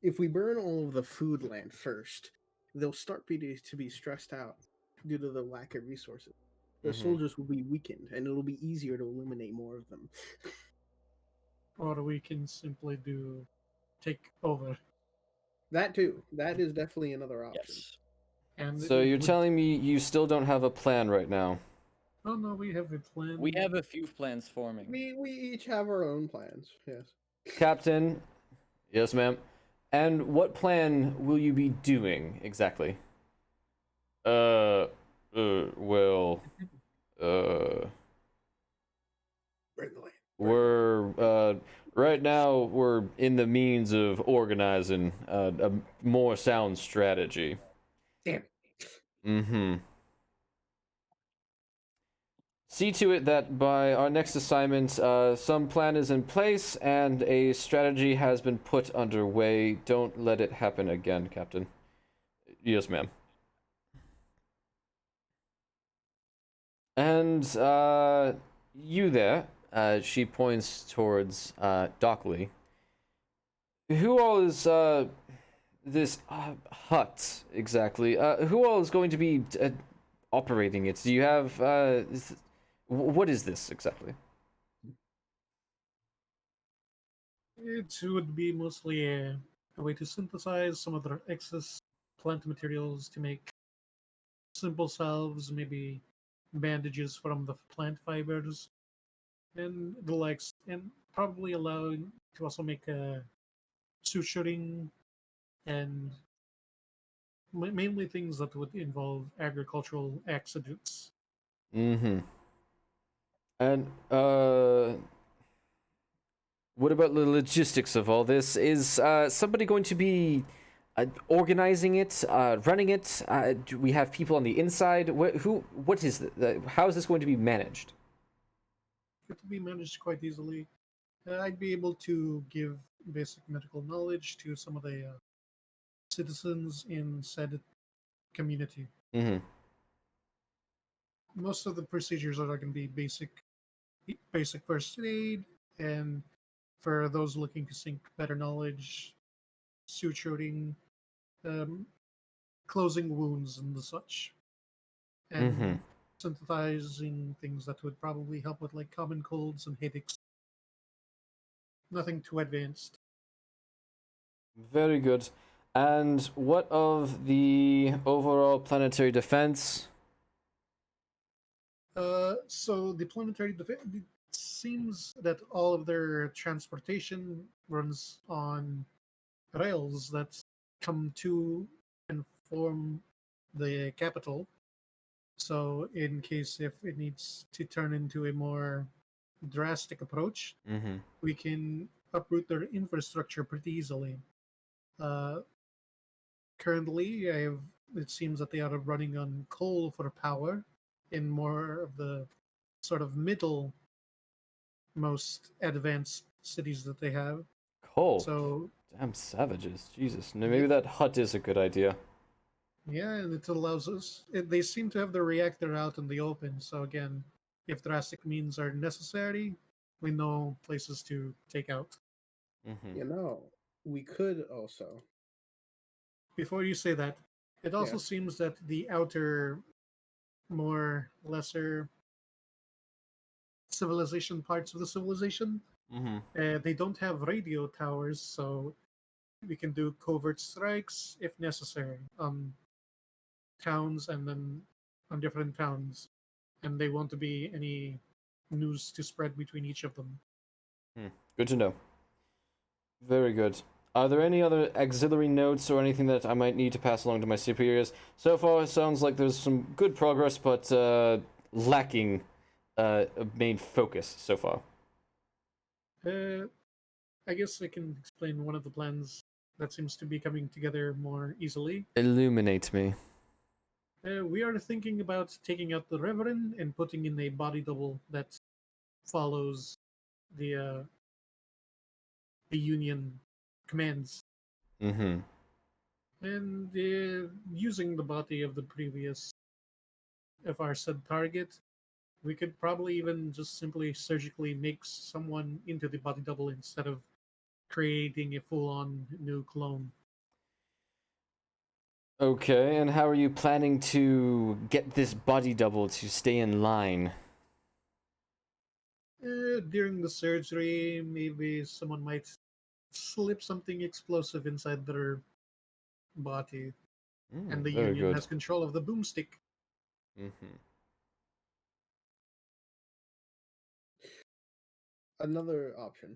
If we burn all of the food land first, they'll start to be stressed out due to the lack of resources. The Mhm. soldiers will be weakened, and it'll be easier to eliminate more of them. Or we can simply take over. That too. That is definitely another option. Yes. And So it you're would- telling me you still don't have a plan right now? Oh no, we have a plan. We have a few plans forming. We each have our own plans. Yes. Captain? Yes, ma'am. And what plan will you be doing exactly? Well, Bring the land. we're, right now, we're in the means of organizing a more sound strategy. Damn it. Mm-hmm. See to it that by our next assignment, some plan is in place and a strategy has been put underway. Don't let it happen again, Captain. Yes, ma'am. And, you there, she points towards, Dockley. Who all is, this, hut, exactly? Who all is going to be, operating it? Do you have, what is this, exactly? It would be mostly a way to synthesize some of the excess plant materials to make simple salves, maybe bandages from the plant fibers, and the likes, and probably allowing to also make suturing and mainly things that would involve agricultural accidents. Mm-hmm. And, what about the logistics of all this? Is somebody going to be organizing it, running it? Do we have people on the inside? What is how is this going to be managed? It would be managed quite easily. I'd be able to give basic medical knowledge to some of the citizens in said community. Mm-hmm. Most of the procedures are going to be basic first aid, and for those looking to seek better knowledge, suturing, um, closing wounds and the such, Mm-hmm. and synthesizing things that would probably help with like common colds and headaches. Nothing too advanced. Very good. And what of the overall planetary defense? So the planetary defense, it seems that all of their transportation runs on rails that come to and form the capital. So in case if it needs to turn into a more drastic approach, Mm-hmm. we can uproot their infrastructure pretty easily. Uh, Currently, it seems that they are running on coal for power in more of the sort of middle most advanced cities that they have. Cool. So Damn savages. Jesus. yeah, Maybe that hut is a good idea. yeah, and it allows us. They seem to have the reactor out in the open. So again, if drastic means are necessary, we know places to take out. Mm-hmm. You know, we could also. Before you say that, it also Yeah. seems that the outer, more lesser civilization parts of the civilization, Mm-hmm. they don't have radio towers, so we can do covert strikes if necessary on towns and then on different towns, and they want to be any news to spread between each of them. Good to know. Very good. Are there any other auxiliary notes or anything that I might need to pass along to my superiors? So far, it sounds like there's some good progress, but lacking a main focus so far. Uh, I guess I can explain one of the plans that seems to be coming together more easily. Illuminate me. We are thinking about taking out the Reverend and putting in a body double that follows the Union commands, Mm-hmm. and using the body of the previous of our said target, we could probably even just simply surgically make someone into the body double instead of creating a full-on new clone. Okay, and how are you planning to get this body double to stay in line? During the surgery, maybe someone might slip something explosive inside their body, and the Very Union good. has control of the boomstick. Mm-hmm. Another option,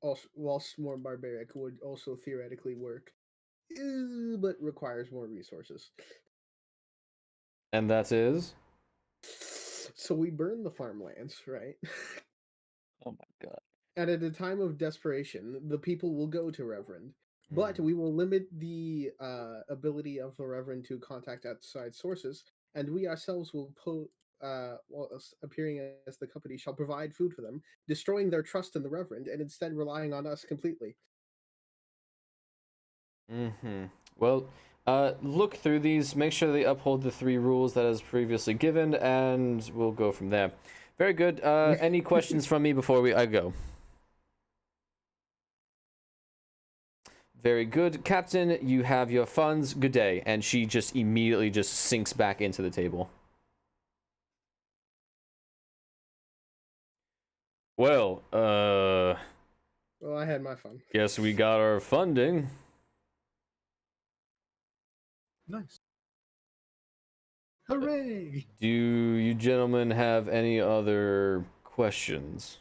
also whilst more barbaric, would also theoretically work, but requires more resources. And that is? So we burn the farmlands, right? Oh my god. And at a time of desperation, the people will go to Reverend. But Mm. we will limit the ability of the Reverend to contact outside sources, and we ourselves will appearing as the company, shall provide food for them, destroying their trust in the Reverend, and instead relying on us completely. Mm-hmm. Well, look through these, make sure they uphold the 3 rules that is previously given, and we'll go from there. Very good. Any questions from me before I go? Very good. Captain, you have your funds. Good day. And she just immediately just sinks back into the table. Well, Well, I had my fun. guess we got our funding. Nice. Hooray! Do you gentlemen have any other questions?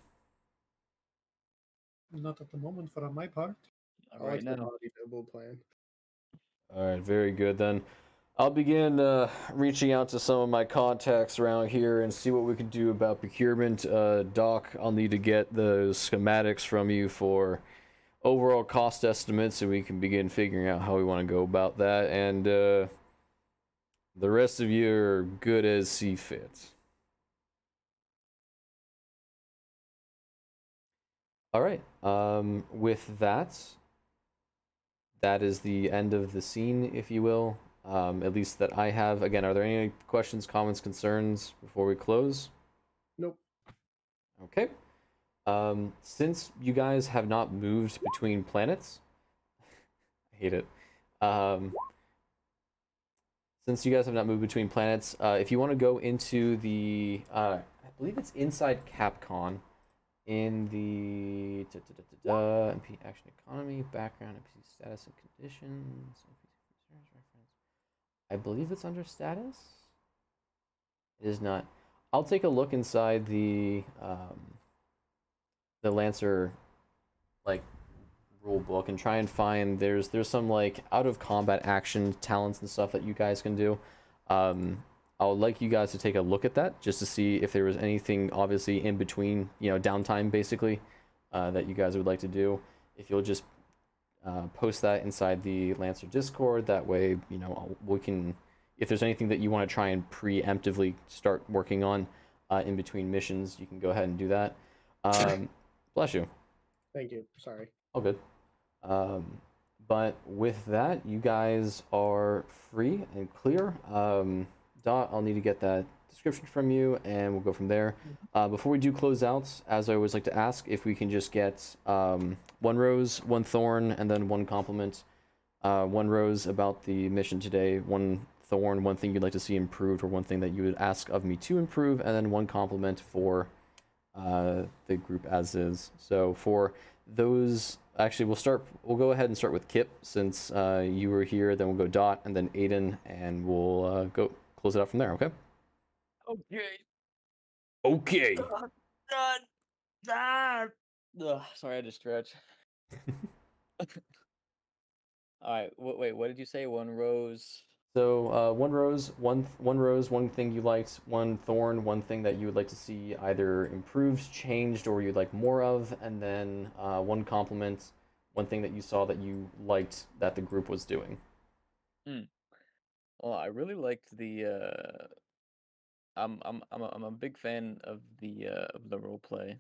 Not at the moment for my part. Not I like right the now. body double plan. Alright, very good then. I'll begin reaching out to some of my contacts around here and see what we can do about procurement. Doc, I'll need to get the schematics from you for overall cost estimates so we can begin figuring out how we want to go about that. And the rest of you are good as see fit. Alright, with that, that is the end of the scene, if you will. At least that I have. Again, are there any questions, comments, concerns before we close? Nope. Okay. Since you guys have not moved between planets, I hate it. Since you guys have not moved between planets, if you want to go into the, I believe it's inside Capcom, in the MP action economy, background, MP status and conditions. I believe it's under status. It is not. I'll take a look inside the Lancer like rule book and try and find there's some like out of combat action talents and stuff that you guys can do. I'll like you guys to take a look at that just to see if there was anything obviously in between, you know, downtime basically, that you guys would like to do. If you'll just post that inside the Lancer Discord, that way, you know, we can, if there's anything that you want to try and preemptively start working on in between missions, you can go ahead and do that. Bless you. Thank you. Sorry. All good. But with that, you guys are free and clear. Dot, I'll need to get that description from you, and we'll go from there. Before we do close out, as I always like to ask, if we can just get 1 rose, 1 thorn, and then 1 compliment. 1 rose about the mission today, 1 thorn, 1 thing you'd like to see improved, or 1 thing that you would ask of me to improve, and then 1 compliment for the group as is. So for those, actually we'll go ahead and start with Kip since you were here, then we'll go Dot and then Aiden, and we'll go close it out from there, okay? Okay. Okay. Ugh, sorry, I had to stretch. All right. Wait. What did you say? 1 rose. So 1 rose, one rose, 1 thing you liked, 1 thorn, 1 thing that you would like to see either improved, changed, or you'd like more of, and then 1 compliment, 1 thing that you saw that you liked that the group was doing. Well, I really liked the. I'm a big fan of the role play.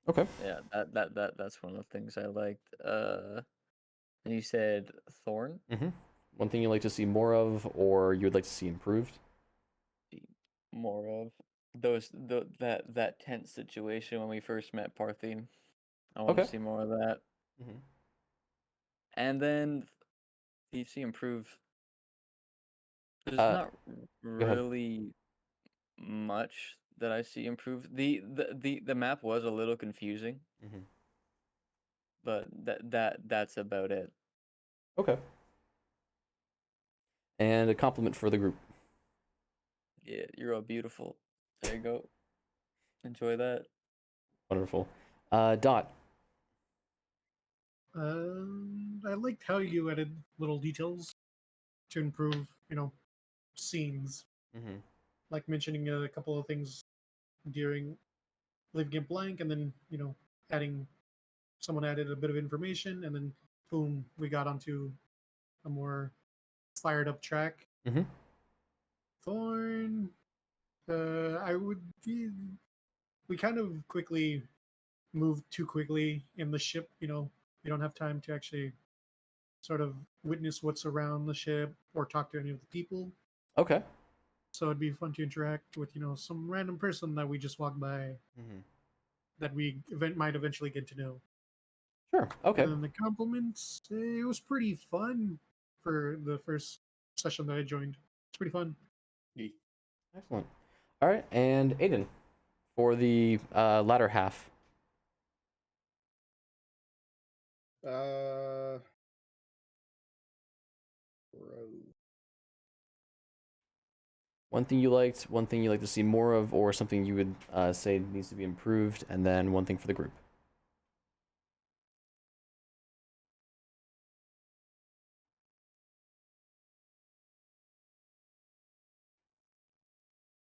Okay. Yeah, that's one of the things I liked. And you said thorn. Mm-hmm. 1 thing you'd like to see more of, or you would like to see improved. More of that tense situation when we first met Parthene. I want Okay. to see more of that. Mm-hmm. And then PC improve. There's Uh, not ahead. really much that I see improve. The map was a little confusing, Mhm. but that's about it. Okay. And a compliment for the group. Yeah, you're all beautiful. There you go. Enjoy that. Wonderful. Dot. I liked how you added little details to improve, scenes, Mm-hmm. like mentioning a couple of things during leaving it blank, and then adding someone added a bit of information, and then boom, we got onto a more fired up track. Mm-hmm. Thorn, I would be. We kind of quickly moved too quickly in the ship. We don't have time to actually sort of witness what's around the ship or talk to any of the people. Okay. So it'd be fun to interact with some random person that we just walk by Mm-hmm. that we might eventually get to know. Sure. Okay. And then the compliments, it was pretty fun for the first session that I joined. It's pretty fun. Excellent. All right, and Aiden for the latter half. Bro. One thing you liked, one thing you'd like to see more of, or something you would say needs to be improved, and then one thing for the group.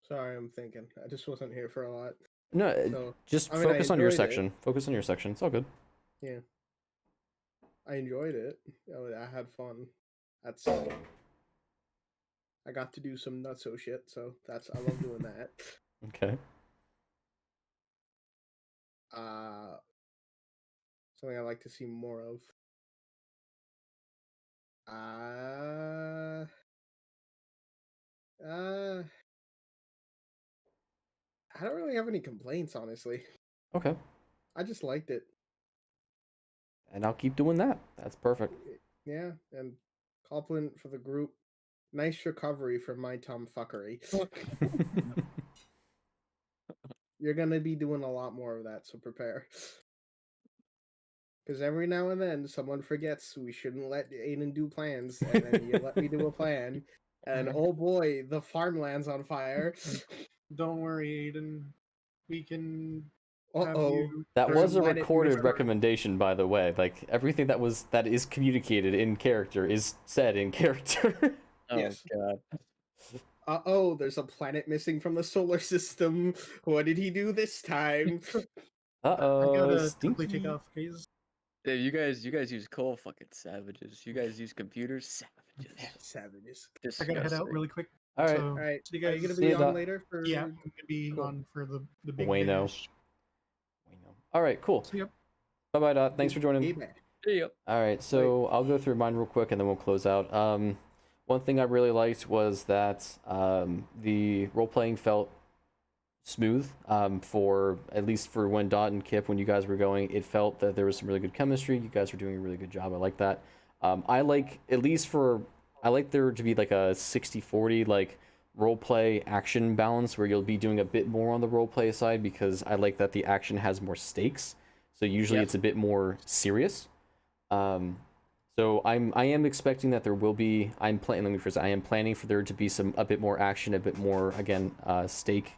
Sorry, I'm thinking. I just wasn't here for a lot. No, So just I mean, focus I on your enjoyed it. section. Focus on your section. It's all good. Yeah, I enjoyed it. I had fun. That's I got to do some nutso shit, so I love doing that. Okay. Something I like to see more of. Uh, I don't really have any complaints, honestly. Okay. I just liked it. And I'll keep doing that. That's perfect. Yeah, and compliment for the group. Nice recovery from my tomfuckery. You're gonna be doing a lot more of that, so prepare. Because every now and then someone forgets we shouldn't let Aiden do plans, and then you let me do a plan, and oh boy, the farmland's on fire. Don't worry, Aiden. We can have Uh-oh. you. That There's a was a planet recorded mystery. recommendation, by the way. Like everything that is communicated in character is said in character. Oh Yes. god. Uh-oh, there's a planet missing from the solar system. What did he do this time? I Uh-oh, gotta quickly take stinky. off, guys. Dude, you guys use coal, fucking savages. You guys use computers, savages. Savages. I gotta head out Disgusting. really quick. All right. So, Alright, see you are you guys. gonna See be you, on Dot. later for... Yeah, I'm gonna be Cool. on for the big Wayno. dash. All right, cool. So, yep. Bye-bye, Dot. Thanks for joining. Hey, man. Yep. All right, so I'll go through mine real quick and then we'll close out. One thing I really liked was that the role playing felt smooth. For at least for when Dot and Kip, when you guys were going, it felt that there was some really good chemistry. You guys were doing a really good job. I like that. I like I like there to be like a 60-40 like role play action balance where you'll be doing a bit more on the role play side because I like that the action has more stakes. So usually it's a bit more serious. So I am expecting that there will be. I am planning for there to be a bit more action, a bit more again stake,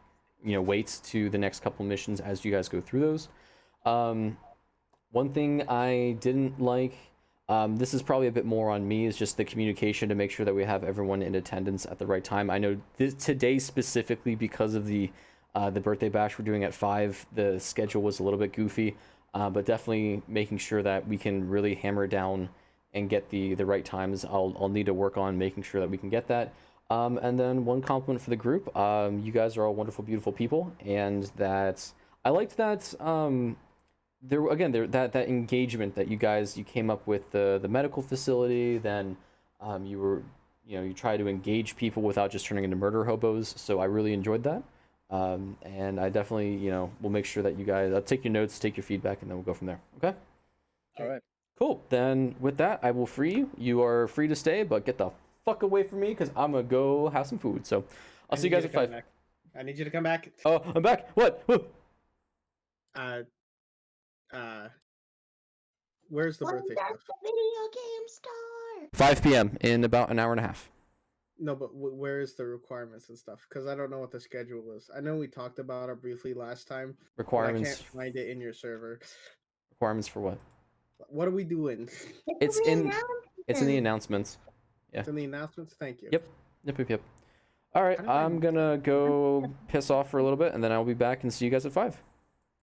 weights to the next couple missions as you guys go through those. One thing I didn't like. This is probably a bit more on me, is just the communication to make sure that we have everyone in attendance at the right time. I know today specifically because of the birthday bash we're doing at 5, the schedule was a little bit goofy, but definitely making sure that we can really hammer down and get the right times. I'll need to work on making sure that we can get that. And then one compliment for the group. You guys are all wonderful, beautiful people, and that I liked that. That engagement that you came up with the medical facility. Then you try to engage people without just turning into murder hobos. So I really enjoyed that. And I definitely will make sure that you guys, I'll take your notes, take your feedback, and then we'll go from there. Okay. All right. Cool. Then with that, I will free you. You are free to stay, but get the fuck away from me because I'm gonna go have some food. So I'll see you guys at 5. I need you to come back. Oh, I'm back. What? Where's the When birthday does stuff? the video game start? 5 p.m. in about an hour and a half. No, but where is the requirements and stuff? Because I don't know what the schedule is. I know we talked about it briefly last time. But I Requirements. can't find it in your server. Requirements for what? What are we doing? It's in the announcements. Yeah. It's in the announcements. Thank you. Yep. All right, How did I I'm miss gonna go piss off for a little bit, and then I'll be back and see you guys at 5.